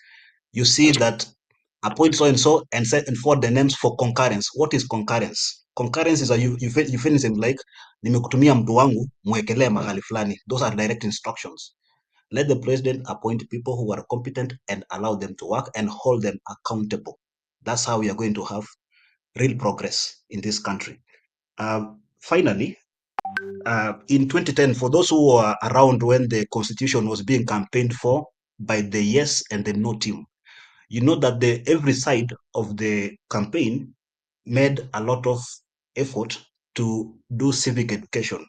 you see that appoint so and so and forward the names for concurrence. What is concurrence? Concurrence is a euphemism like nimekutumia mtu wangu mwekelee mahali fulani. Those are direct instructions. Let the president appoint people who are competent and allow them to work and hold them accountable. That's how we are going to have real progress in this country. Finally, in 2010, for those who were around when the constitution was being campaigned for by the yes and the no team, you know that every side of the campaign made a lot of effort to do civic education.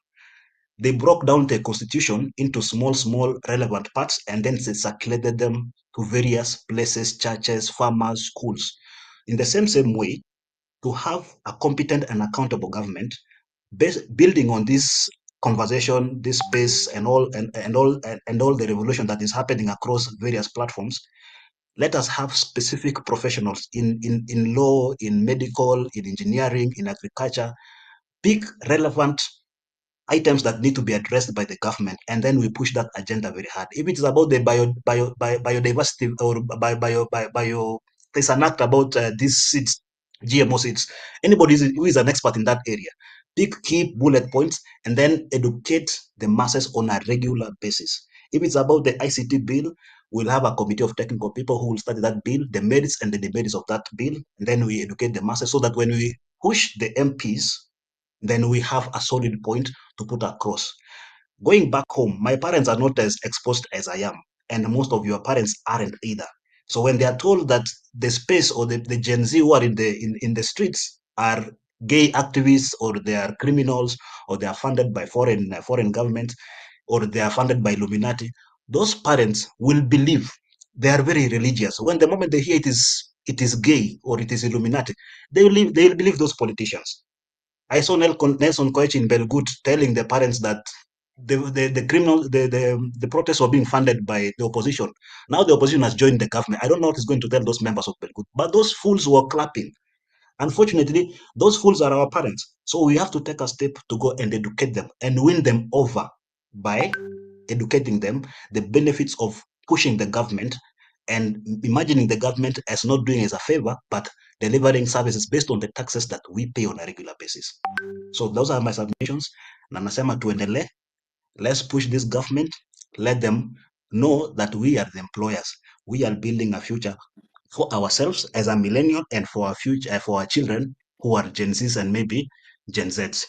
They broke down the constitution into small relevant parts and then they circulated them to various places, churches, farmers, schools. In the same way, to have a competent and accountable government, building on this conversation, this space, and all the revolution that is happening across various platforms, let us have specific professionals in law, in medical, in engineering, in agriculture. Pick relevant items that need to be addressed by the government, and then we push that agenda very hard. If it is about the biodiversity or there's an act about these seeds, GMO seeds. Anybody who is an expert in that area, pick key bullet points and then educate the masses on a regular basis. If it's about the ICT bill, we'll have a committee of technical people who will study that bill, the merits and the demerits of that bill, and then we educate the masses so that when we push the MPs, then we have a solid point to put across. Going back home, my parents are not as exposed as I am, and most of your parents aren't either. So when they are told that the space or the Gen Z who are in the streets are gay activists or they are criminals or they are funded by foreign governments or they are funded by Illuminati, those parents will believe. They are very religious. When the moment they hear it is gay or it is Illuminati, they will believe those politicians. I saw Nelson Koech in Belgut telling the parents that the protests were being funded by the opposition. Now the opposition has joined the government. I don't know what he's going to tell those members of Belgut, but those fools were clapping. Unfortunately, those fools are our parents. So we have to take a step to go and educate them and win them over by educating them the benefits of pushing the government and imagining the government as not doing as a favor, but delivering services based on the taxes that we pay on a regular basis. So those are my submissions. Na nasema tuendelee. Let's push this government. Let them know that we are the employers. We are building a future for ourselves as a millennial and for our future, for our children who are Gen Zs and maybe Gen Zs.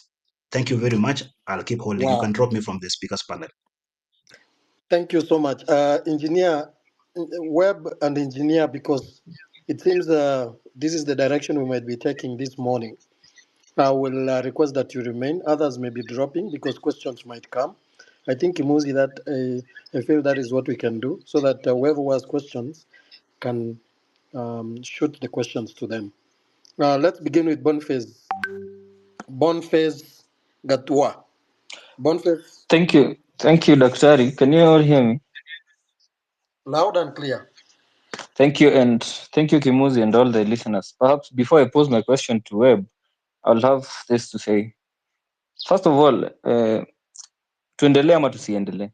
Thank you very much. I'll keep holding. You Wow. can drop me from the speakers panel. Thank you so much. Engineer, web and engineer, because it seems this is the direction we might be taking this morning. I will request that you remain. Others may be dropping because questions might come. I think, Kimuzi, that I feel that is what we can do so that whoever has questions can shoot the questions to them. Let's begin with Boniface. Boniface Gatua. Boniface. Thank you, Daktari. Can you all hear me? Loud and clear. Thank you, and thank you, Kimuzi, and all the listeners. Perhaps before I pose my question to Webb, I'll have this to say. First of all, tuendelee ama tusiendelee?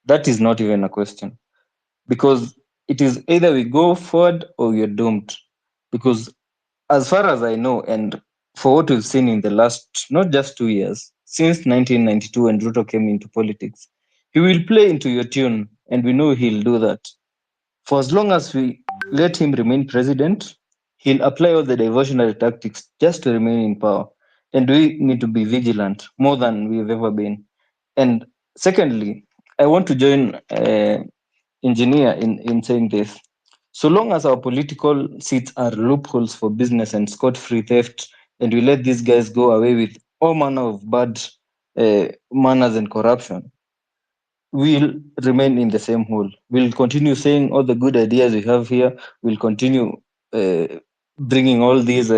That is not even a question, because it is either we go forward or we are doomed. Because as far as I know, and for what we've seen in the last, not just 2 years, since 1992 when Ruto came into politics, he will play into your tune, and we know he'll do that. For as long as we let him remain president, he'll apply all the diversionary tactics just to remain in power. And we need to be vigilant more than we've ever been. And secondly, I want to join engineer in saying this. So long as our political seats are loopholes for business and scot-free theft, and we let these guys go away with all manner of bad manners and corruption, we'll remain in the same hole. We'll continue saying all the good ideas we have here. We'll continue bringing all these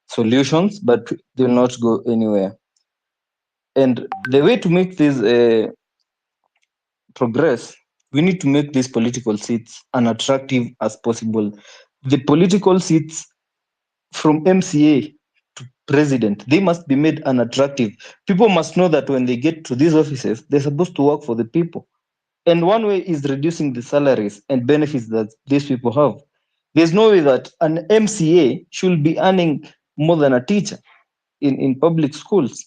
solutions, but they will not go anywhere. And the way to make this progress, we need to make these political seats unattractive as possible. The political seats from MCA to president, they must be made unattractive. People must know that when they get to these offices, they're supposed to work for the people. And one way is reducing the salaries and benefits that these people have. There's no way that an MCA should be earning more than a teacher in public schools.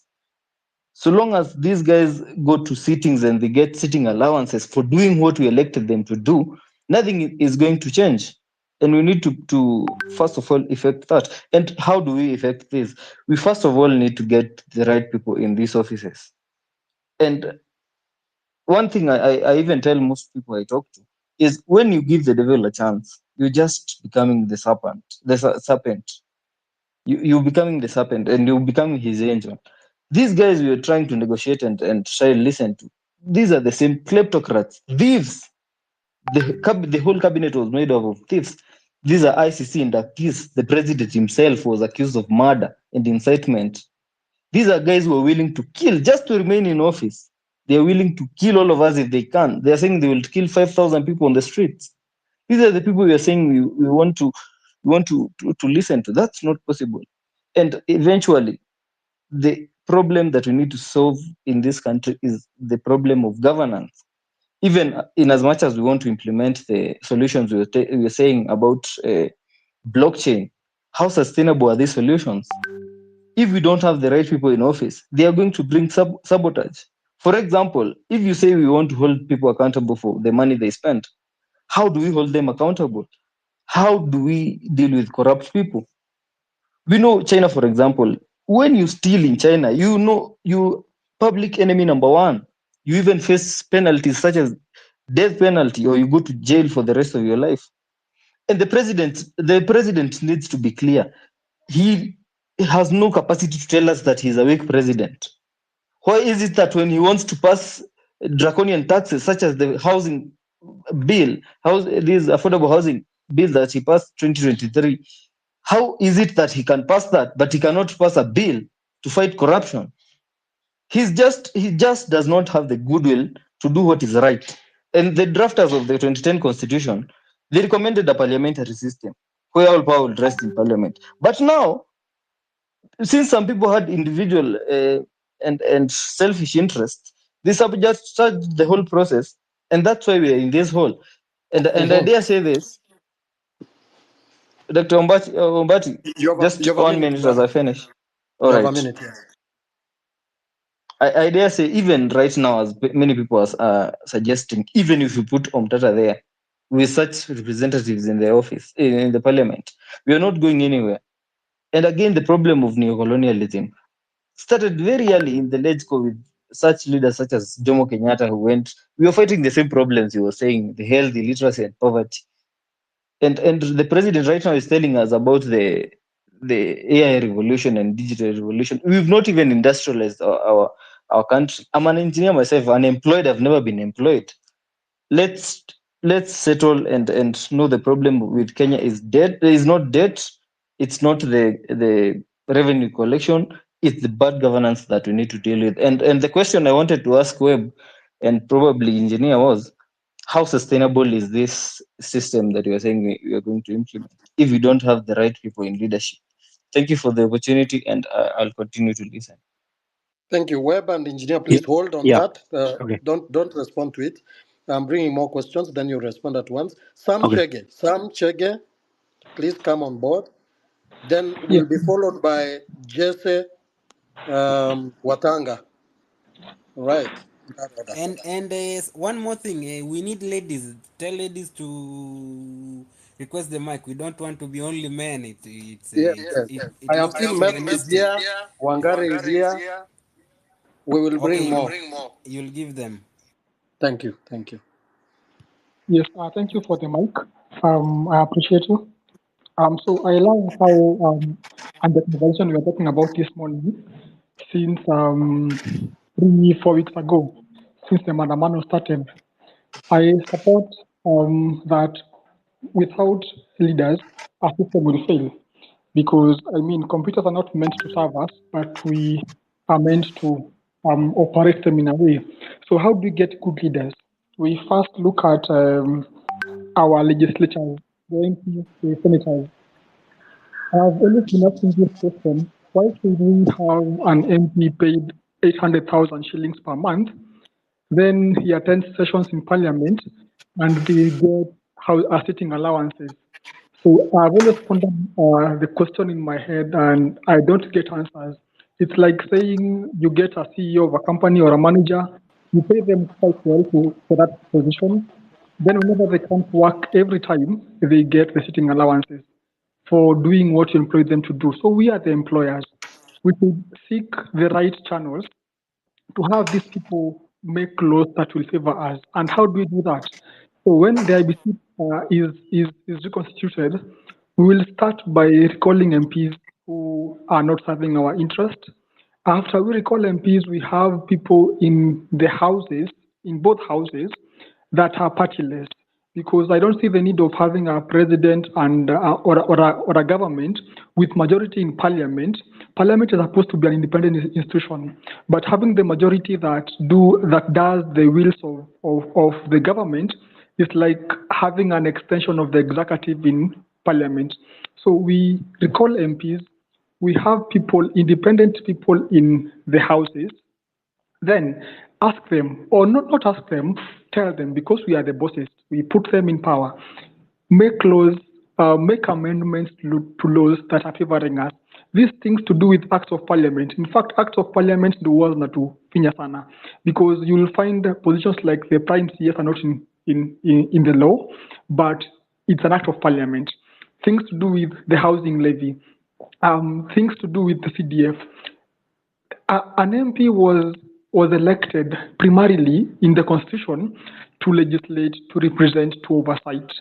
So long as these guys go to sittings and they get sitting allowances for doing what we elected them to do, nothing is going to change. And we need to first of all effect that. And how do we effect this? We first of all need to get the right people in these offices. And one thing I even tell most people I talk to is when you give the devil a chance, you're just becoming the serpent. You're becoming the serpent and you're becoming his angel. These guys we are trying to negotiate and try to listen to, these are the same kleptocrats, thieves. The whole cabinet was made up of thieves. These are ICC inductees. The president himself was accused of murder and incitement. These are guys who are willing to kill just to remain in office. They are willing to kill all of us if they can. They are saying they will kill 5,000 people on the streets. These are the people we are saying we want to listen to. That's not possible. And eventually, the problem that we need to solve in this country is the problem of governance. Even in as much as we want to implement the solutions we were saying about blockchain, how sustainable are these solutions? If we don't have the right people in office, they are going to bring sabotage. For example, if you say we want to hold people accountable for the money they spend, how do we hold them accountable? How do we deal with corrupt people? We know China, for example, when you steal in China, you know you public enemy number one. You even face penalties such as death penalty, or you go to jail for the rest of your life. And the president needs to be clear. He has no capacity to tell us that he's a weak president. Why is it that when he wants to pass draconian taxes such as the housing bill, this affordable housing bill that he passed 2023, how is it that he can pass that, but he cannot pass a bill to fight corruption? He just does not have the goodwill to do what is right. And the drafters of the 2010 constitution, they recommended a parliamentary system where all power will rest in parliament. But now, since some people had individual and selfish interests, they sabotaged the whole process, and that's why we are in this hole. And I dare say this, Dr. Ombati, You just have a 1 minute, minute as I brother. finish. You All have a right. minute, yes. I dare say, even right now, as many people are suggesting, even if you put Omtata there, with such representatives in the office, in the parliament, we are not going anywhere. And again, the problem of neocolonialism started very early in the LegCo with such leaders such as Jomo Kenyatta, who went, we were fighting the same problems you were saying, the health, illiteracy, and poverty. And the president right now is telling us about the AI revolution and digital revolution. We've not even industrialized our country. I'm an engineer myself, unemployed. I've never been employed. Let's settle and know the problem with Kenya is debt. Is not debt. It's not the revenue collection. It's the bad governance that we need to deal with. And the question I wanted to ask Webb and probably engineer was, how sustainable is this system that you are saying we are going to implement if we don't have the right people in leadership? Thank you for the opportunity, and I'll continue to listen. Thank you. Web and engineer, Yeah. please hold on Yeah. that. Okay. Don't respond to it. I'm bringing more questions, then you respond at once. Sam Okay. Chege, please come on board. Then Yes. we'll be followed by Jesse Watanga. Right. In that order. And one more thing, we need ladies. Tell ladies to request the mic. We don't want to be only men. Yes, yes. It I have looks seen Meth is chauvinistic. here, Wangari is here. We will Okay, bring more. you'll give them. Thank you. Thank you. Yes. Thank you for the mic. I appreciate you. So I love how and the convention we are talking about this morning, since 3-4 weeks ago, since the Mandamano started. I support that without leaders, our system will fail. Because I mean, computers are not meant to serve us, but we are meant to operate them in a way. So how do we get good leaders? We first look at our legislatures, the MPs, the senators. I've always been asking this question: why should we have an MP paid 800,000 shillings per month? Then he attends sessions in parliament and they get sitting allowances. So I've always pondered the question in my head and I don't get answers. It's like saying you get a CEO of a company or a manager, you pay them quite well for that position. Then whenever they come to work, every time they get the sitting allowances for doing what you employ them to do. So we are the employers. We should seek the right channels to have these people make laws that will favor us. And how do we do that? So when the IBC is reconstituted, we will start by recalling MPs who are not serving our interest. After we recall MPs, we have people in the houses, in both houses, that are partyless. Because I don't see the need of having a president and or a government with majority in parliament. Parliament is supposed to be an independent institution, but having the majority that does the wills of the government is like having an extension of the executive in parliament. So we recall MPs. We have people, independent people in the houses. Then ask them, or not ask them, tell them, because we are the bosses, we put them in power. Make laws, make amendments to laws that are favoring us. These things to do with acts of parliament. In fact, acts of parliament do was na to finya sana, because you will find positions like the prime CS are not in the law, but it's an act of parliament. Things to do with the housing levy, things to do with the CDF. An MP was elected primarily in the constitution to legislate, to represent, to oversight.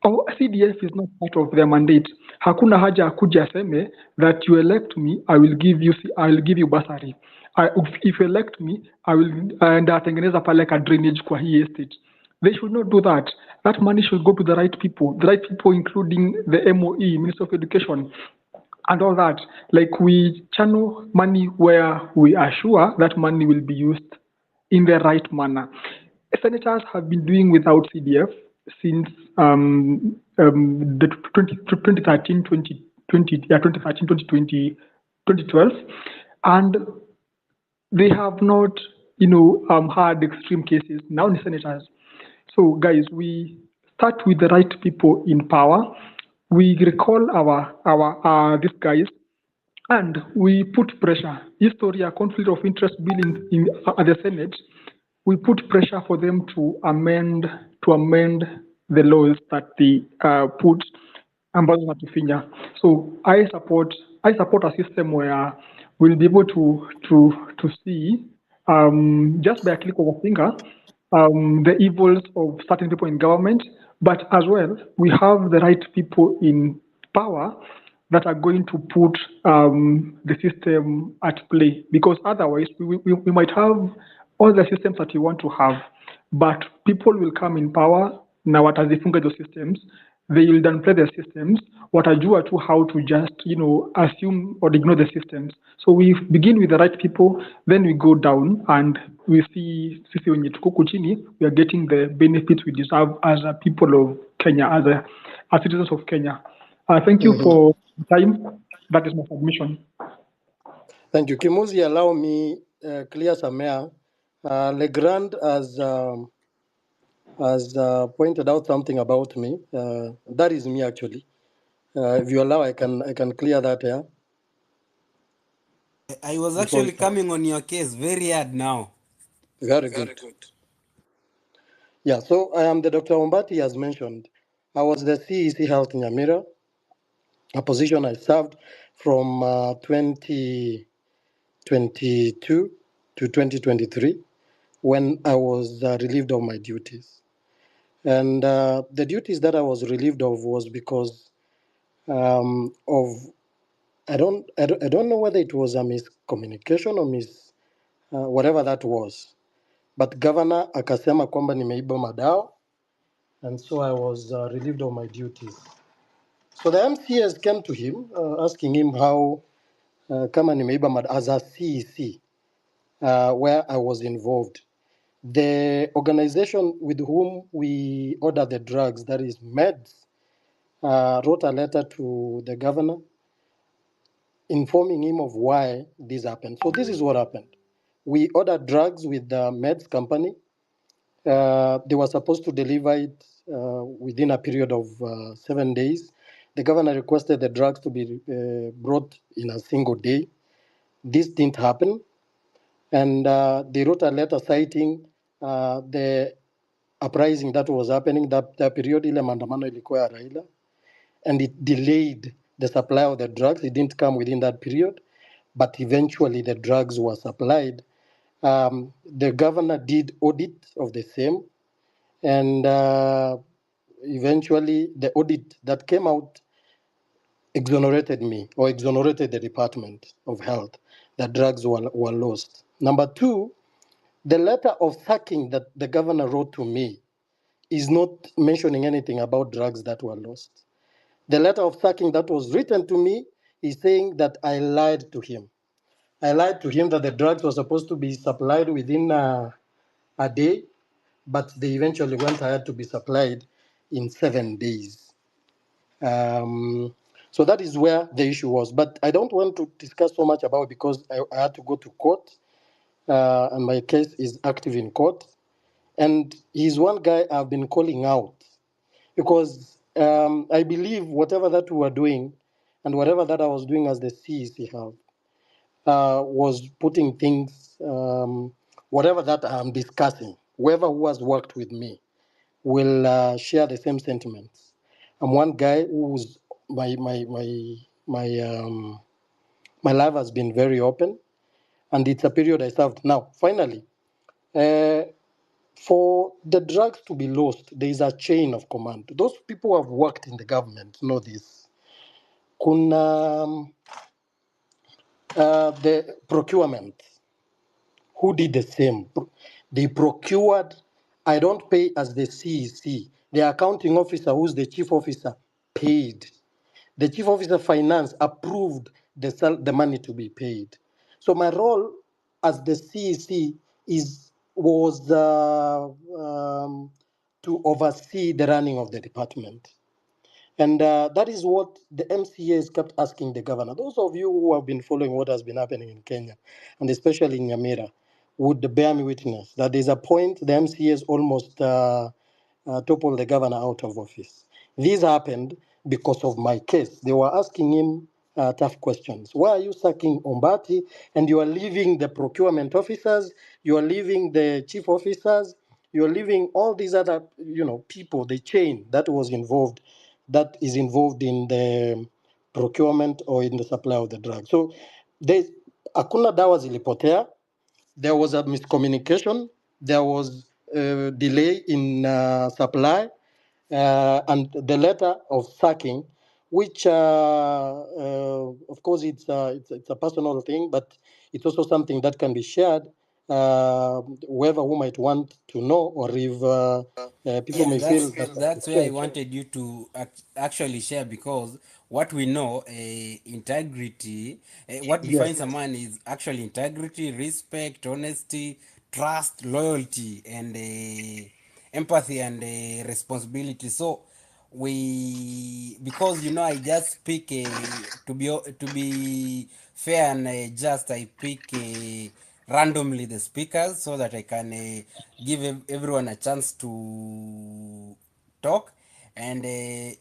CDF is not part of their mandate. Hakuna haja akuja aseme that you elect me, I will give you bursary. If you elect me, I will and atengeneza pale ka drainage kwa hii estate. They should not do that. That money should go to the right people including the MOE, Minister of Education, and all that. Like we channel money where we are sure that money will be used in the right manner. Senators have been doing without CDF since the 2013, 2020, 2012, and they have not, had extreme cases. Now the senators. So guys, we start with the right people in power. We recall our these guys, and we put pressure. History, a conflict of interest bill in at the Senate. We put pressure for them to amend the laws that they put ambazo natufinya. So I support a system where we'll be able to see just by a click of a finger the evils of certain people in government, but as well we have the right people in power that are going to put the system at play, because otherwise we might have all the systems that we want to have, but people will come in power now watazifunga those systems, they will downplay the systems, watajua tu how to just, assume or ignore the systems. So we begin with the right people, then we go down and we see sisi wenye tuko huku chini, we are getting the benefits we deserve as a people of Kenya, as citizens of Kenya. Thank you for the time. That is my submission. Thank you. Kimuzi, allow me clear some air. Legrand has pointed out something about me. That is me actually. If you allow, I can clear that air. I was actually coming on your case very hard now. Very good. Yeah, so I am the Dr. Ombati has mentioned. I was the CEC Health in Nyamira, a position I served from 2022 to 2023 when I was relieved of my duties. And the duties that I was relieved of was because of I don't know whether it was a miscommunication or whatever that was. But governor akasema kwamba nimeiba madawa, and so I was relieved of my duties. So the MCAs came to him asking him how kama nimeiba madawa as a CEC where I was involved. The organization with whom we ordered the drugs, that is MEDS, wrote a letter to the governor informing him of why this happened. So this is what happened. We ordered drugs with the MEDS company. They were supposed to deliver it within a period of 7 days. The governor requested the drugs to be brought in a single day. This didn't happen. And they wrote a letter citing the uprising that was happening, that period ile maandamano ilikuwa ya Raila, and it delayed the supply of the drugs. It didn't come within that period, but eventually the drugs were supplied. The governor did audit of the same, and eventually the audit that came out exonerated me or exonerated the Department of Health that drugs were lost. Number two, the letter of sacking that the governor wrote to me is not mentioning anything about drugs that were lost. The letter of sacking that was written to me is saying that I lied to him. I lied to him that the drugs were supposed to be supplied within a day, but they eventually went ahead to be supplied in 7 days. So that is where the issue was. But I don't want to discuss so much about it because I had to go to court, and my case is active in court. And he's one guy I've been calling out because I believe whatever that we were doing and whatever that I was doing as the CEC Health was putting things, whatever that I'm discussing, whoever who has worked with me will share the same sentiments. I'm one guy who's my life has been very open, and it's a period I served. Now, finally, for the drugs to be lost, there is a chain of command. Those people who have worked in the government know this. Kuna the procurement, who did the same. They procured, I don't pay as the CEC. The accounting officer, who's the chief officer, paid. The chief officer finance approved the money to be paid. So my role as the CEC was to oversee the running of the department. And that is what the MCAs kept asking the governor. Those of you who have been following what has been happening in Kenya, and especially in Nyamira, would bear me witness that there's a point the MCAs almost toppled the governor out of office. This happened because of my case. They were asking him tough questions. Why are you sacking Ombati and you are leaving the procurement officers, you are leaving the chief officers, you are leaving all these other people, the chain that was involved, that is involved in the procurement or in the supply of the drug. So hakuna dawa zilipotea. There was a miscommunication. There was a delay in supply, and the letter of sacking, which of course it's a personal thing, but it's also something that can be shared. whoever who might want to know, or if people Yeah, may feel that that's where I wanted you to actually share, because what we know, integrity, what yes, defines a man is actually integrity, respect, honesty, trust, loyalty, and empathy and responsibility. So we, because I just pick to be fair and just, I pick randomly the speakers so that I can give everyone a chance to talk. And I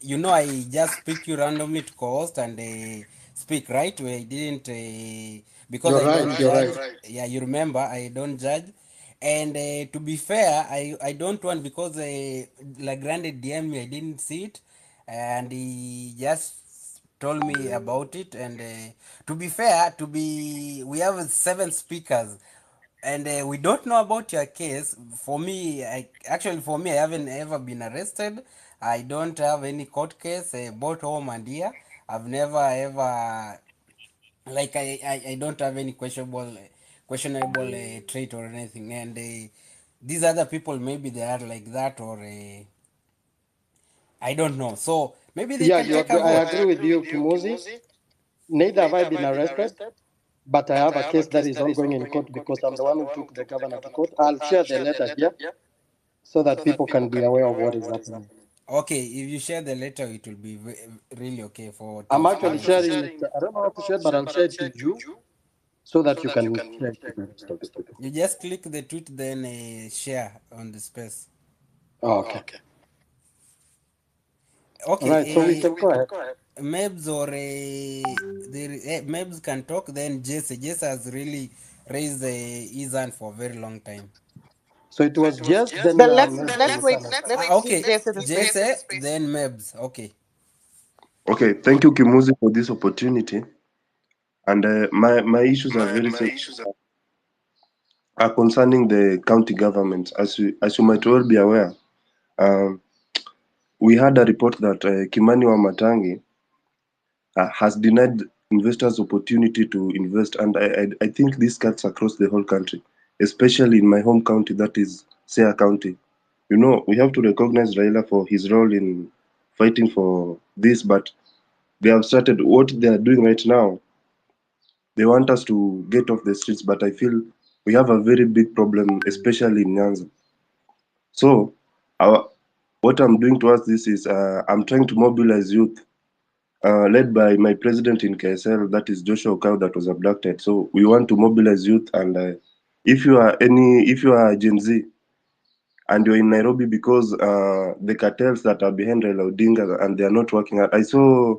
just pick you randomly to co-host and speak, right? I didn't because you're I right. don't You're judge. right. Yeah, you remember, I don't judge. And to be fair, I don't want, because like granted DM me, I didn't see it, and he just told me about it. And to be fair, we have 7 speakers, and we don't know about your case. For me, I haven't ever been arrested. I don't have any court case, both home and here. I've never ever, like, I don't have any questionable trait or anything. And these other people, maybe they are like that, or I don't know. So maybe they Yeah, can take a I vote. agree with you, Kimuzi. Neither have I been arrested, but I have a case that is ongoing in court because I'm the one who took the governor to court. I'll share the letter here so that people can be aware of what is happening. Okay, if you share the letter, it will be really okay for I'm actually transparency. sharing it. I don't know how to share it, but I'll share it to you so that you can share it to the rest of the people. You just click the tweet, then share on the space. Oh, okay. All Okay, right, so we can go ahead. Mebs or Mebs can talk. Then Jesse has really raised his hand for a very long time. So it was just then Then let's Mabs let's wait. Sultana. Let's give Okay, Jesse the space. Jesse, then Mebs. Okay. Okay, thank you, Kimuzi, for this opportunity. And my issues are very simple, are concerning the county government. As you might well be aware, um, we had a report that Kimani Wamatangi has denied investors opportunity to invest, and I think this cuts across the whole country, especially in my home county, that is Sea County. We have to recognize Raila for his role in fighting for this, but they have started what they are doing right now. They want us to get off the streets, but I feel we have a very big problem, especially in Nyanza. So, what I'm doing towards this is I'm trying to mobilize youth, led by my president in KSL, that is Joshua Okau, that was abducted. So we want to mobilize youth, and if you are Gen Z and you're in Nairobi, because the cartels that are behind Raila Odinga and they are not working out. I saw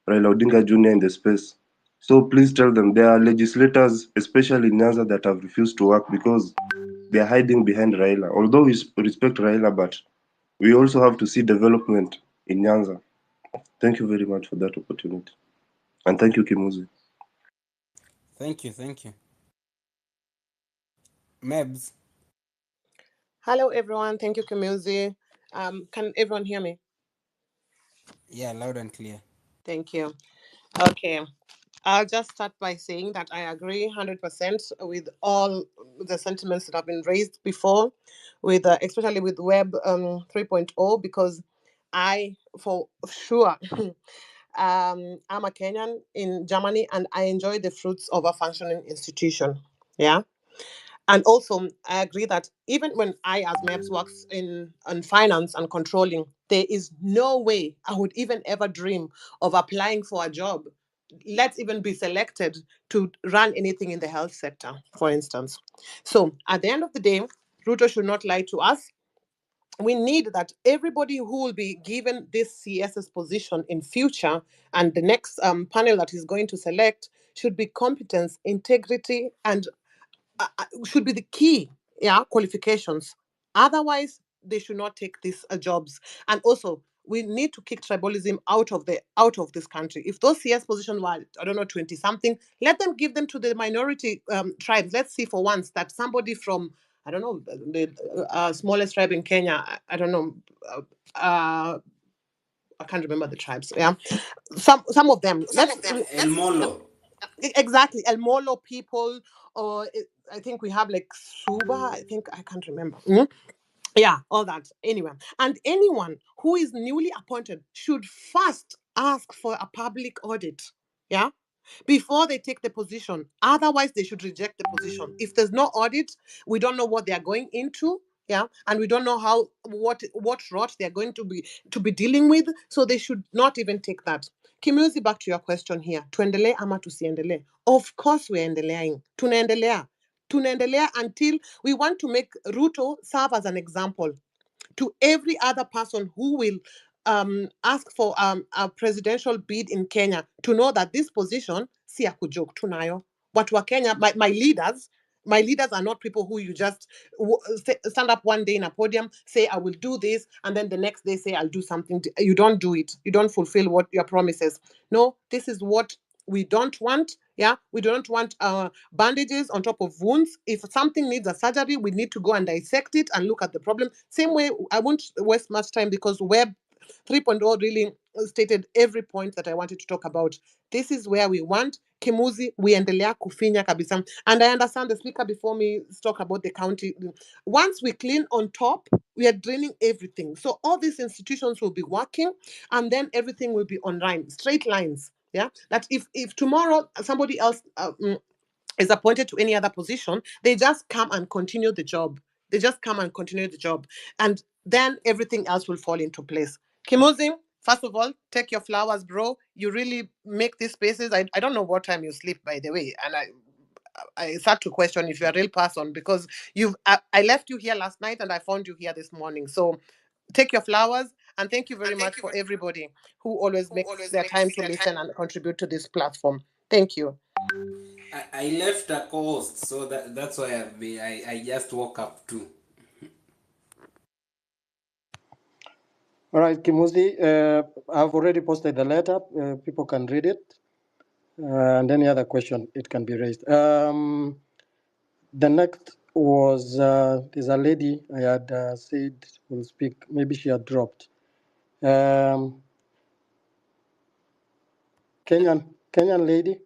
Raila Odinga Jr. in the space. So please tell them there are legislators, especially in Nyanza, that have refused to work because they are hiding behind Raila. Although we respect Raila, but we also have to see development in Nyanza. Thank you very much for that opportunity. And thank you, Kimuzi. Thank you. Thank you. Mebs. Hello, everyone. Thank you, Kimuzi. Can everyone hear me? Yeah, loud and clear. Thank you. Okay. I'll just start by saying that I agree 100% with all the sentiments that have been raised before, with especially with Web 3.0, because I, for sure, I'm a Kenyan in Germany, and I enjoy the fruits of a functioning institution. Yeah. And also, I agree that even when I, as MEPS, works in finance and controlling, there is no way I would even ever dream of applying for a job. Let's even be selected to run anything in the health sector, for instance. So at the end of the day, Ruto should not lie to us. We need that everybody who will be given this CS's position in future, and the next panel that is going to select, should be competence, integrity, and should be the key, yeah, qualifications. Otherwise, they should not take these jobs. And also, we need to kick tribalism out of this country. If those CS positions were, I don't know, 20 something, let them give them to the minority tribes. Let's see for once that somebody from, I don't know, the smallest tribe in Kenya, I don't know, I can't remember the tribes. Yeah, some of them. Let's El Molo. Exactly, El Molo people, or I think we have like Suba. I can't remember. Yeah, all that. Anyway, and anyone who is newly appointed should first ask for a public audit. Yeah, before they take the position. Otherwise, they should reject the position. If there's no audit, we don't know what they are going into. Yeah, and we don't know what rot they are going to be dealing with. So they should not even take that. Kimuzi, back to your question here. Tuendelee ama tusiendelee? Of course we're endeleaing. Tunaendelea until we want to make Ruto serve as an example to every other person who will ask for a presidential bid in Kenya to know that this position, si ya kujoke tunayo. But wa Kenya, my leaders are not people who you just stand up one day in a podium, say, I will do this, and then the next day say, I'll do something. You don't do it. You don't fulfill what your promises. No, this is what we don't want. Yeah, we don't want bandages on top of wounds. If something needs a surgery, we need to go and dissect it and look at the problem. Same way, I won't waste much time because Web 3.0 really stated every point that I wanted to talk about. This is where we want. Kimuzi, we endelea kufinya kabisa. And I understand the speaker before me talk about the county. Once we clean on top, we are draining everything. So all these institutions will be working and then everything will be on line, straight lines. Yeah, that if tomorrow somebody else is appointed to any other position, they just come and continue the job. And then everything else will fall into place. Kimuzi, first of all, take your flowers, bro. You really make these spaces. I don't know what time you sleep, by the way, and I start to question if you're a real person because I left you here last night and I found you here this morning. So take your flowers, and thank you very much for everybody who always makes their time to listen and contribute to this platform. Thank you. I left a co-host, so that's why I just woke up too. All right, Kimuzi, I've already posted the letter. People can read it. And any other question, it can be raised. The next was there's a lady I had said will speak. Maybe she had dropped. Kenyan lady.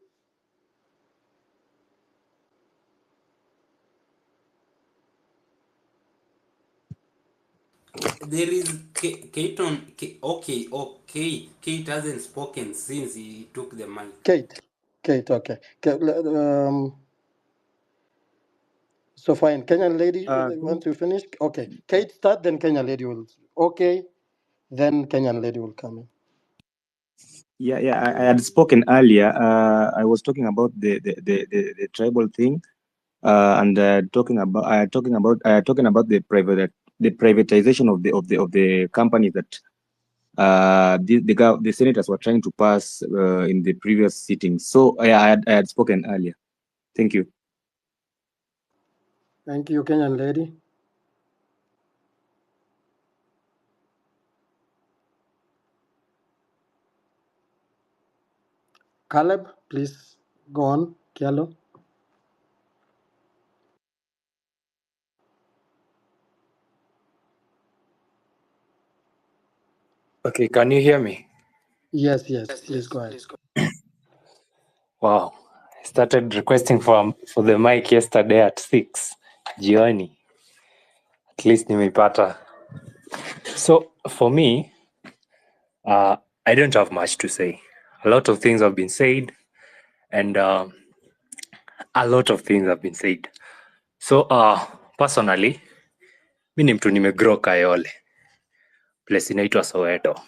There is Kate. Okay. Kate hasn't spoken since he took the mic. Kate, okay. So fine. Kenyan lady, once you finish. Okay. Kate start, then Kenyan lady will. Okay. Then Kenyan lady will come in. Yeah. I had spoken earlier. I was talking about the tribal thing, and talking about the privatization of the company that the senators were trying to pass in the previous sitting. So I had spoken earlier. Thank you. Thank you, Kenyan lady. Caleb, please go on. Kialo. Okay, can you hear me? Yes. Please go ahead. Wow. I started requesting for the mic yesterday at 6 jioni. At least nimeipata. So for me, I don't have much to say. A lot of things have been said, and a lot of things have been said. So personally, mi ni mtu nimegrow Kayole, place inaitwa Soweto,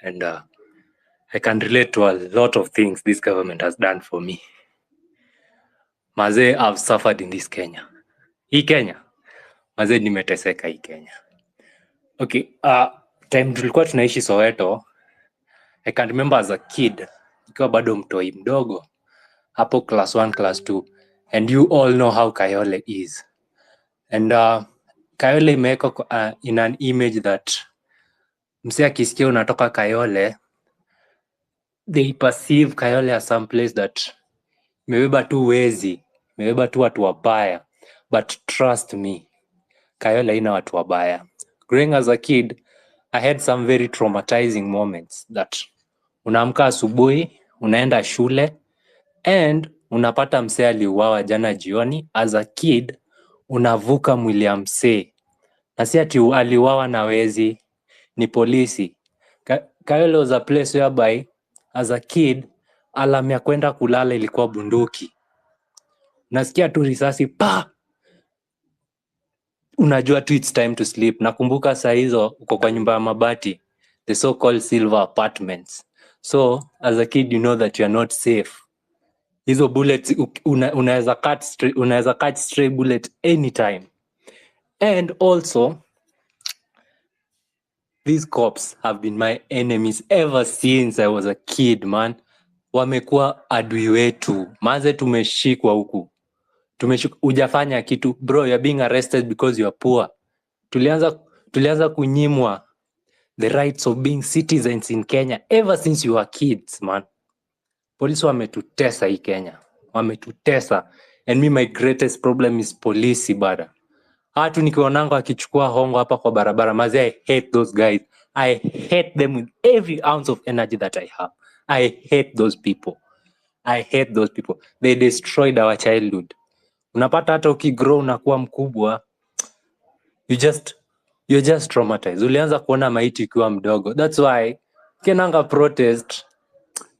and I can relate to a lot of things this government has done for me. Mazee, I've suffered in this Kenya. Hii Kenya, mazee nimeteseka hii Kenya. Okay, time tulikuwa tunaishi Soweto, I can remember as a kid, nikiwa bado mtoi mdogo, hapo class 1, class 2, and you all know how Kayole is. And Kayole imewekwa in an image that msee akisikia unatoka Kayole, they perceive Kayole as some place that imebeba tu wezi, imebeba tu watu wabaya. But trust me, Kayole haina watu wabaya. Growing as a kid, I had some very traumatizing moments that unaamka asubuhi, unaenda shule, and unapata msee aliuawa jana jioni, as a kid unavuka mwili ya msee, na si ati aliuawa na wezi, ni polisi. Kayole was a place whereby as a kid alarm ya kwenda kulala ilikuwa bunduki. Nasikia tu risasi pa, unajua tu it's time to sleep. Nakumbuka saa hizo uko kwa nyumba ya mabati, the so called silver apartments. So as a kid you know that you are not safe. Hizo bullets unaweza catch stray bullet anytime. And also these cops have been my enemies ever since I was a kid, man. Wamekuwa adui wetu. Maze tumeshikwa huku. Hujafanya kitu. Bro, you're being arrested because you are poor. Tulianza kunyimwa the rights of being citizens in Kenya ever since you were kids, man. Polisi wametutesa hii Kenya. Wametutesa. And me, my greatest problem is police, bada. Hatu nikiwananga wakichukua hongo hapa kwa barabara, maze I hate those guys. I hate them with every ounce of energy that I have. I hate those people. I hate those people. They destroyed our childhood. Unapata hata ukigrow unakuwa mkubwa, you're just traumatized. Ulianza kuona maiti ukiwa mdogo. That's why kenanga protest,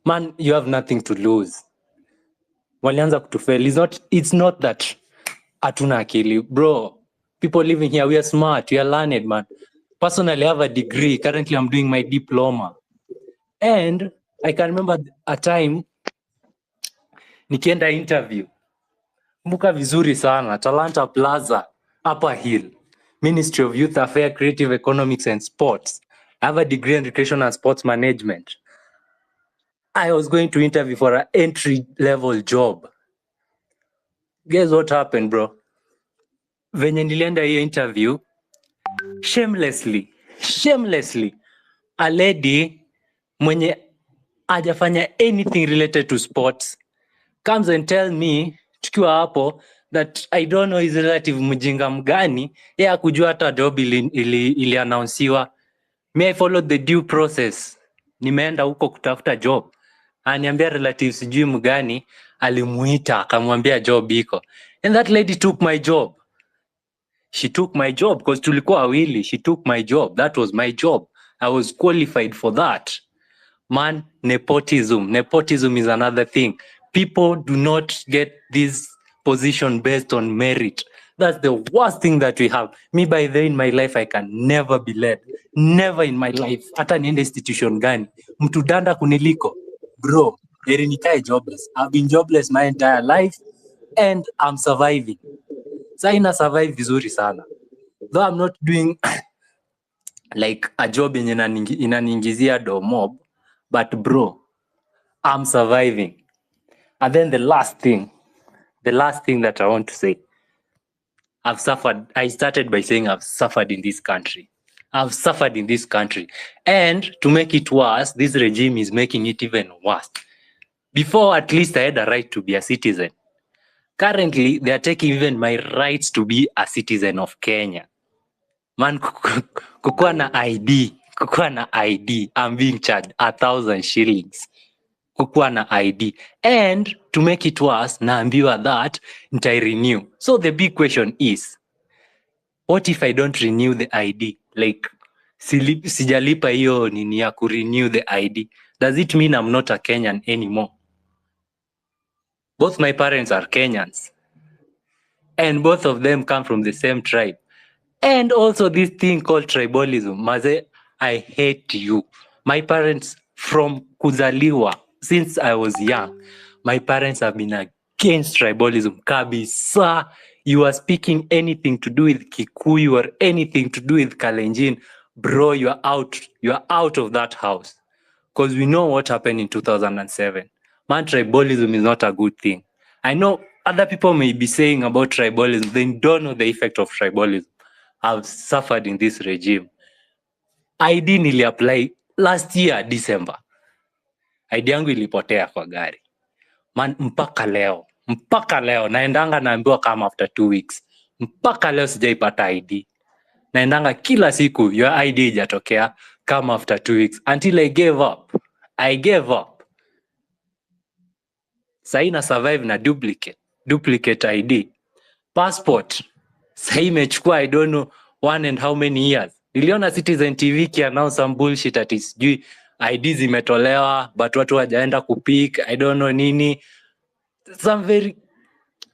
man, you have nothing to lose. Walianza kutufeli. It's not that hatuna akili, bro. People living here, we are smart, we are learned, man. Personally, I have a degree. Currently, I'm doing my diploma. And I can remember a time nikienda interview. Kumbuka vizuri sana, Talanta Plaza, Upper Hill, Ministry of Youth Affairs, Creative Economics and Sports. I have a degree in Education and Sports Management. I was going to interview for an entry-level job. Guess what happened, bro? Venye nilienda hiyo interview, shamelessly, a lady mwenye hajafanya anything related to sports comes and tell me, tukiwa hapo, that I don't know his relative mjinga mgani, yeye hakujua hata job ili announcewa. Me, I followed the due process. Nimeenda huko kutafuta job. Aniambia relative sijui mgani alimuita akamwambia job iko. And that lady took my job. She took my job because tulikuwa wawili. She took my job. That was my job. I was qualified for that. Man, nepotism. Nepotism is another thing. People do not get this position based on merit. That's the worst thing that we have. Me, by the way, in my life, I can never be led. Never in my life. Hata niende institution gani. Mtu danda kuniliko. Bro, heri nikae jobless. I've been jobless my entire life and I'm surviving. Sa ina survive vizuri sana. Though I'm not doing like a job yenye inaniingizia do mob, but bro, I'm surviving. And then the last thing that I want to say, I've suffered. I started by saying I've suffered in this country. I've suffered in this country. And to make it worse, this regime is making it even worse. Before, at least I had a right to be a citizen. Currently, they are taking even my rights to be a citizen of Kenya. Man, kukuwa na ID, I'm being charged 1,000 shillings. Kukuwa na ID. And to make it worse, naambiwa that nita-renew. So the big question is, what if I don't renew the ID? Like, sijalipa hiyo nini ya ku-renew the ID. Does it mean I'm not a Kenyan anymore? Both my parents are Kenyans. And both of them come from the same tribe. And also this thing called tribalism. Maze, I hate you. My parents from kuzaliwa, since I was young, my parents have been against tribalism. Kabisa, you are speaking anything to do with Kikuyu or anything to do with Kalenjin, bro, you are out. You are out of that house. Because we know what happened in 2007. Man, tribalism is not a good thing. I know other people may be saying about tribalism, they don't know the effect of tribalism. I've suffered in this regime. ID niliapply last year, December. ID yangu ilipotea kwa gari. Man, mpaka leo, naendanga naambiwa kama after 2 weeks. Mpaka leo sijaipata ID. Naendanga kila siku, your ID ijatokea, come after 2 weeks. Until I gave up. Sasa na survive na duplicate ID. Passport sasa imechukua I don't know 1 and how many years. Niliona Citizen TV kiannounce some bullshit at is sijui ID zimetolewa but watu hawajaenda kupick I don't know nini, some very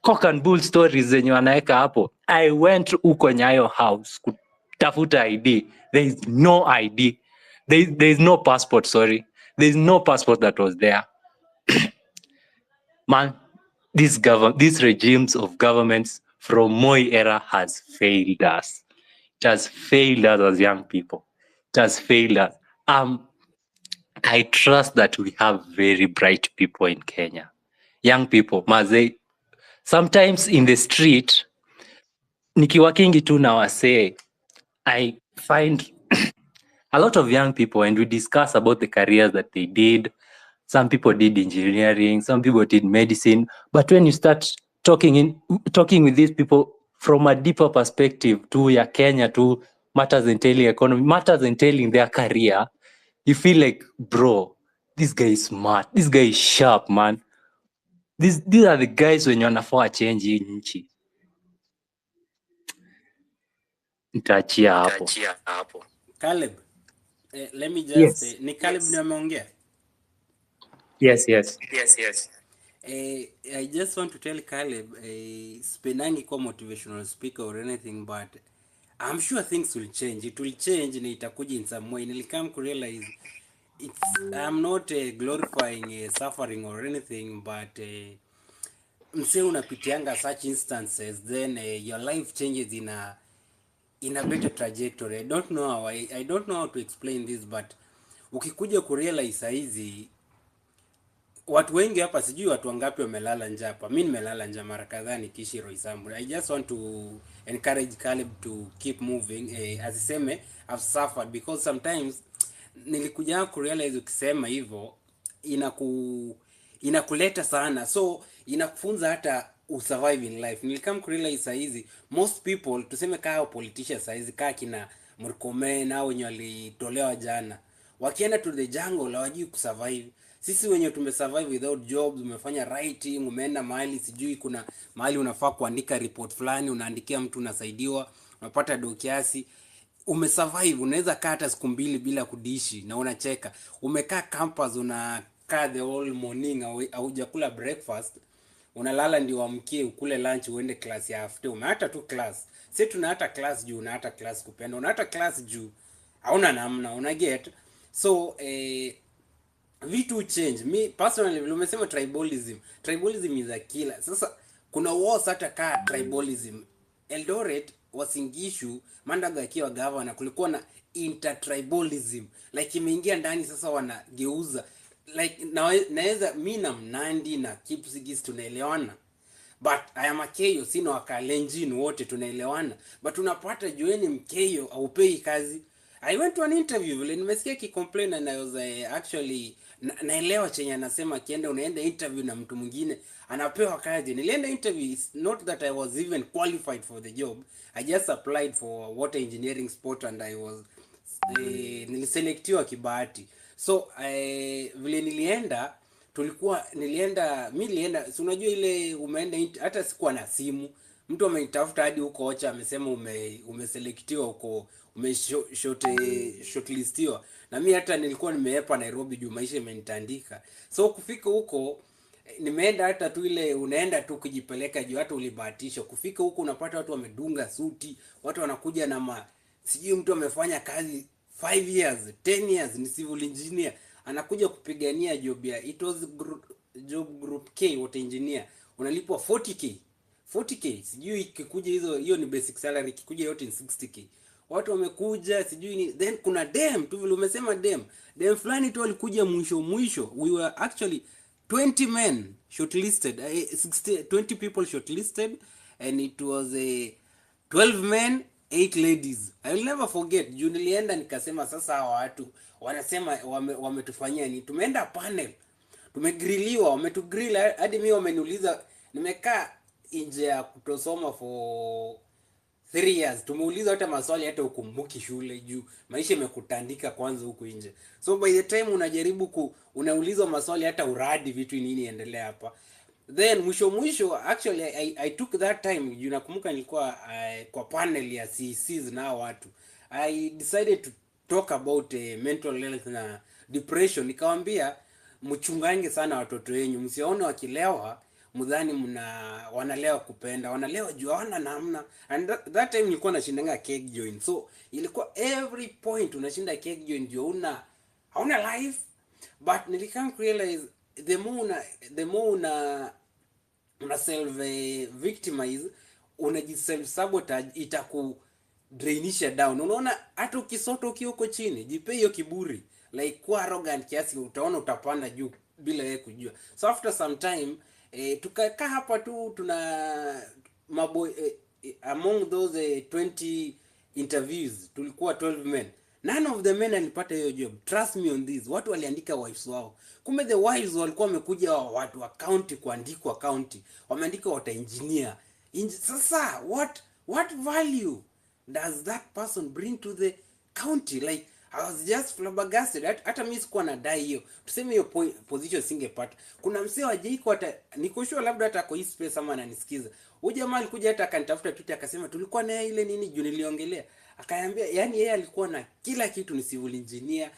cock and bull stories zenye wanaweka hapo. I went huko Nyayo house kutafuta ID, there is no ID, there is no passport, sorry, there is no passport that was there. Man, these regimes of governments from Moi era has failed us. It has failed us as young people. It has failed us. I trust that we have very bright people in Kenya. Young people, mazee. Sometimes in the street, nikiwakingi tu na wasee, I find a lot of young people and we discuss about the careers that they did. Some people did engineering, some people did medicine. But when you start talking with these people from a deeper perspective to ya Kenya, to matters entailing economy, matters entailing their career, you feel like, bro, this guy is smart, this guy is sharp, man. These are the guys when wanafaa change hii nchi. Nitaachia hapo. Caleb, let me just Yes. ni Caleb ndio ameongea. Yes. I just want to tell Caleb, sipendangi kwa motivational speaker or anything, but I'm sure things will change. It will change na itakuja in some way. Nilikam ku realize I'm not glorifying suffering or anything, but mse unapitianga such instances, then your life changes in a better trajectory. I don't know how to explain this, but ukikuja ku realize saizi watu wengi hapa, sijui watu wangapi wamelala njaa hapa. Mimi nimelala njaa mara kadhaa nikiishi Roysambu. I just want to encourage Caleb to keep moving. Asiseme I've suffered, because sometimes nilikuja ku realize ukisema hivyo inakuleta sana, so inakufunza hata usurvive in life. Nilikam ku realize saizi most people, tuseme kaa politicians saizi, kaa kina Murkomen au wenye walitolewa jana, wakienda to the jungle hawajui kusurvive. Sisi wenye tumesurvive without jobs, umefanya writing, umeenda mahali sijui kuna mahali unafaa kuandika report fulani, unaandikia mtu unasaidiwa, unapata do kiasi, umesurvive. Unaweza kaa hata siku 2 bila kudishi na unacheka. Umekaa campus, unakaa the whole morning haujakula breakfast, unalala ndio amkie ukule lunch uende class ya after. Umeata tu class. Sisi tuna hata class juu, una hata class kupenda, una hata class juu hauna namna, una get. So vitu change. Me personally, vile umesema tribalism is a killer. Sasa kuna wars hata ka tribalism. Eldoret, Uasin Gishu, Mandago akiwa governor, kulikuwa na intertribalism, like imeingia ndani. Sasa wanageuza like naweza mimi na Mnandi na Kipsigis tunaelewana, but I am a Keyo, sino Wakalenjin wote tunaelewana, but unapata jueni Mkeyo haupei kazi. I went to an interview, vile nimesikia ki-complain, and I was actually naelewa chenye anasema. Kienda unaenda interview na mtu mwingine anapewa kazi. Nilienda interview, it's not that I was even qualified for the job, I just applied for water engineering sport and I was niliselectiwa kibahati. So vile nilienda si unajua ile umeenda hata sikuwa na simu, mtu amenitafuta hadi huko Ocha, amesema umeselectiwa huko, shortlistiwa, na mimi hata nilikuwa nimeepa Nairobi juu maisha imenitandika. So kufika huko nimeenda hata tu ile unaenda tu kujipeleka juu hata ulibahatisha. Kufika huko unapata watu wamedunga suti, watu wanakuja na sijui mtu amefanya kazi 5 years 10 years, ni civil engineer, anakuja kupigania job ya job group K water engineer, unalipwa 40k sijui ikikuja hiyo ni basic salary, ikikuja yote ni 60k. Watu wamekuja sijui ni, then kuna dem tu vile umesema dem fulani tu alikuja mwisho. We were actually 20 men shortlisted, 20 people shortlisted, and it was 12 men 8 ladies. I will never forget. Juu nilienda nikasema sasa hawa watu wanasema wametufanyia ni, tumeenda panel, tumegriliwa, wametugrill hadi mimi wameniuliza, nimekaa nje ya kutosoma for 3 years, tumeuliza hata maswali hata ukumbuki shule juu maisha imekutandika kwanza huko nje. So by the time unajaribu unaulizwa maswali hata uradi vitu nini endelea hapa. then mwisho actually I took that time, you nakumbuka nilikuwa kwa panel ya CCs na watu, I decided to talk about mental health na depression. Nikamwambia mchungange sana watoto wenyu, msione wakilewa mudhani wanalewa kupenda, wanalewa juu hawana namna. And that time nilikuwa nashindanga cake join, so ilikuwa every point unashinda cake join juu hauna life. But nilikam realize the more una self victimize, unajiself sabotage, itakudrainisha down. Unaona hata ukisota ukiwa huko chini, jipe hiyo kiburi, like kuwa arrogant kiasi, utaona utapanda juu bila wewe kujua. So after some time tukakaa hapa tu tuna maboy among those 20 interviews tulikuwa 12 men. None of the men alipata hiyo job. Trust me on this. Watu waliandika wives wao. Kumbe the wives walikuwa wamekuja watu wa county kuandikwa county. Wameandika wata engineer. Sasa what value does that person bring to the county? Like I was just flabbergasted. Hata mimi sikuwa nadai hiyo. Tuseme hiyo position singepata. Kuna msee wa Jiko hata niko sure labda hata kwa hii space ama ananisikiza. Huyu jamaa alikuja hata akanitafuta Twitter akasema tulikuwa na ile nini juu niliongelea. Akaniambia yani yeye alikuwa na kila kitu, ni civil engineer.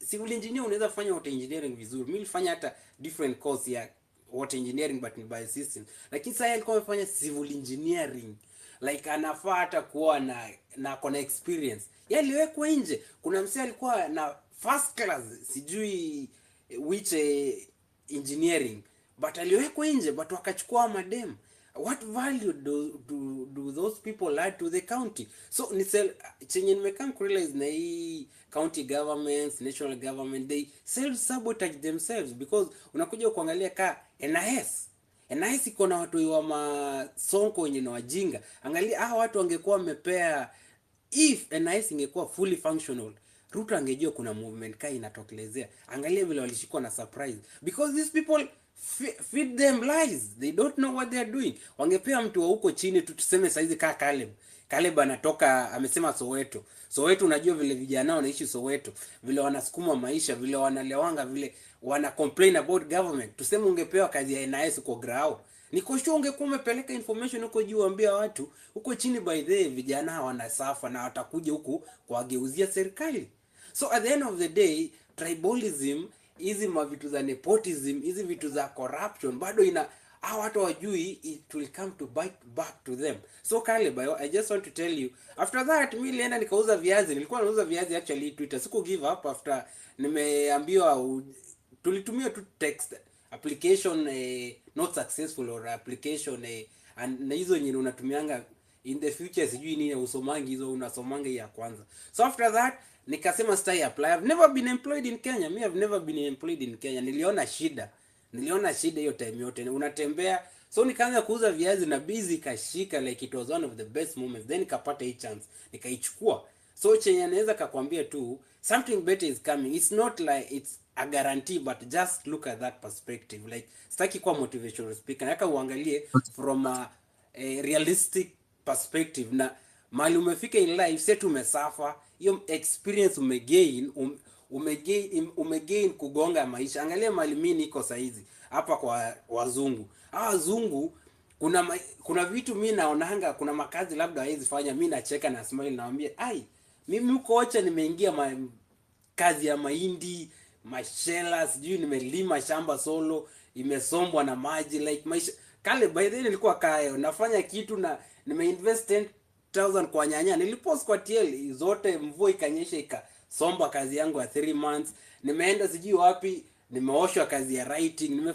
Civil engineer unaweza fanya water engineering vizuri. Mimi nilifanya hata different course ya water engineering but ni biosystem. Lakini sasa alikuwa amefanya civil engineering. Like anafaa hata kuwa na kona experience. Yeye aliwekwa nje. Kuna msee alikuwa na first class sijui which engineering, but aliwekwa nje, but wakachukua madem. What value do those people add to the county? So chenye nimekam realize na hii county governments, national government, they self sabotage themselves, because unakuja kuangalia ka NIS iko na watu wa masonko wenye na wajinga. Angalia hao watu wangekuwa wamepea, if NIS ingekuwa fully functional, Ruto angejua kuna movement kai inatokelezea. Angalia vile walishikwa na surprise, because these people feed them lies. They don't know what they are doing. Wangepea mtu wa huko chini tu, tuseme saizi ka Caleb anatoka amesema Soweto, unajua vile vijana wanaishi Soweto, vile wanasukuma maisha, vile wanalewanga, vile wana complain about government. Tuseme ungepewa kazi ya NIS uko grao, niko sure ungekuwa umepeleka information huko juu, ambia watu huko chini by the vijana wanasafa na watakuja huku kuwageuzia serikali. So at the end of the day, tribalism, hizi mavitu za nepotism, hizi vitu za corruption, bado hao watu wajui, it will come to bite back to them. So Caleb, I just want to tell you, after that mimi nilienda nikauza viazi. Nilikuwa nauza viazi actually Twitter. Siku give up after nimeambiwa tulitumia tu text application not successful, or application and na hizo nyingine unatumianga in the future sijui nini usomangi hizo, unasomanga ya kwanza. So after that nikasema stay apply. I've never been employed in Kenya. I've never been employed in Kenya. Niliona shida hiyo time yote unatembea. So nikaanza kuuza viazi na busy kashika, like it was one of the best moments. Then nikapata hii chance, nikaichukua. So chenye naweza kakwambia tu, something better is coming. It's not like it's a guarantee, but just look at that perspective. Like sitaki kuwa motivational speaker, nataka uangalie from a realistic perspective. Na mali umefika in life, set umesafa, hiyo experience umegain kugonga maisha. Angalia mali mimi niko saizi hapa kwa wazungu. Wazungu kuna vitu mimi naonanga, kuna makazi labda hawezi fanya, mimi nacheka na smile naambia mimi huko ocha nimeingia kazi ya mahindi, mashela, sijui nimelima shamba solo, imesombwa na maji, like maisha kale. By then nilikuwa kayo nafanya kitu na nimeinvest 10,000 kwa nyanya, nilipost kwa TL zote, mvua ikanyesha ikasomba kazi yangu ya 3 months. Nimeenda sijui wapi, nimeoshwa kazi ya writing,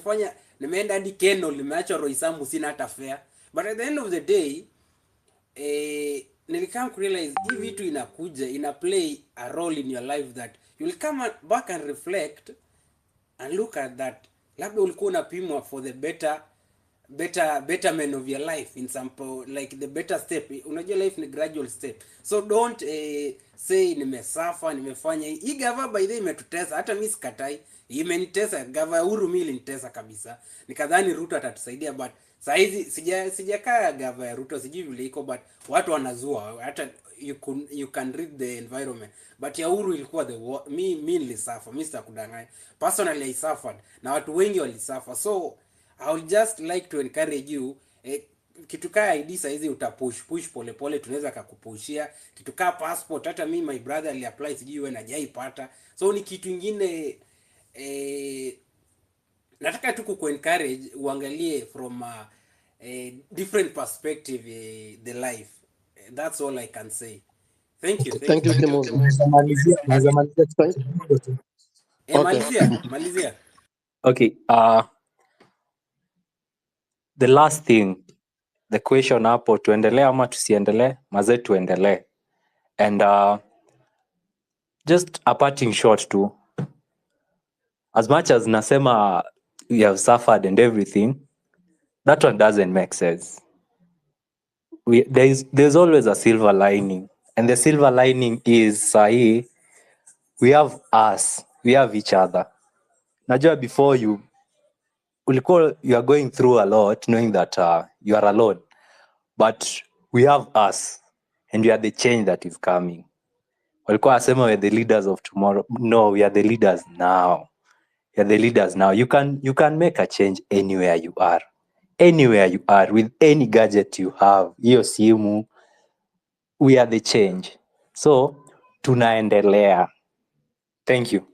nimeenda hadi Keno, nimeacha Roysambu, sina hata fare. But at the end of the day nilikam realize hii vitu ina play a role in your life, that you will come back and reflect and look at that. Labda ulikuwa unapimwa for the betterment of your life in some like the better step. Unajua life ni gradual step. So don't say nimesafa, nimefanya hii gava by the way imetutesa. Hata mimi sikatai, imenitesa gava ya Uhuru, mimi ilinitesa kabisa. Nikadhani Ruto atatusaidia, but saizi sijakaa gava ya Ruto, sijui vile iko, but watu wanazua. Hata you can read the environment, but ya Uhuru ilikuwa mimi nilisafa. Mimi sitakudanganya, personally I suffered na watu wengi walisuffer. So I would just like to encourage you, kitu kaa ID saizi push pole pole, tunaweza kakupushia kitu kaa passport. Hata mimi my brother aliapply, sijui wewe najaipata. So ni kitu ingine nataka tu kuencourage uangalie from different perspective the life. That's all I can say. Thank you, thank Thank you. you, Kimuzi. Naweza malizia Thank, kitu kidogo tu. okay. Malizia. Okay, the last thing, the question hapo, tuendelee ama tusiendelee? Mazee tuendelee. And just a parting shot too. As much as nasema we have suffered and everything, that one doesn't make sense. There's always a silver lining, and the silver lining is sahi, we have us, we have each other. Najua before you are going through a lot knowing that you are alone, but we have us, and we are the change that is coming. Walikuwa wasema we're the leaders of tomorrow. No, we are the leaders now. We are the leaders now. You can make a change anywhere you are. Anywhere you are, with any gadget you have, hiyo simu, we are the change. So tunaendelea. Thank you.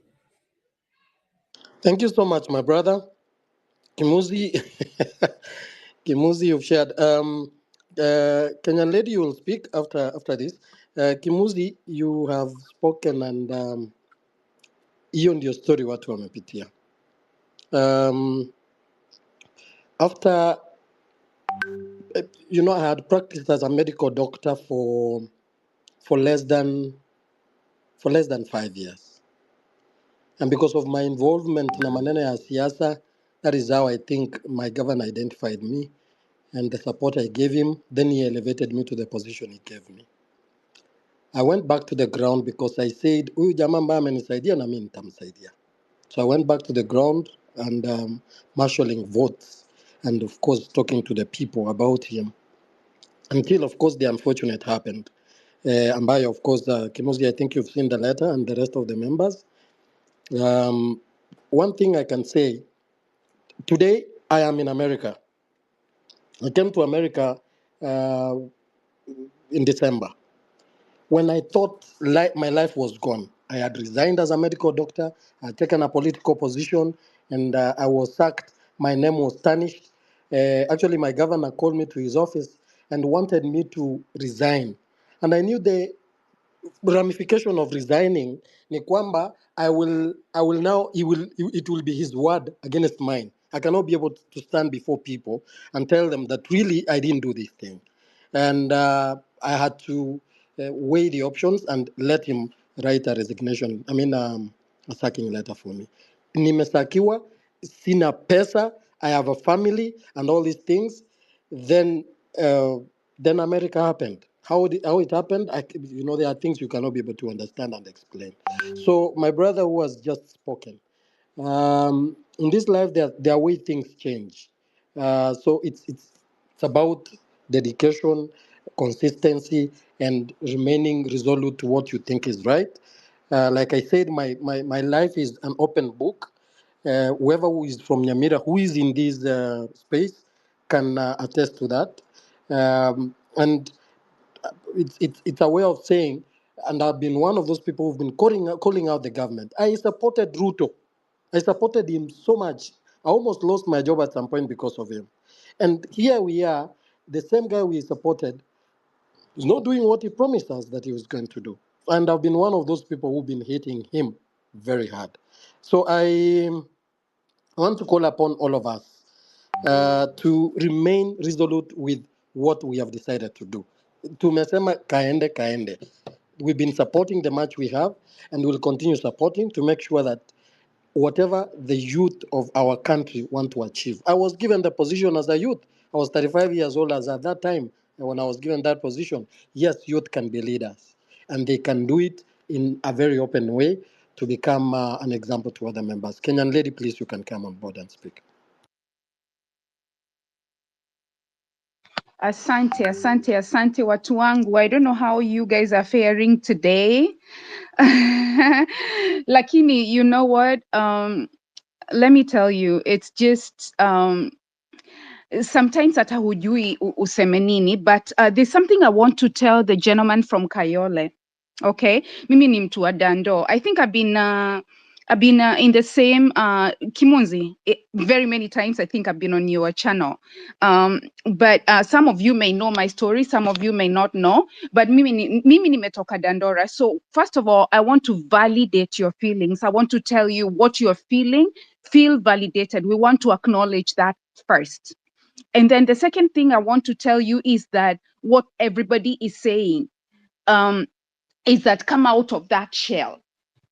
Thank you so much, my brother. Kimuzi, Kimuzi, you've shared. Kenyan lady, you will speak after this. Kimuzi, you have spoken, and hiyo ndio story watu wamepitia. After, I had practiced as a medical doctor for less than 5 years, and because of my involvement na maneno ya siasa, that is how I think my governor identified me and the support I gave him. Then he elevated me to the position he gave me. I went back to the ground because I said, huyu jamaa ambaye amenisaidia na mimi nitamsaidia. So I went back to the ground and marshalling votes, and of course talking to the people about him, until of course the unfortunate happened. Ambayo, of course, Kimuzi, I think you've seen the letter, and the rest of the members. One thing I can say, today I am in America. I came to America in December. When I thought my life was gone, I had resigned as a medical doctor, I had taken a political position, and I was sacked. My name was tarnished. Actually, my governor called me to his office and wanted me to resign. And I knew the ramification of resigning ni kwamba I will now, it will be his word against mine. I cannot be able to stand before people and tell them that really I didn't do this thing. And I had to weigh the options and let him write a resignation, a sacking letter for me. Nimesakiwa, sina pesa, I have a family and all these things. Then America happened. How it happened, there are things you cannot be able to understand and explain. So my brother who has just spoken, in this life, there are way things change. So it's about dedication, consistency, and remaining resolute to what you think is right. Like I said, my life is an open book. Whoever who is from Nyamira, who is in this space, can attest to that. And it's a way of saying, and I've been one of those people who've been calling out the government. I supported Ruto. I supported him so much. I almost lost my job at some point because of him. And here we are, the same guy we supported is not doing what he promised us that he was going to do. And I've been one of those people who've been hating him very hard. So I want to call upon all of us to remain resolute with what we have decided to do. Tumesema kaende kaende. We've been supporting the match we have, and we'll continue supporting to make sure that whatever the youth of our country want to achieve. I was given the position as a youth. I was 35 years old as at that time when I was given that position. Yes, youth can be leaders, and they can do it in a very open way to become an example to other members. Kenyan lady, please, you can come on board and speak. Asante watu wangu. I don't know how you guys are faring today. Lakini, you know what? Let me tell you, it's just sometimes hata hujui useme nini, but there's something I want to tell the gentleman from Kayole. Okay, mimi ni mtu wa Dando. I think I've been in the same Kimunzi very many times. I think I've been on your channel, but some of you may know my story, some of you may not know. But mimi nimetoka Dandora. So first of all, I want to validate your feelings. I want to tell you what you're feeling. Feel validated. We want to acknowledge that first. And then the second thing I want to tell you is that what everybody is saying is that come out of that shell.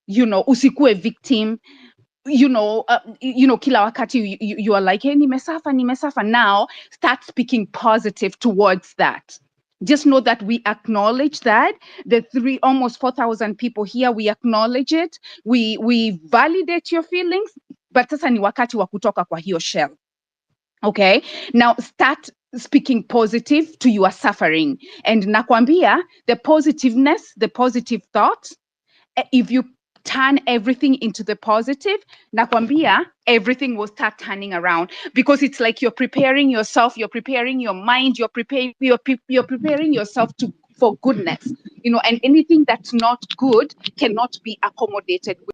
You know, usikue victim. Kila wakati you are like, hey, nimesafa. Now start speaking positive towards that. Just know that we acknowledge that the almost 4,000 people here, we acknowledge it. We validate your feelings, but sasa ni wakati wa kutoka kwa hiyo shell. Okay, now start speaking positive to your suffering. And nakwambia, the positiveness, the positive thought, if you turn everything into the positive, nakwambia, everything will start turning around, because it's like you're preparing yourself, you're preparing your mind, you're preparing yourself for goodness, and anything that's not good cannot be accommodated with.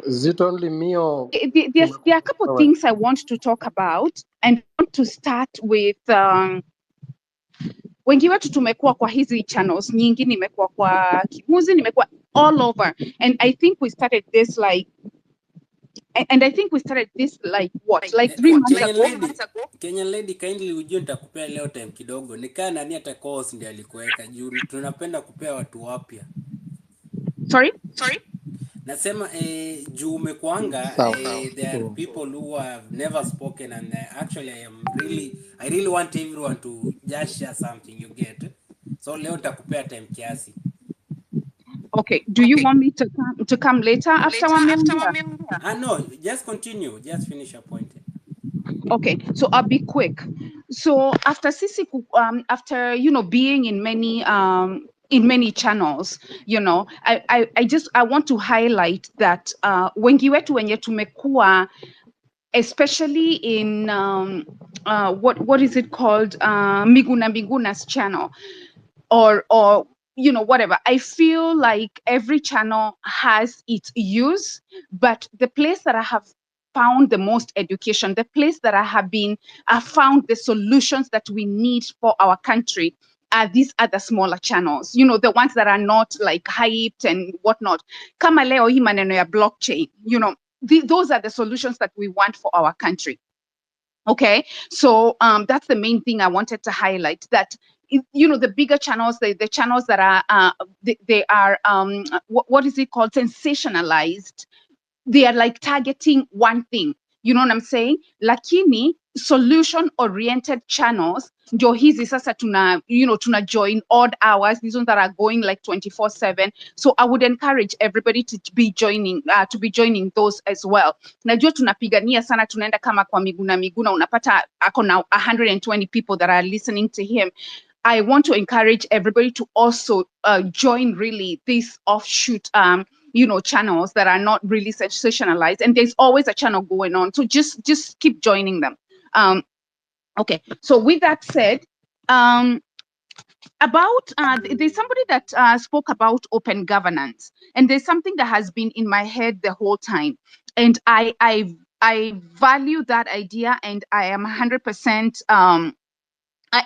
Is it only me or There are a couple of things I want to talk about, and I want to start with wengi wetu tumekuwa kwa hizi channels nyingi, nimekuwa kwa Kimuzi, nimekuwa all over, and I think we started this like what, like 3 months ago. Kenyan lady, kindly ujue nitakupea leo time kidogo. Nikaa nani hata course ndiye alikuweka juu tunapenda kupea watu wapya. Sorry? Nasema juu umekuanga there are people who have never spoken, and actually I really want everyone to just share something, you get. So leo nitakupea time kiasi. Okay, do you want me to come later after wameongea? No, just continue, just finish your point. Okay, so I'll be quick. So after sisi after being in many channels, I want to highlight that wengi wetu wenye tumekuwa, especially in what is it called, Miguna's channel, or whatever. I feel like every channel has its use, but the place that I have found the most education, the place that I found the solutions that we need for our country, are these other smaller channels, the ones that are not like hyped and whatnot. Kama leo hii maneno ya blockchain, those are the solutions that we want for our country. Okay, so that's the main thing I wanted to highlight, that the bigger channels, the channels that are they are what is it called, sensationalized. They are like targeting one thing, you know what I'm saying? Lakini solution oriented channels ndio hizi sasa tuna join odd hours, these ones that are going like 24/7. So I would encourage everybody to be joining those as well. Najua tunapigania sana, tunaenda kama kwa Miguna unapata ako na 120 people that are listening to him. I want to encourage everybody to also join really these offshoot channels that are not really sensationalized, and there's always a channel going on, so just keep joining them. Okay, so with that said, about there's somebody that spoke about open governance, and there's something that has been in my head the whole time, and I value that idea, and I am 100%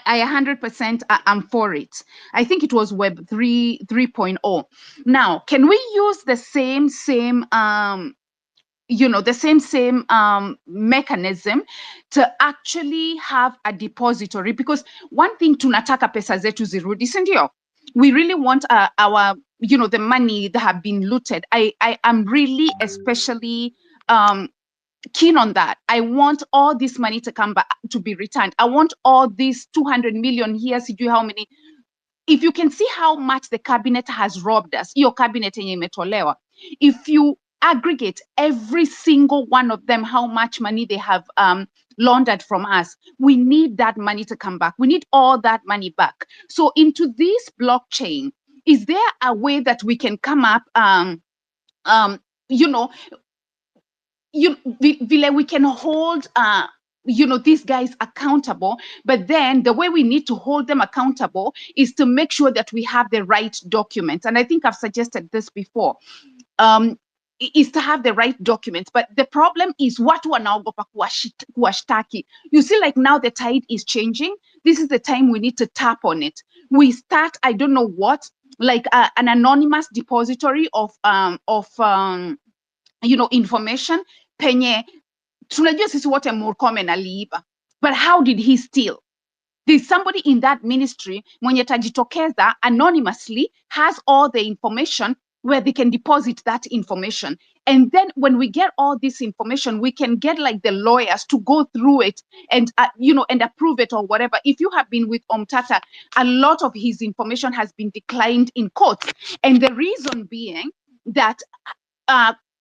I 100% am for it. I think it was Web 3.0. Now, can we use the same mechanism to actually have a depository? Because one thing, tunataka pesa zetu zirudi, si ndio? We really want our the money that have been looted. I am really especially keen on that. I want all this money to come back, to be returned. I want all these 200 million here, see how many. If you can see how much the cabinet has robbed us, your cabinet yenye imetolewa, if you aggregate every single one of them, how much money they have laundered from us, we need that money to come back. We need all that money back. So into this blockchain, is there a way that we can come up, we can hold these guys accountable, but then the way we need to hold them accountable is to make sure that we have the right documents. And I think I've suggested this before, is to have the right documents. But the problem is watu wanaogopa kuwashtaki. You see, like now the tide is changing. This is the time we need to tap on it. We start, I don't know what, like an anonymous depository of information penye tunajua sisi wote Murkomen aliiba, but how did he steal? There's somebody in that ministry mwenye tajitokeza anonymously, has all the information where they can deposit that information. And then when we get all this information, we can get like the lawyers to go through it and and approve it or whatever. If you have been with Omtata, a lot of his information has been declined in court, and the reason being that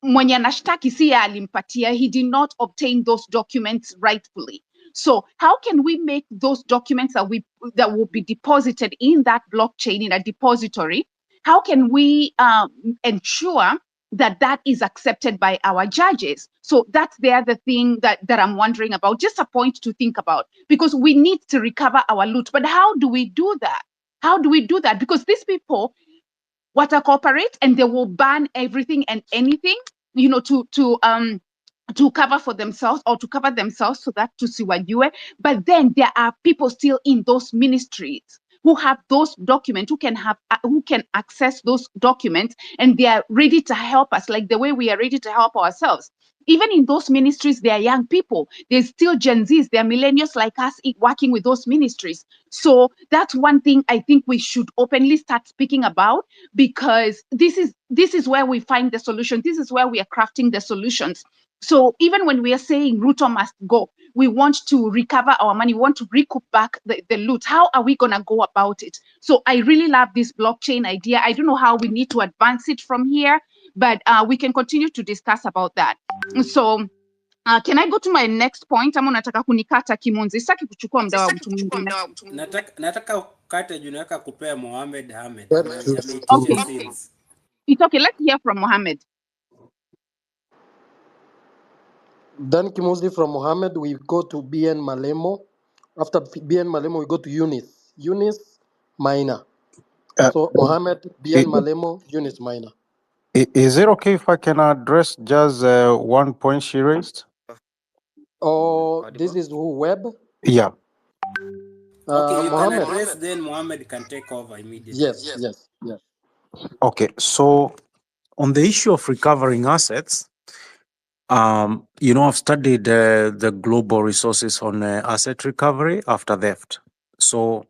mwenye anashtaki si alimpatia, he did not obtain those documents rightfully. So how can we make those documents that will be deposited in that blockchain in a depository? How can we ensure that that is accepted by our judges? So that's the other thing that I'm wondering about, just a point to think about, because we need to recover our loot. But how do we do that? How do we do that? Because these people wata cooperate and they will ban everything and anything, to cover for themselves or to cover themselves so that tusiwajue. But then there are people still in those ministries who have those documents, who can access those documents, and they are ready to help us, like the way we are ready to help ourselves. Even in those ministries, there are young people. There's still Gen Zs, there are millennials like us working with those ministries. So that's one thing I think we should openly start speaking about, because this is where we find the solution. This is where we are crafting the solutions. So even when we are saying Ruto must go, we want to recover our money, we want to recoup back the loot. How are we going to go about it? So I really love this blockchain idea. I don't know how we need to advance it from here, but we can continue to discuss about that. So can I go to my next point? Ama unataka kunikata Kimunzi? Sitaki kuchukua muda wa mtu mwingine. Nataka ukate juu nataka kupea Mohamed Hamed. Okay. It's okay. Let's hear from Mohamed. Then Kimuzi from Mohammed, we go to BN Malemo. After BN Malemo, we go to Eunice. Eunice Minor. So Mohammed, BN Malemo, Eunice Minor. Is it okay if I can address just one point she raised? Oh, this is who, Web? Yeah. Okay, you Mohammed. can address, then Mohammed can take over immediately. Yes. Okay, so on the issue of recovering assets, I've studied the global resources on asset recovery after theft. So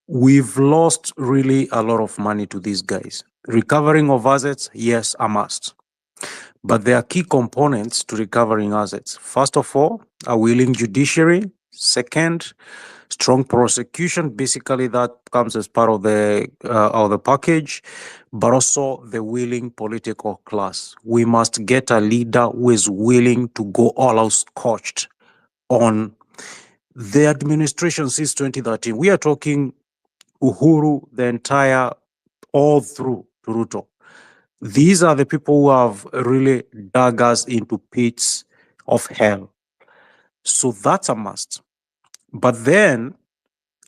we've lost really a lot of money to these guys. Recovering of assets, yes, a must. But there are key components to recovering assets. First of all, a willing judiciary. Second, strong prosecution. Basically, that comes as part of the package, but also the willing political class. We must get a leader who is willing to go all out scorched on the administration since 2013. We are talking Uhuru, the entire, all through to Ruto. These are the people who have really dug us into pits of hell. So that's a must. But then,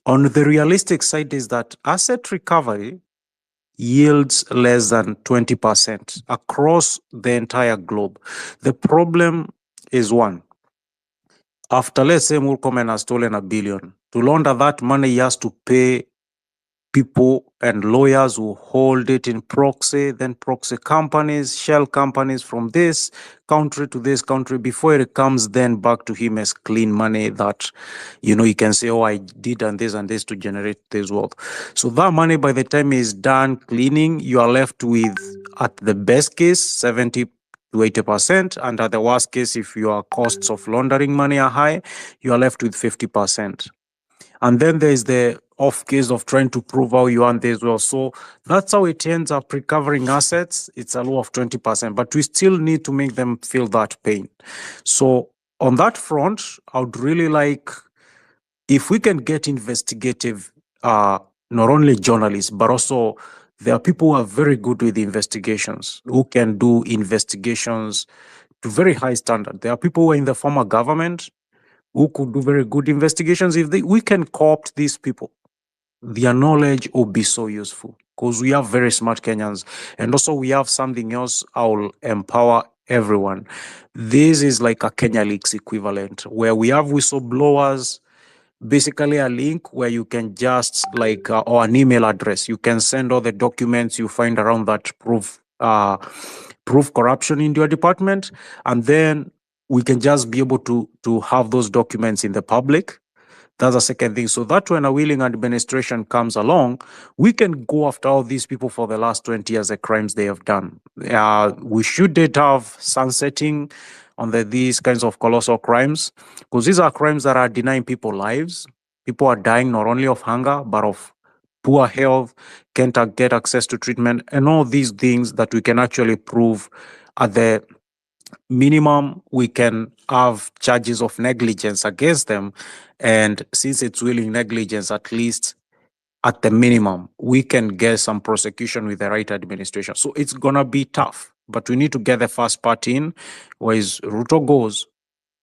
on the realistic side is that asset recovery yields less than 20% across the entire globe. The problem is one. After, let's say, Murkomen has stolen $1 billion, to launder that money, he has to pay people and lawyers who hold it in proxy, then proxy companies, shell companies from this country to this country before it comes then back to him as clean money that, he can say, oh, I did and this to generate this wealth. So that money, by the time is done cleaning, you are left with, at the best case, 70 to 80%. And at the worst case, if your costs of laundering money are high, you are left with 50%. And then there's the off case of trying to prove how you earn this well. So that's how it ends up recovering assets. It's a law of 20%, but we still need to make them feel that pain. So on that front, I would really like, if we can get investigative, not only journalists, but also there are people who are very good with investigations, who can do investigations to very high standard. There are people who are in the former government who could do very good investigations. If we can co-opt these people, their knowledge will be so useful because we have very smart Kenyans. And also we have something else I will empower everyone. This is like a Kenya Leaks equivalent where we have whistleblowers, basically a link where you can just like, or an email address, you can send all the documents you find around that proof corruption in your department. And then we can just be able to have those documents in the public. That's the second thing. So that when a willing administration comes along, we can go after all these people for the last 20 years, the crimes they have done. We shouldn't have sunsetting on these kinds of colossal crimes, because these are crimes that are denying people lives. People are dying not only of hunger, but of poor health, can't get access to treatment, and all these things that we can actually prove at the minimum. We can have charges of negligence against them. And since it's willing negligence, at least at the minimum, we can get some prosecution with the right administration. So it's going to be tough, but we need to get the first part in, where Ruto goes.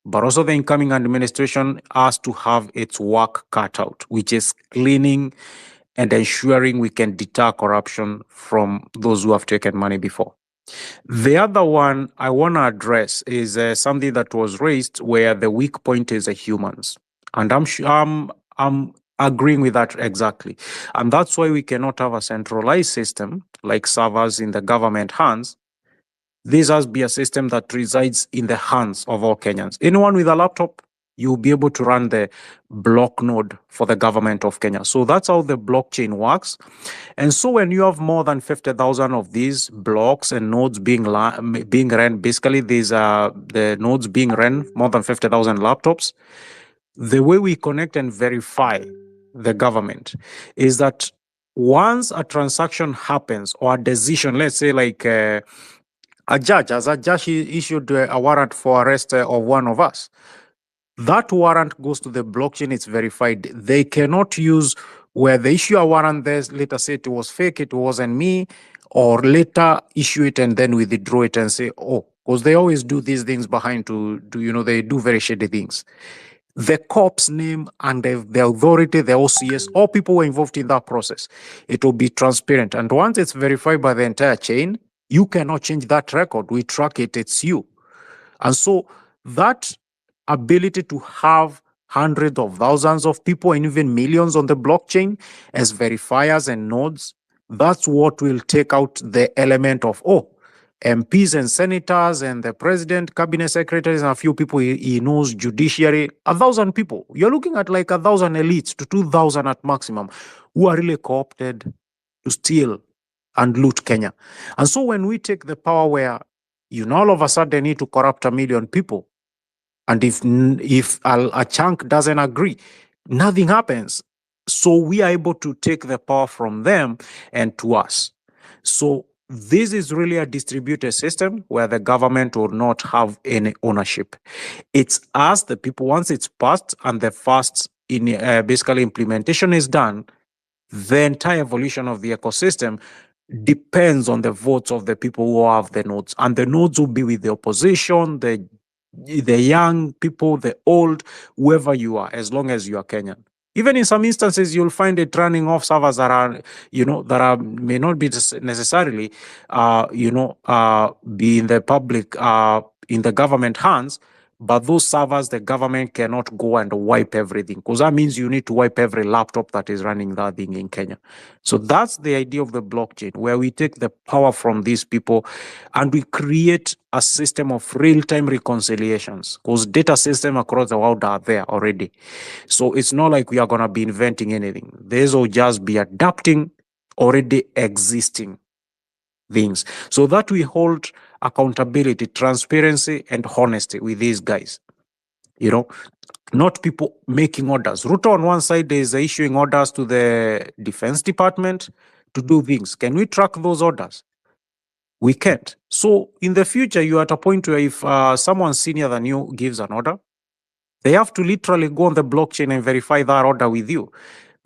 But also the incoming administration has to have its work cut out, which is cleaning and ensuring we can deter corruption from those who have taken money before. The other one I want to address is something that was raised where the weak point is the humans. And I'm agreeing with that exactly. And that's why we cannot have a centralized system like servers in the government hands. This has to be a system that resides in the hands of all Kenyans. Anyone with a laptop, you'll be able to run the block node for the government of Kenya. So that's how the blockchain works. And so when you have more than 50,000 of these blocks and nodes being run, basically these are the nodes being run, more than 50,000 laptops, the way we connect and verify the government is that once a transaction happens or a decision, let's say like a judge issued a warrant for arrest of one of us, that warrant goes to the blockchain, it's verified. They cannot use where they issue a warrant, there later say it was fake, it wasn't me, or later issue it and then withdraw it and say, oh, because they always do these things behind they do very shady things. The cops name and the authority, the OCS, all people were involved in that process. It will be transparent. And once it's verified by the entire chain, you cannot change that record. We track it, it's you. And so that ability to have hundreds of thousands of people and even millions on the blockchain as verifiers and nodes, that's what will take out the element of, MPs and senators and the president, cabinet secretaries, and a few people he knows, judiciary, 1,000 people. You're looking at like 1,000 elites to 2,000 at maximum who are really co-opted to steal and loot Kenya. And so when we take the power where all of a sudden need to corrupt 1 million people, and if a chunk doesn't agree, nothing happens. So we are able to take the power from them and to us. So this is really a distributed system where the government will not have any ownership. It's us, the people, once it's passed and the first basically implementation is done, the entire evolution of the ecosystem depends on the votes of the people who have the nodes. And the nodes will be with the opposition, the young people, the old, whoever you are, as long as you are Kenyan. Even in some instances, you'll find it running off servers that are, may not be necessarily, be in the public, in the government hands, but those servers, the government cannot go and wipe everything, because that means you need to wipe every laptop that is running that thing in Kenya. So that's the idea of the blockchain, where we take the power from these people and we create a system of real-time reconciliations, because data systems across the world are there already. So it's not like we are going to be inventing anything. These will just be adapting already existing things, so that we hold accountability, transparency, and honesty with these guys. Not people making orders. Ruto on one side is issuing orders to the Defense Department to do things. Can we track those orders? We can't. So in the future, you're at a point where if someone senior than you gives an order, they have to literally go on the blockchain and verify that order with you.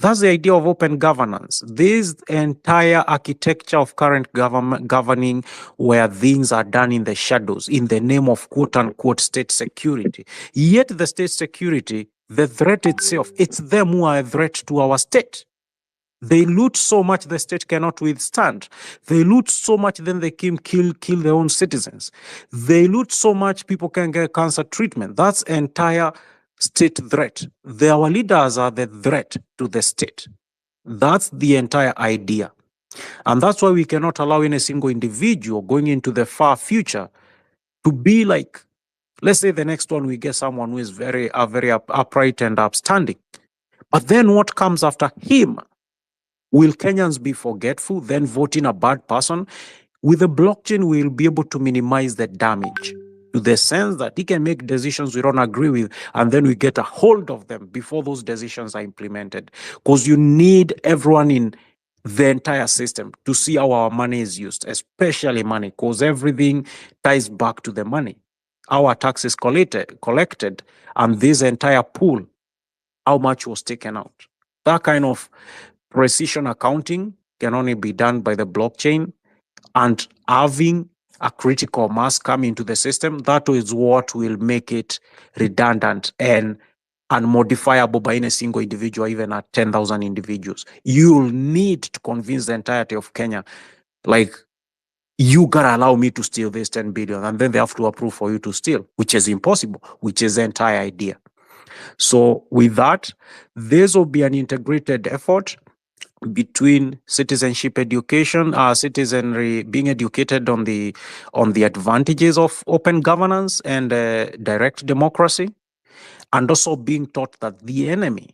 That's the idea of open governance. This entire architecture of current government governing where things are done in the shadows in the name of quote unquote state security. Yet the state security, the threat itself, it's them who are a threat to our state. They loot so much the state cannot withstand. They loot so much, then they kill their own citizens. They loot so much, people can get cancer treatment. That's entire state threat. Our leaders are the threat to the state. That's the entire idea. And that's why we cannot allow any single individual going into the far future to be like, let's say the next one we get someone who is very upright and upstanding. But then what comes after him? Will Kenyans be forgetful, then vote in a bad person? With the blockchain, we'll be able to minimize the damage to the sense that he can make decisions we don't agree with, and then we get a hold of them before those decisions are implemented. Because you need everyone in the entire system to see how our money is used, especially money, because everything ties back to the money. Our taxes collected, and this entire pool, how much was taken out. That kind of precision accounting can only be done by the blockchain, and having a critical mass come into the system, that is what will make it redundant and unmodifiable by any single individual, even at 10,000 individuals. You'll need to convince the entirety of Kenya, like, you gotta allow me to steal this 10 billion, and then they have to approve for you to steal, which is impossible, which is the entire idea. So with that, this will be an integrated effort between citizenship education, citizenry being educated on the advantages of open governance and direct democracy, and also being taught that the enemy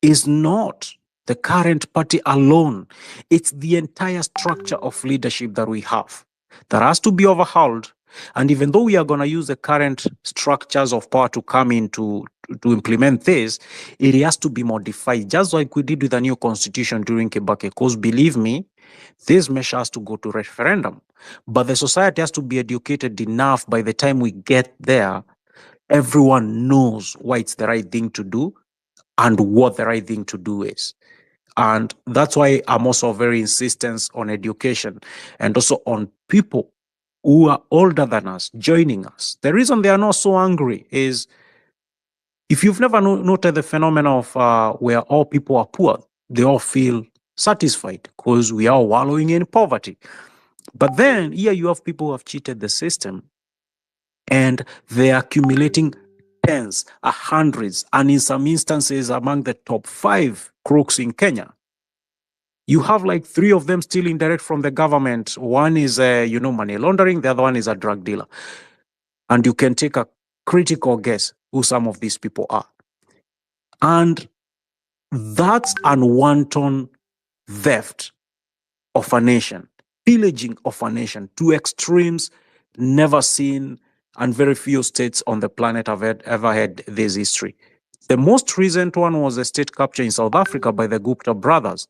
is not the current party alone. It's the entire structure of leadership that we have that has to be overhauled. And even though we are going to use the current structures of power to come in to implement this, it has to be modified, just like we did with the new constitution during Kibaki. Because believe me, this measure has to go to referendum. But the society has to be educated enough by the time we get there, everyone knows why it's the right thing to do and what the right thing to do is. And that's why I'm also very insistent on education and also on people who are older than us joining us. The reason they are not so angry is, if you've never noted the phenomenon of where all people are poor, they all feel satisfied because we are wallowing in poverty. But then here you have people who have cheated the system and they're accumulating tens, hundreds, and in some instances among the top 5 crooks in Kenya. You have like 3 of them stealing direct from the government. One is, money laundering. The other one is a drug dealer. And you can take a critical guess who some of these people are. And that's unwanton theft of a nation, pillaging of a nation to extremes never seen, and very few states on the planet have ever had this history. The most recent one was a state capture in South Africa by the Gupta brothers,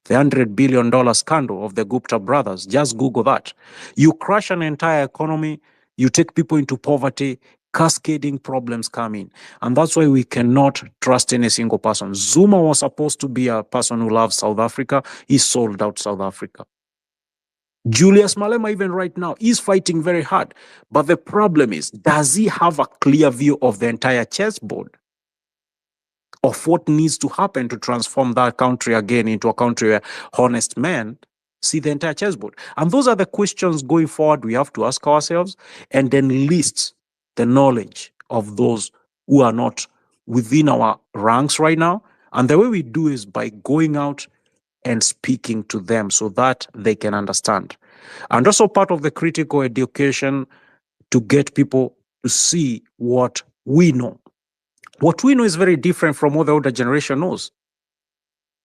the $100 billion scandal of the Gupta brothers. Just Google that. You crush an entire economy, you take people into poverty, cascading problems come in. And that's why we cannot trust any single person. Zuma was supposed to be a person who loves South Africa. He sold out South Africa. Julius Malema, even right now, is fighting very hard. But the problem is, does he have a clear view of the entire chessboard? Of what needs to happen to transform that country again into a country where honest men see the entire chessboard? And those are the questions going forward we have to ask ourselves, and then list the knowledge of those who are not within our ranks right now. And the way we do is by going out and speaking to them so that they can understand. And also part of the critical education to get people to see what we know. What we know is very different from what the older generation knows.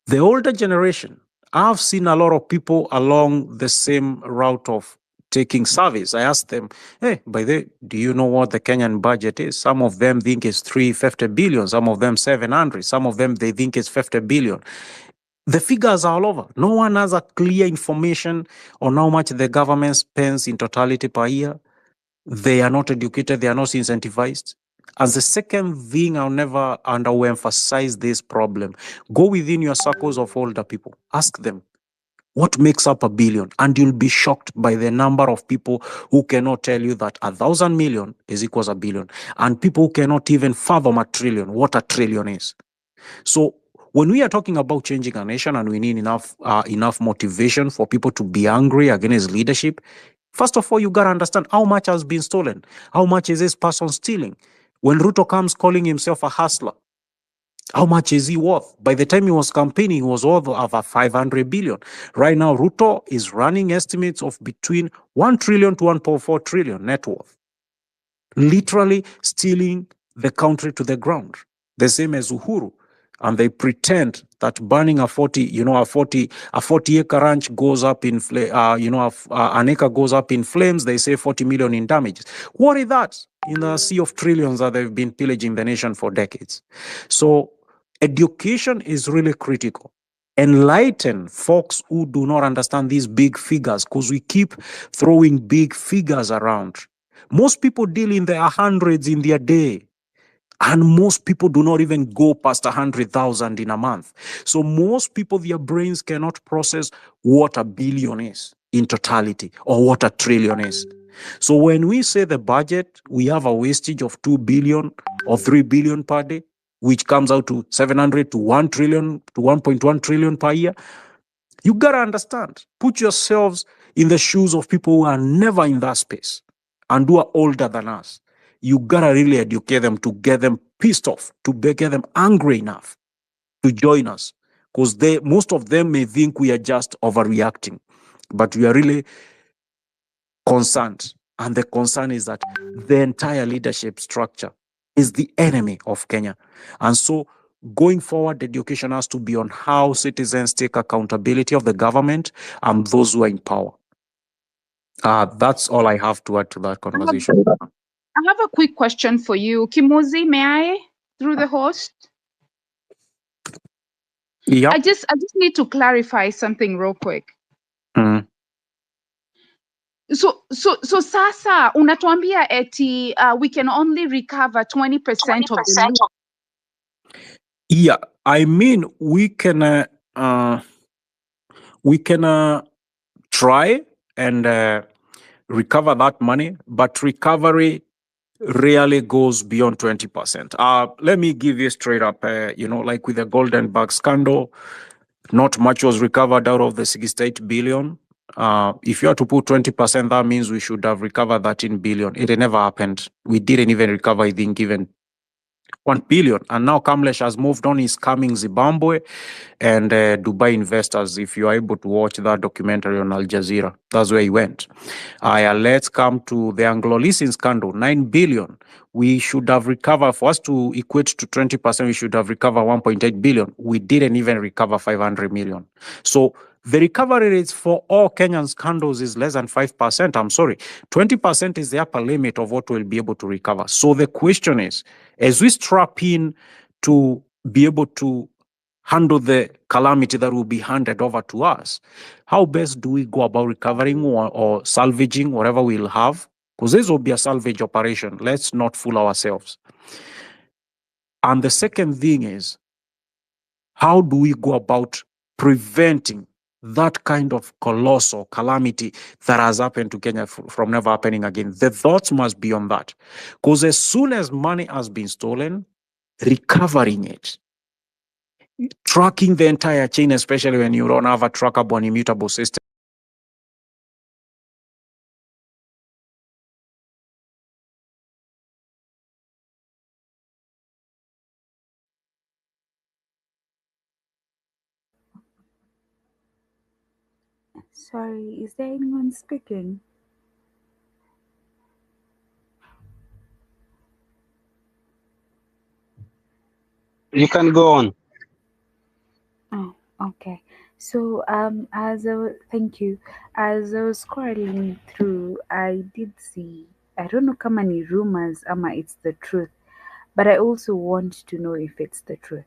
The older generation, I've seen a lot of people along the same route of taking service. I asked them, hey, by the way, do you know what the Kenyan budget is? Some of them think it's 350 billion, some of them 700, some of them they think it's 50 billion. The figures are all over. No one has a clear information on how much the government spends in totality per year. They are not educated, they are not incentivized. As the second thing, I'll never and I will emphasize this problem. Go within your circles of older people. Ask them, what makes up a billion? And you'll be shocked by the number of people who cannot tell you that 1,000 million is equals a billion. And people who cannot even fathom a trillion, what a trillion is. So when we are talking about changing a nation and we need enough motivation for people to be angry against leadership, first of all, you got to understand how much has been stolen. How much is this person stealing? When Ruto comes calling himself a hustler, how much is he worth? By the time he was campaigning, he was worth over 500 billion. Right now, Ruto is running estimates of between 1 trillion to 1.4 trillion net worth. Literally stealing the country to the ground. The same as Uhuru. And they pretend that burning a 40 acre ranch goes up in an acre goes up in flames. They say 40 million in damages. What is that in the sea of trillions that they've been pillaging the nation for decades? So education is really critical. Enlighten folks who do not understand these big figures, because we keep throwing big figures around. Most people deal in their hundreds in their day. And most people do not even go past 100,000 in a month. So most people, their brains cannot process what a billion is in totality or what a trillion is. So when we say the budget, we have a wastage of 2 billion or 3 billion per day, which comes out to 700 to 1 trillion to 1.1 trillion per year. You got to understand, put yourselves in the shoes of people who are never in that space and who are older than us. You got to really educate them to get them pissed off, to get them angry enough to join us. Because most of them may think we are just overreacting, but we are really concerned. And the concern is that the entire leadership structure is the enemy of Kenya. And so going forward, education has to be on how citizens take accountability of the government and those who are in power. That's all I have to add to that conversation. I have a quick question for you. Kimuzi, may I? Through the host? Yeah. I just need to clarify something real quick. So sasa unatuambia eti we can only recover 20% of the loot. Yeah, I mean we can try and recover that money, but recovery rarely goes beyond 20%. Let me give you straight up, like with the Golden Bag scandal, not much was recovered out of the 68 billion. If you are to put 20%, that means we should have recovered 13 billion. It never happened. We didn't even recover, I think, even 1 billion. And now Kamlesh has moved on. He's coming Zimbabwe and Dubai investors. If you are able to watch that documentary on Al Jazeera, that's where he went. Let's come to the Anglo-Leasing scandal, 9 billion. We should have recovered, for us to equate to 20%, we should have recovered 1.8 billion. We didn't even recover 500 million. So the recovery rates for all Kenyan scandals is less than 5%. I'm sorry. 20% is the upper limit of what we'll be able to recover. So the question is, as we strap in to be able to handle the calamity that will be handed over to us, how best do we go about recovering or salvaging whatever we'll have? Because this will be a salvage operation. Let's not fool ourselves. And the second thing is, how do we go about preventing that kind of colossal calamity that has happened to Kenya from never happening again? The thoughts must be on that. Because as soon as money has been stolen, recovering it, tracking the entire chain, especially when you don't have a trackable and immutable system. Sorry, is there anyone speaking? You can go on. Oh, okay. So, thank you. As I was scrolling through, I did see, I don't know how many rumors, ama it's the truth, but I also want to know if it's the truth.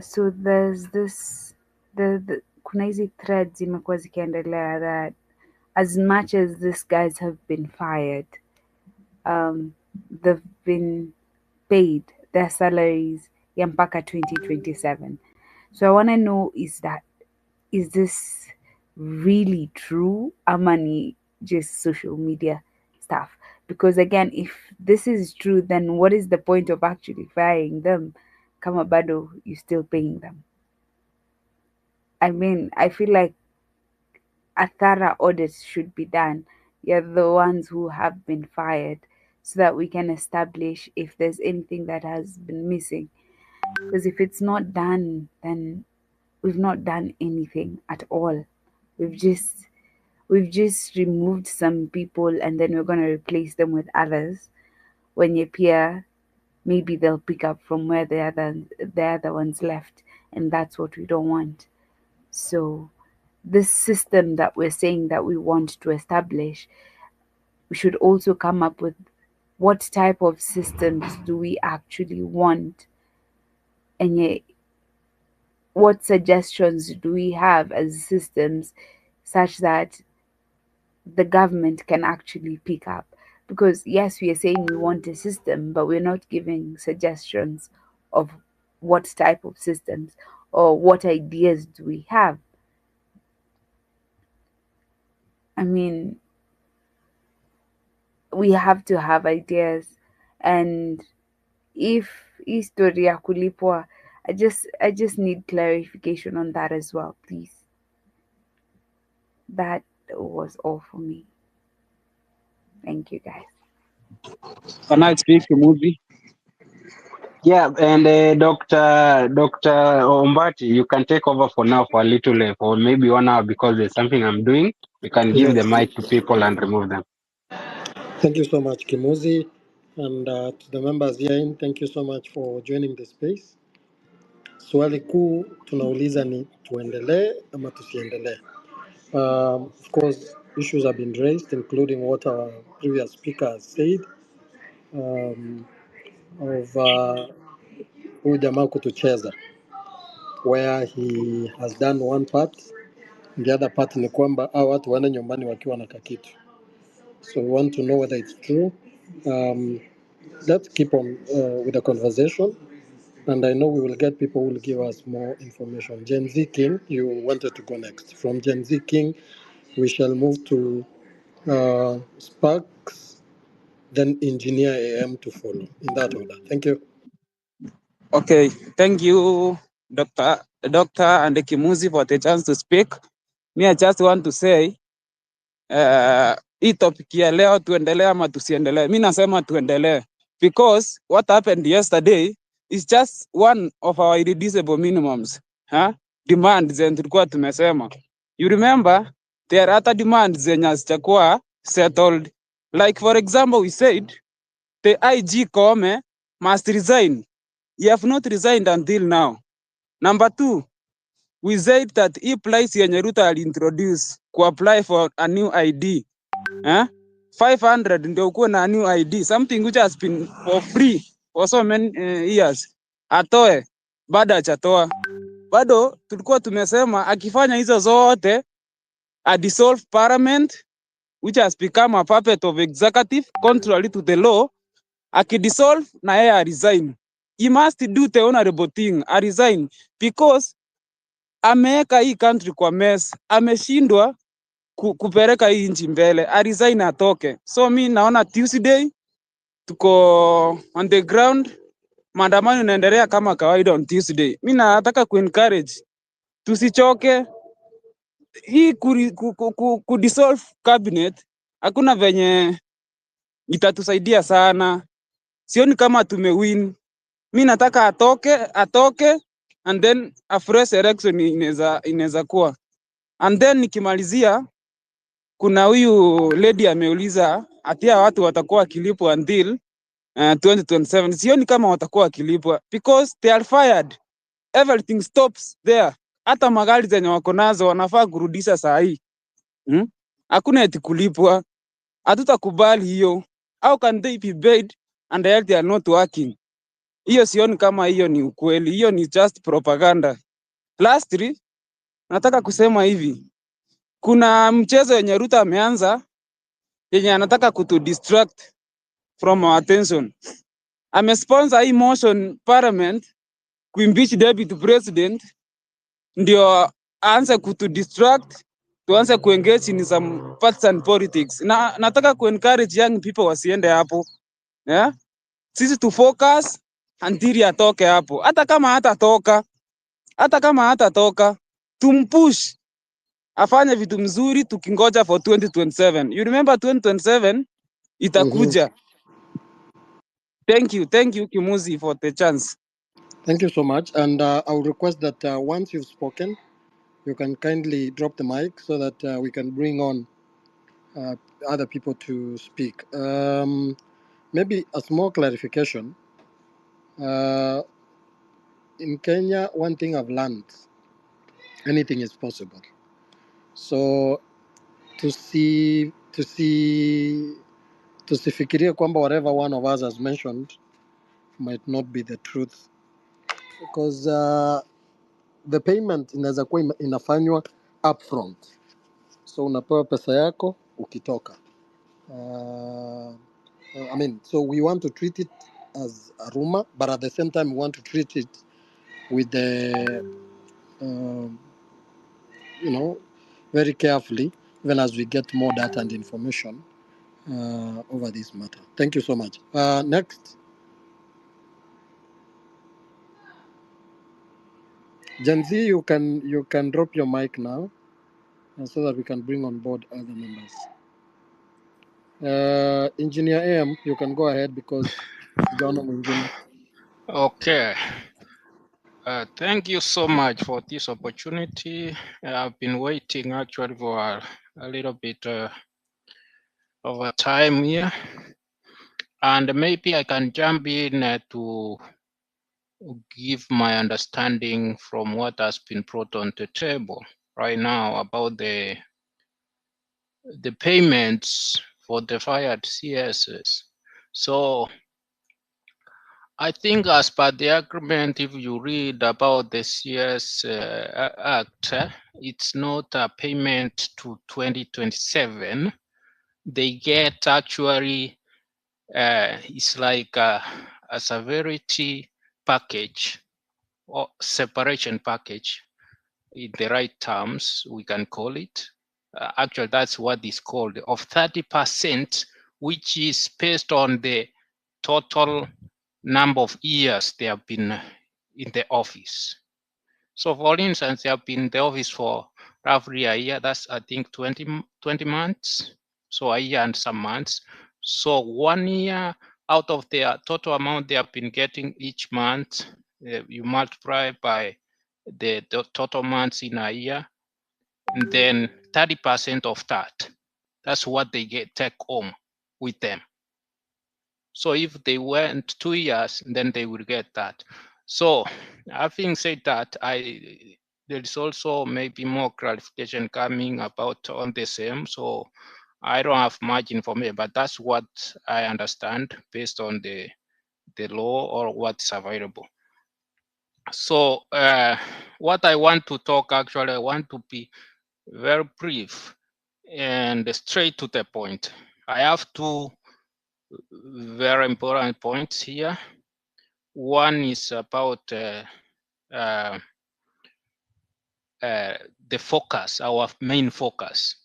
So there's this, kuna hizi threads zimekuwa zikiendelea that as much as these guys have been fired, they've been paid their salaries ya mpaka 2027. So I want to know, is this really true ama ni just social media stuff? Because again, if this is true, then what is the point of actually firing them kama bado you still paying them? I mean, I feel like a thorough audit should be done. You're the ones who have been fired, so that we can establish if there's anything that has been missing. Because if it's not done, then we've not done anything at all. We've just removed some people and then we're going to replace them with others. When you appear, maybe they'll pick up from where the other ones left, and that's what we don't want. So this system that we're saying that we want to establish, we should also come up with what type of systems do we actually want, and yet what suggestions do we have as systems such that the government can actually pick up. Because yes, we are saying we want a system, but we're not giving suggestions of what type of systems or what ideas do we have. I mean, we have to have ideas. And if history ya kulipwa, I just need clarification on that as well, please. That was all for me. Thank you, guys. Can I speak, Muzi? Yeah, and Dr. Ombati, you can take over for now for a little, for maybe 1 hour, because there's something I'm doing. You can give the Yes. mic to people and remove them. Thank you so much, Kimuzi. And to the members here, thank you so much for joining the space. Swali kuu tunauliza ni tuendelee ama tusiendelee. Of course, issues have been raised, including what our previous speaker has said, of huyu jamaa kutucheza, where he has done one part, the other part ni kwamba hao watu waende nyumbani wakiwa na kakitu. So we want to know whether it's true. Let's keep on with the conversation, and I know we will get people who will give us more information. Gen Z King, you wanted to go next. From Gen Z King, we shall move to Sparks, then Engineer AM to follow, in that order. Thank you. Okay, thank you, Dr. and Kimuzi, for the chance to speak. Me, I just want to say, hii topic ya leo tuendelee ama tusiendelee. Mi nasema tuendelee, because what happened yesterday is just one of our irreducible minimums, demands zenye tulikuwa tumesema. You remember, there are other demands zenye hazijakuwa settled. Like for example, we said the IG Koome must resign. You have not resigned until now. Number 2, we said that he place yenye Ruto introduce to apply for a new ID. 500 ndio ukuwe na new ID, something which has been for free for so many years. Atoe, bado hajatoa. Bado tulikuwa tumesema akifanya hizo zote, a dissolve parliament which has become a puppet of executive contrary to the law. Akidissolve na yeye resign. He must do the honorable thing, a resign, because ameweka hii country kwa mess, ameshindwa kupeleka hii nchi mbele, a resign atoke. So mi naona Tuesday tuko on the ground, maandamano inaendelea kama kawaida on Tuesday. Mi nataka encourage tusichoke. Hii ku dissolve cabinet hakuna venye itatusaidia sana. Sioni kama tumewin. Mi nataka atoke and then a fresh election inaweza kuwa. And then nikimalizia, kuna huyu lady ameuliza atia watu watakuwa kilipwa until 2027. Sioni kama watakuwa wakilipwa because they are fired. Everything stops there. Hata magari zenye wako nazo wanafaa kurudisha saa hii. Hakuna eti kulipwa. Hatutakubali hiyo. How can they be paid and yet they are not working? Hiyo sioni kama hiyo ni ukweli. Hiyo ni just propaganda. Lastly, nataka kusema hivi. Kuna mchezo yenye Ruto ameanza yenye anataka kutudistract from our attention. Amesponsor hii motion parliament kuimpeach deputy president ndio aanze kutu distract, tuanze kuengage in some partisan politics. Na nataka kuencourage young people wasiende hapo. Yeah? Sisi tu focus until atoke hapo. Hata kama hatatoka, tumpush afanye vitu mzuri tukingoja for 2027. You remember 2027 Mhm. itakuja. Thank you Kimuzi for the chance. Thank you so much. And I will request that once you've spoken, you can kindly drop the mic so that we can bring on uh, other people to speak. Maybe a small clarification. Uh, in Kenya, one thing I've learned, anything is possible. So tusifikirie kwamba whatever one of us has mentioned might not be the truth, because the payment inaweza kuwa inafanywa upfront, so unapewa pesa yako ukitoka. I mean, so we want to treat it as a rumor, but at the same time we want to treat it with the very carefully, even as we get more data and information over this matter. Thank you so much. Next, Gen Z, you can drop your mic now, so that we can bring on board other members. Engineer AM, you can go ahead because sijaona mwingine. Okay. Thank you so much for this opportunity. I've been waiting actually for a little bit of a time here, and maybe I can jump in to give my understanding from what has been brought on the table right now about the payments for the fired CSs. So I think as per the agreement, if you read about the CS Act, it's not a payment to 2027. They get actually, it's like a severity package or separation package in the right terms, we can call it. Actually, that's what is called, of 30%, which is based on the total number of years they have been in the office. So for instance, they have been in the office for roughly a year. That's, I think, 20 months. So a year and some months. So 1 year out of their total amount they have been getting each month, you multiply by the total months in a year, and then 30% of that. That's what they get take home with them. So if they went 2 years, then they will get that. So having said that, there is also maybe more clarification coming about on the same. So I don't have much information, but that's what I understand based on the law or what's available. So what I want to talk, actually, I want to be very brief and straight to the point. I have two very important points here. One is about the focus, our main focus.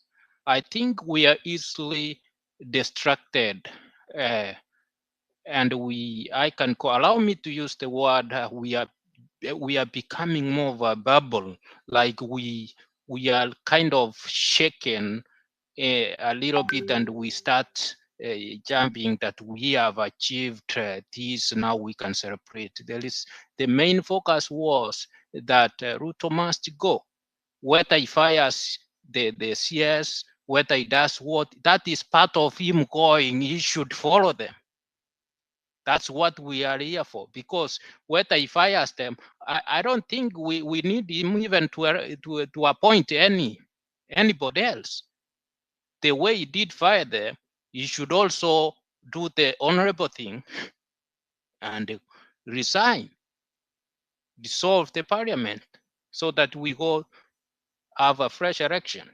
I think we are easily distracted, and I can allow me to use the word, we are becoming more of a bubble, like we are kind of shaken a little bit, and we start jumping that we have achieved this, now we can celebrate. The main focus was that Ruto must go. Whether he fires the CS, whether he does what, that is part of him going, he should follow them. That's what we are here for, because whether he fires them, I don't think we need him even to appoint anybody else. The way he did fire them, he should also do the honorable thing and resign, dissolve the parliament, so that we go have a fresh election.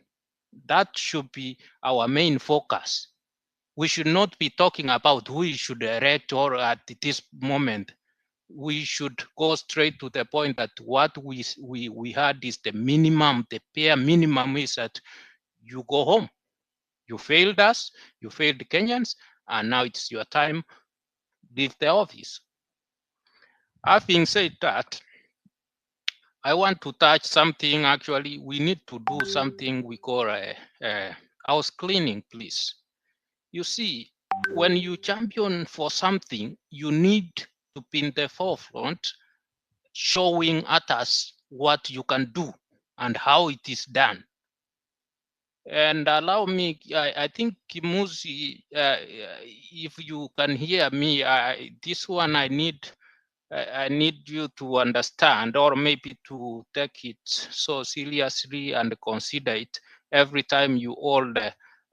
That should be our main focus. We should not be talking about who we should elect or at this moment. We should go straight to the point that what we had is the minimum, the bare minimum is that you go home. You failed us, you failed the Kenyans, and now it's your time, leave the office. Having said that, I want to touch something. Actually, we need to do something we call house cleaning, please. You see, when you champion for something, you need to be in the forefront, showing others what you can do and how it is done. And allow me, I think Kimuzi, if you can hear me, this one I need you to understand, or maybe to take it so seriously and consider it every time you hold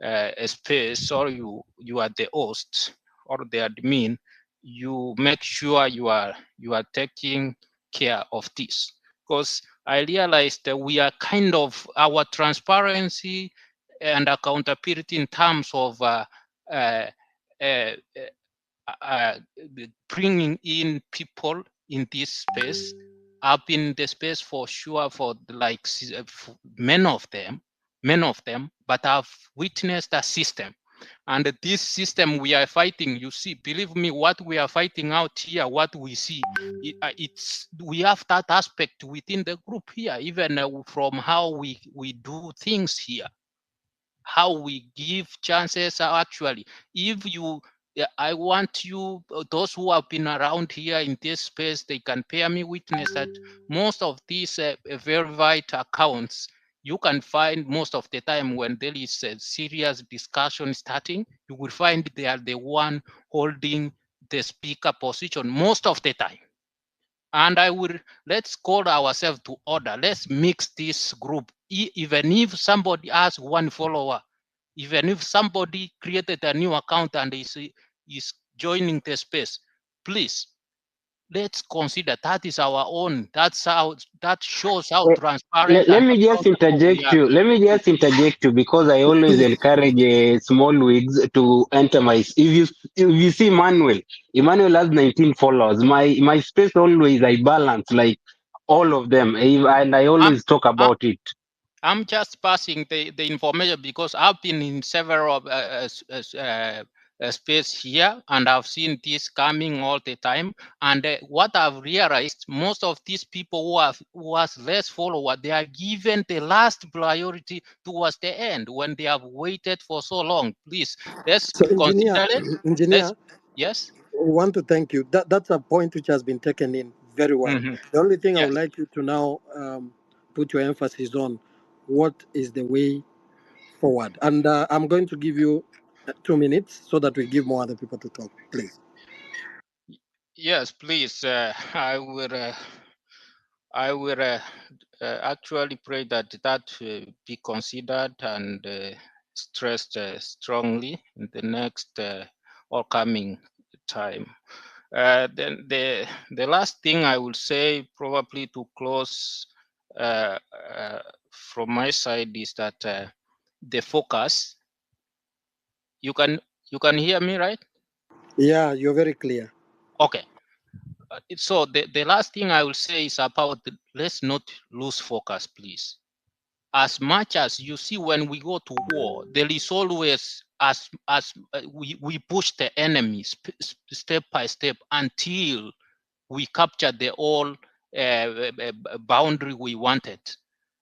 a space, or you are the host or the admin. You make sure you are taking care of this, because I realized that we are kind of, our transparency and accountability in terms of bringing in people in this space. I've been in the space for sure for like many of them, but I've witnessed a system. And this system we are fighting, you see, believe me, what we are fighting out here, what we see, we have that aspect within the group here, even from how we do things here, how we give chances. Actually, if you, I want you, those who have been around here in this space, they can bear me witness that most of these verified accounts, you can find most of the time when there is a serious discussion starting, you will find they are the one holding the speaker position most of the time. And let's call ourselves to order. Let's mix this group. Even if somebody has one follower, even if somebody created a new account and is joining the space, please, let's consider that is our own. That shows how transparent Let and me just accountable we interject are. you. Let me just interject you because I always encourage small wigs to enter my. If you see Emmanuel has 19 followers. My space always I balance like all of them, and I always talk about it. I'm just passing the information because I've been in several space here and I've seen this coming all the time. And what I've realized, most of these people who has less follower, they are given the last priority towards the end when they have waited for so long. Please, let's So, be considerate. engineer, Yes. we want to thank you. That's a point which has been taken in very well. Mm-hmm. The only thing I would Yes. like you to now put your emphasis on, what is the way forward? And I'm going to give you 2 minutes so that we give more other people to talk, please. Yes, please. I will actually pray that be considered and stressed strongly in the next or coming time. Then the last thing I will say, probably to close from my side, is that the focus. You can hear me, right? Yeah, you're very clear. Okay. So the last thing I will say is about let's not lose focus, please. As much as you see, when we go to war, there is always we push the enemy step by step until we capture the whole boundary we wanted.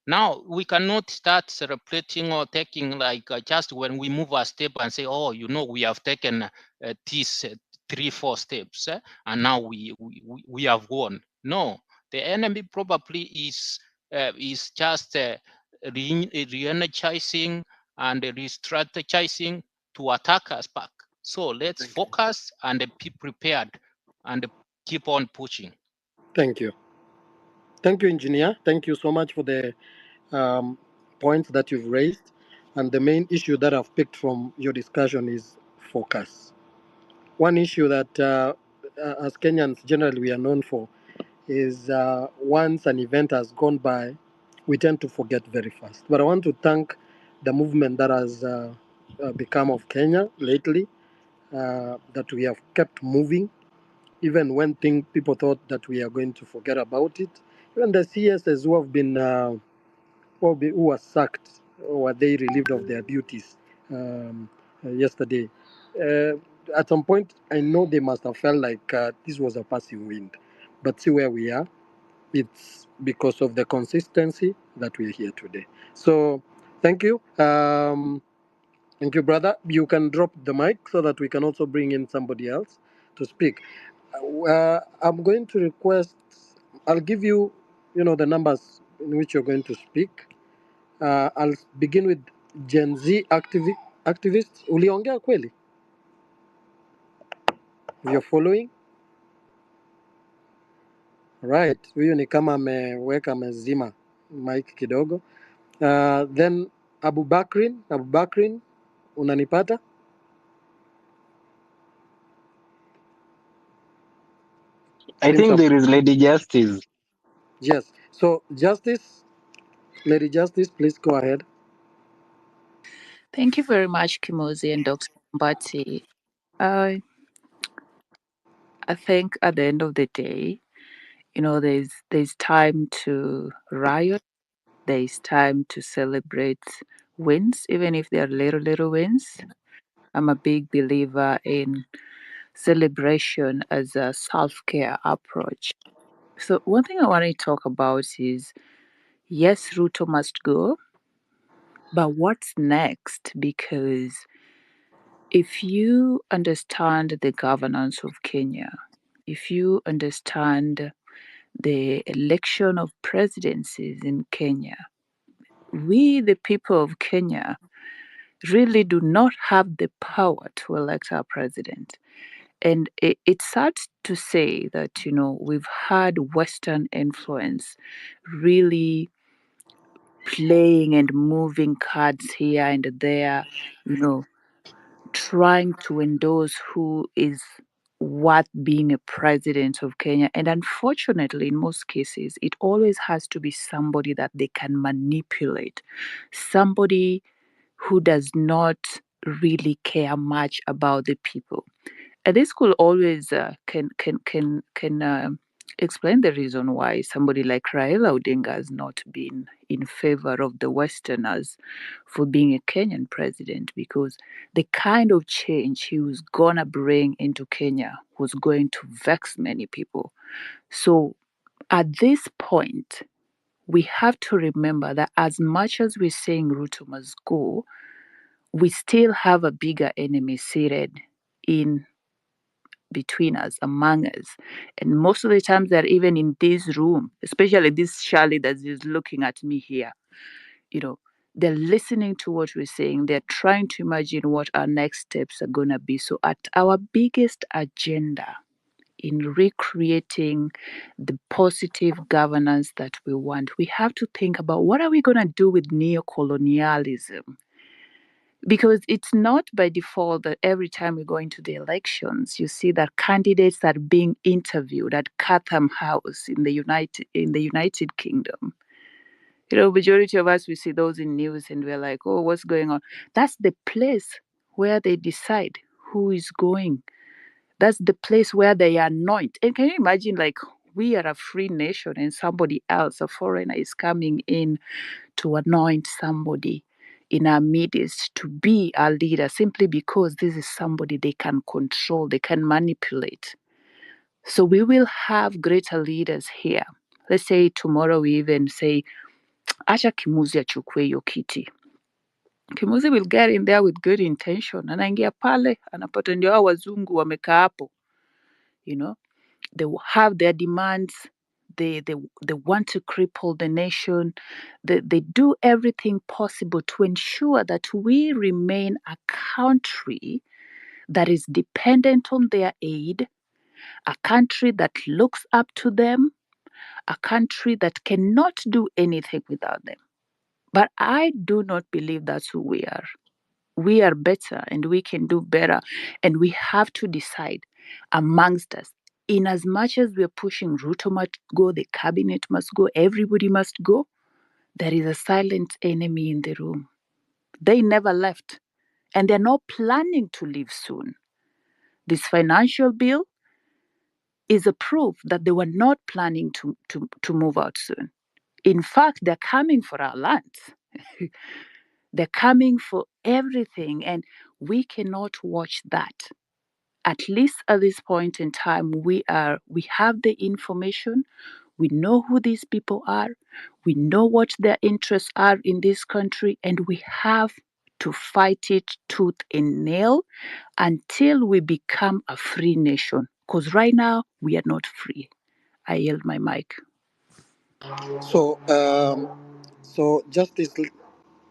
Now we cannot start celebrating or taking like just when we move a step and say, oh, we have taken these 3-4 steps and now we have won. No, the enemy probably is just re-energizing and re-strategizing to attack us back. So let's focus and be prepared and keep on pushing. Thank you. Thank you, engineer. Thank you so much for the points that you've raised. And the main issue that I've picked from your discussion is focus. One issue that, as Kenyans generally, we are known for is once an event has gone by, we tend to forget very fast. But I want to thank the movement that has become of Kenya lately, that we have kept moving, even when people thought that we are going to forget about it. Even the CSs who have been who were sacked, or were they relieved of their duties yesterday. At some point, I know they must have felt like this was a passing wind. But see where we are. It's because of the consistency that we're here today. So thank you. Thank you, brother. You can drop the mic so that we can also bring in somebody else to speak. I'm going to request, I'll give you, the numbers in which you're going to speak. I'll begin with Gen Z activists. Uliongea kweli? You're following? Right. Huyu ni kama ameweka mezima mic kidogo. Then Abu Bakrin, unanipata? I Seems think there is Lady Justice. yes. So Lady Justice, please go ahead. Thank you very much, Kimozi and Dr. Mbati. I think at the end of the day, there's time to riot. There's time to celebrate wins, even if they are little wins. I'm a big believer in celebration as a self-care approach. So one thing I want to talk about is, yes, Ruto must go, but what's next? Because if you understand the governance of Kenya, if you understand the election of presidencies in Kenya, we, the people of Kenya, really do not have the power to elect our president. And it's sad to say that, we've had Western influence really playing and moving cards here and there, trying to endorse who is what being a president of Kenya. And unfortunately, in most cases, it always has to be somebody that they can manipulate, somebody who does not really care much about the people. And this could always can explain the reason why somebody like Raila Odinga has not been in favor of the Westerners for being a Kenyan president, because the kind of change he was gonna bring into Kenya was going to vex many people. So at this point, we have to remember that as much as we're saying Ruto must go, we still have a bigger enemy seated in between us, among us. And most of the times they're even in this room, especially this Charlie that is looking at me here. They're listening to what we're saying. They're trying to imagine what our next steps are going to be. So at our biggest agenda in recreating the positive governance that we want, we have to think about what are we going to do with neocolonialism? Because it's not by default that every time we go into the elections, you see that candidates are being interviewed at Chatham House in the United Kingdom. Majority of us, we see those in news and we're like, oh, what's going on? That's the place where they decide who is going. That's the place where they anoint. And can you imagine, like, we are a free nation and somebody else, a foreigner, is coming in to anoint somebody in our midst to be our leader simply because this is somebody they can control, they can manipulate. So we will have greater leaders here. Let's say tomorrow we even say, acha Kimuzi achukue hiyo kiti. Kimuzi will get in there with good intention. Anaingia pale, anapata ndio hao wazungu wamekaa hapo. They will have their demands. They want to cripple the nation. They do everything possible to ensure that we remain a country that is dependent on their aid, a country that looks up to them, a country that cannot do anything without them. But I do not believe that's who we are. We are better and we can do better. And we have to decide amongst us. In as much as we're pushing Ruto must go, the cabinet must go, everybody must go, there is a silent enemy in the room. They never left. And they're not planning to leave soon. This financial bill is a proof that they were not planning to move out soon. In fact, they're coming for our lands. They're coming for everything, and we cannot watch that. At least at this point in time, we have the information. We know who these people are. We know what their interests are in this country, and we have to fight it tooth and nail until we become a free nation. Because right now, we are not free. I yield my mic. So Justice,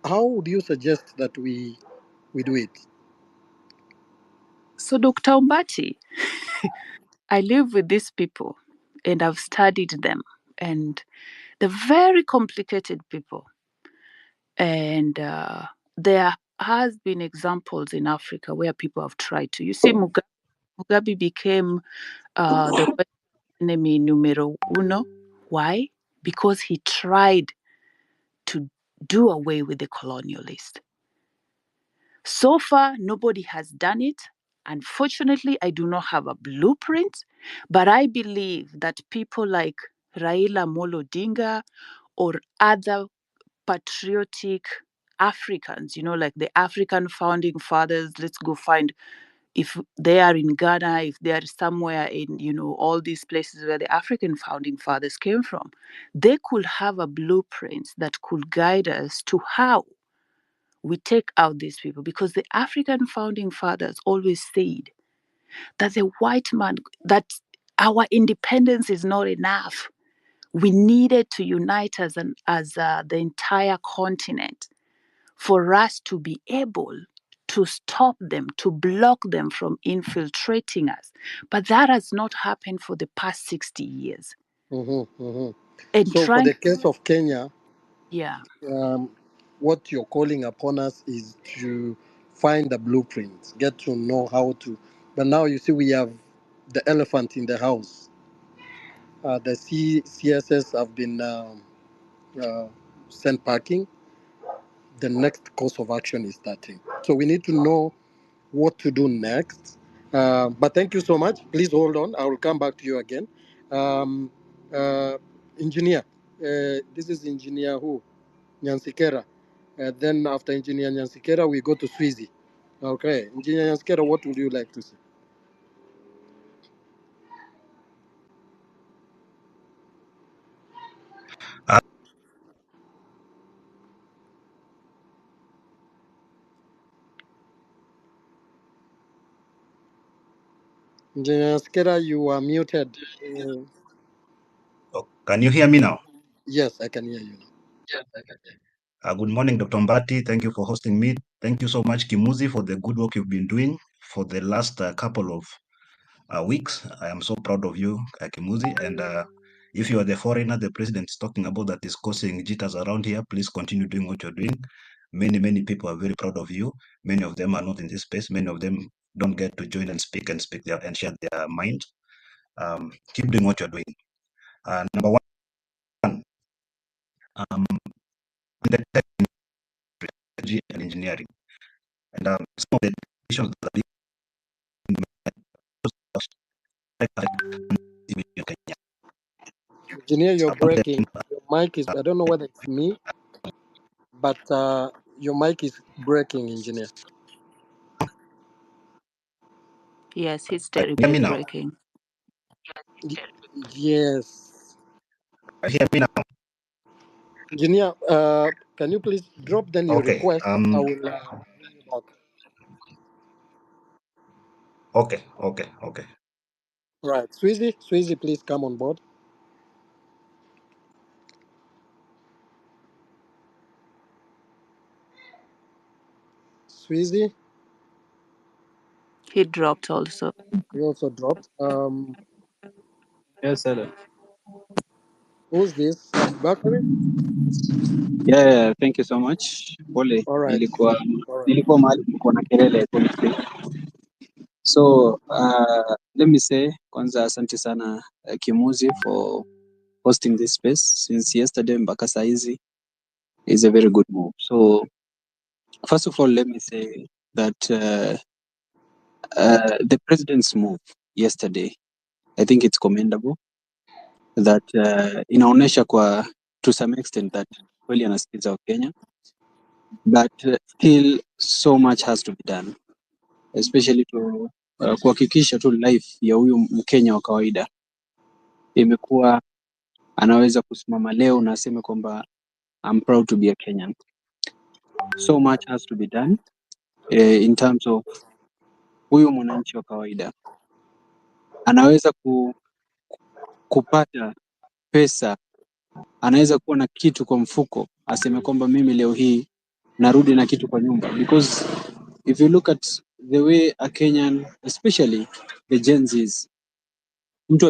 how would you suggest that we do it? So, Dr. Umbati, I live with these people and I've studied them, and they're very complicated people. And there has been examples in Africa where people have tried to. You see, Mugabe became the West enemy numero uno. Why? Because he tried to do away with the colonialist. So far, nobody has done it. Unfortunately, I do not have a blueprint, but I believe that people like Raila Molo Odinga or other patriotic Africans, like the African founding fathers, let's go find if they are in Ghana, if they are somewhere in, all these places where the African founding fathers came from, they could have a blueprint that could guide us to how we take out these people, because the African founding fathers always said that the white man, that our independence is not enough. We needed to unite as the entire continent for us to be able to stop them, to block them from infiltrating us. But that has not happened for the past 60 years. Mm-hmm, mm-hmm. And so for the case of Kenya, yeah, what you're calling upon us is to find the blueprint, get to know how to. But now you see we have the elephant in the house. The CSS have been sent packing. The next course of action is starting. So we need to know what to do next. But thank you so much. Please hold on. I will come back to you again. Um, Engineer, this is Engineer who? Nyansikera. Then after Engineer Nyansikera, we go to Swizi. Okay, Engineer Nyansikera, what would you like to say? Engineer Nyansikera, you are muted. Can you hear me now? Yes, I can hear you now. Good morning, Dr. Mbati. Thank you for hosting me. Thank you so much, Kimuzi, for the good work you've been doing for the last couple of weeks. I am so proud of you, Kimuzi. And if you are the foreigner the president is talking about that is causing jitters around here, please continue doing what you're doing. Many people are very proud of you. Many of them are not in this space. Many of them don't get to join and speak and share their mind. Keep doing what you're doing. Number one, in the technology and engineering. And some of the decisions that are being made. Engineer, you're breaking. Your mic is, I don't know whether it's me, but your mic is breaking, Engineer. yes, he's Hear terribly me now. breaking. Yes. Hear me now. Engineer, can you please drop then your Okay. request? I will bring you back. Okay. Right. Swizi, please come on board. Swizi, He dropped also. you also dropped. Yes, hello. Who's this? Bakari? Yeah, thank you so much. Pole, All right. nilikuwa All right. nilikuwa mahali kulikuwa na kelele honestly. So let me say kwanza asante sana Kimuzi for hosting this space since yesterday mpaka saa hizi is a very good move. So first of all, let me say that The president's move yesterday, I think it's commendable that inaonyesha kwa to some extent that kweli anasikiza Wakenya, but still so much has to be done, especially to kuhakikisha tu life ya huyu Mkenya wa kawaida imekuwa anaweza kusimama leo na aseme kwamba I'm proud to be a Kenyan. So much has to be done in terms of huyu mwananchi wa kawaida anaweza kupata pesa, anaweza kuwa na kitu kwa mfuko, aseme kwamba mimi leo hii narudi na kitu kwa nyumba, because if you look at the way a Kenyan, especially the Gen Zs, mtu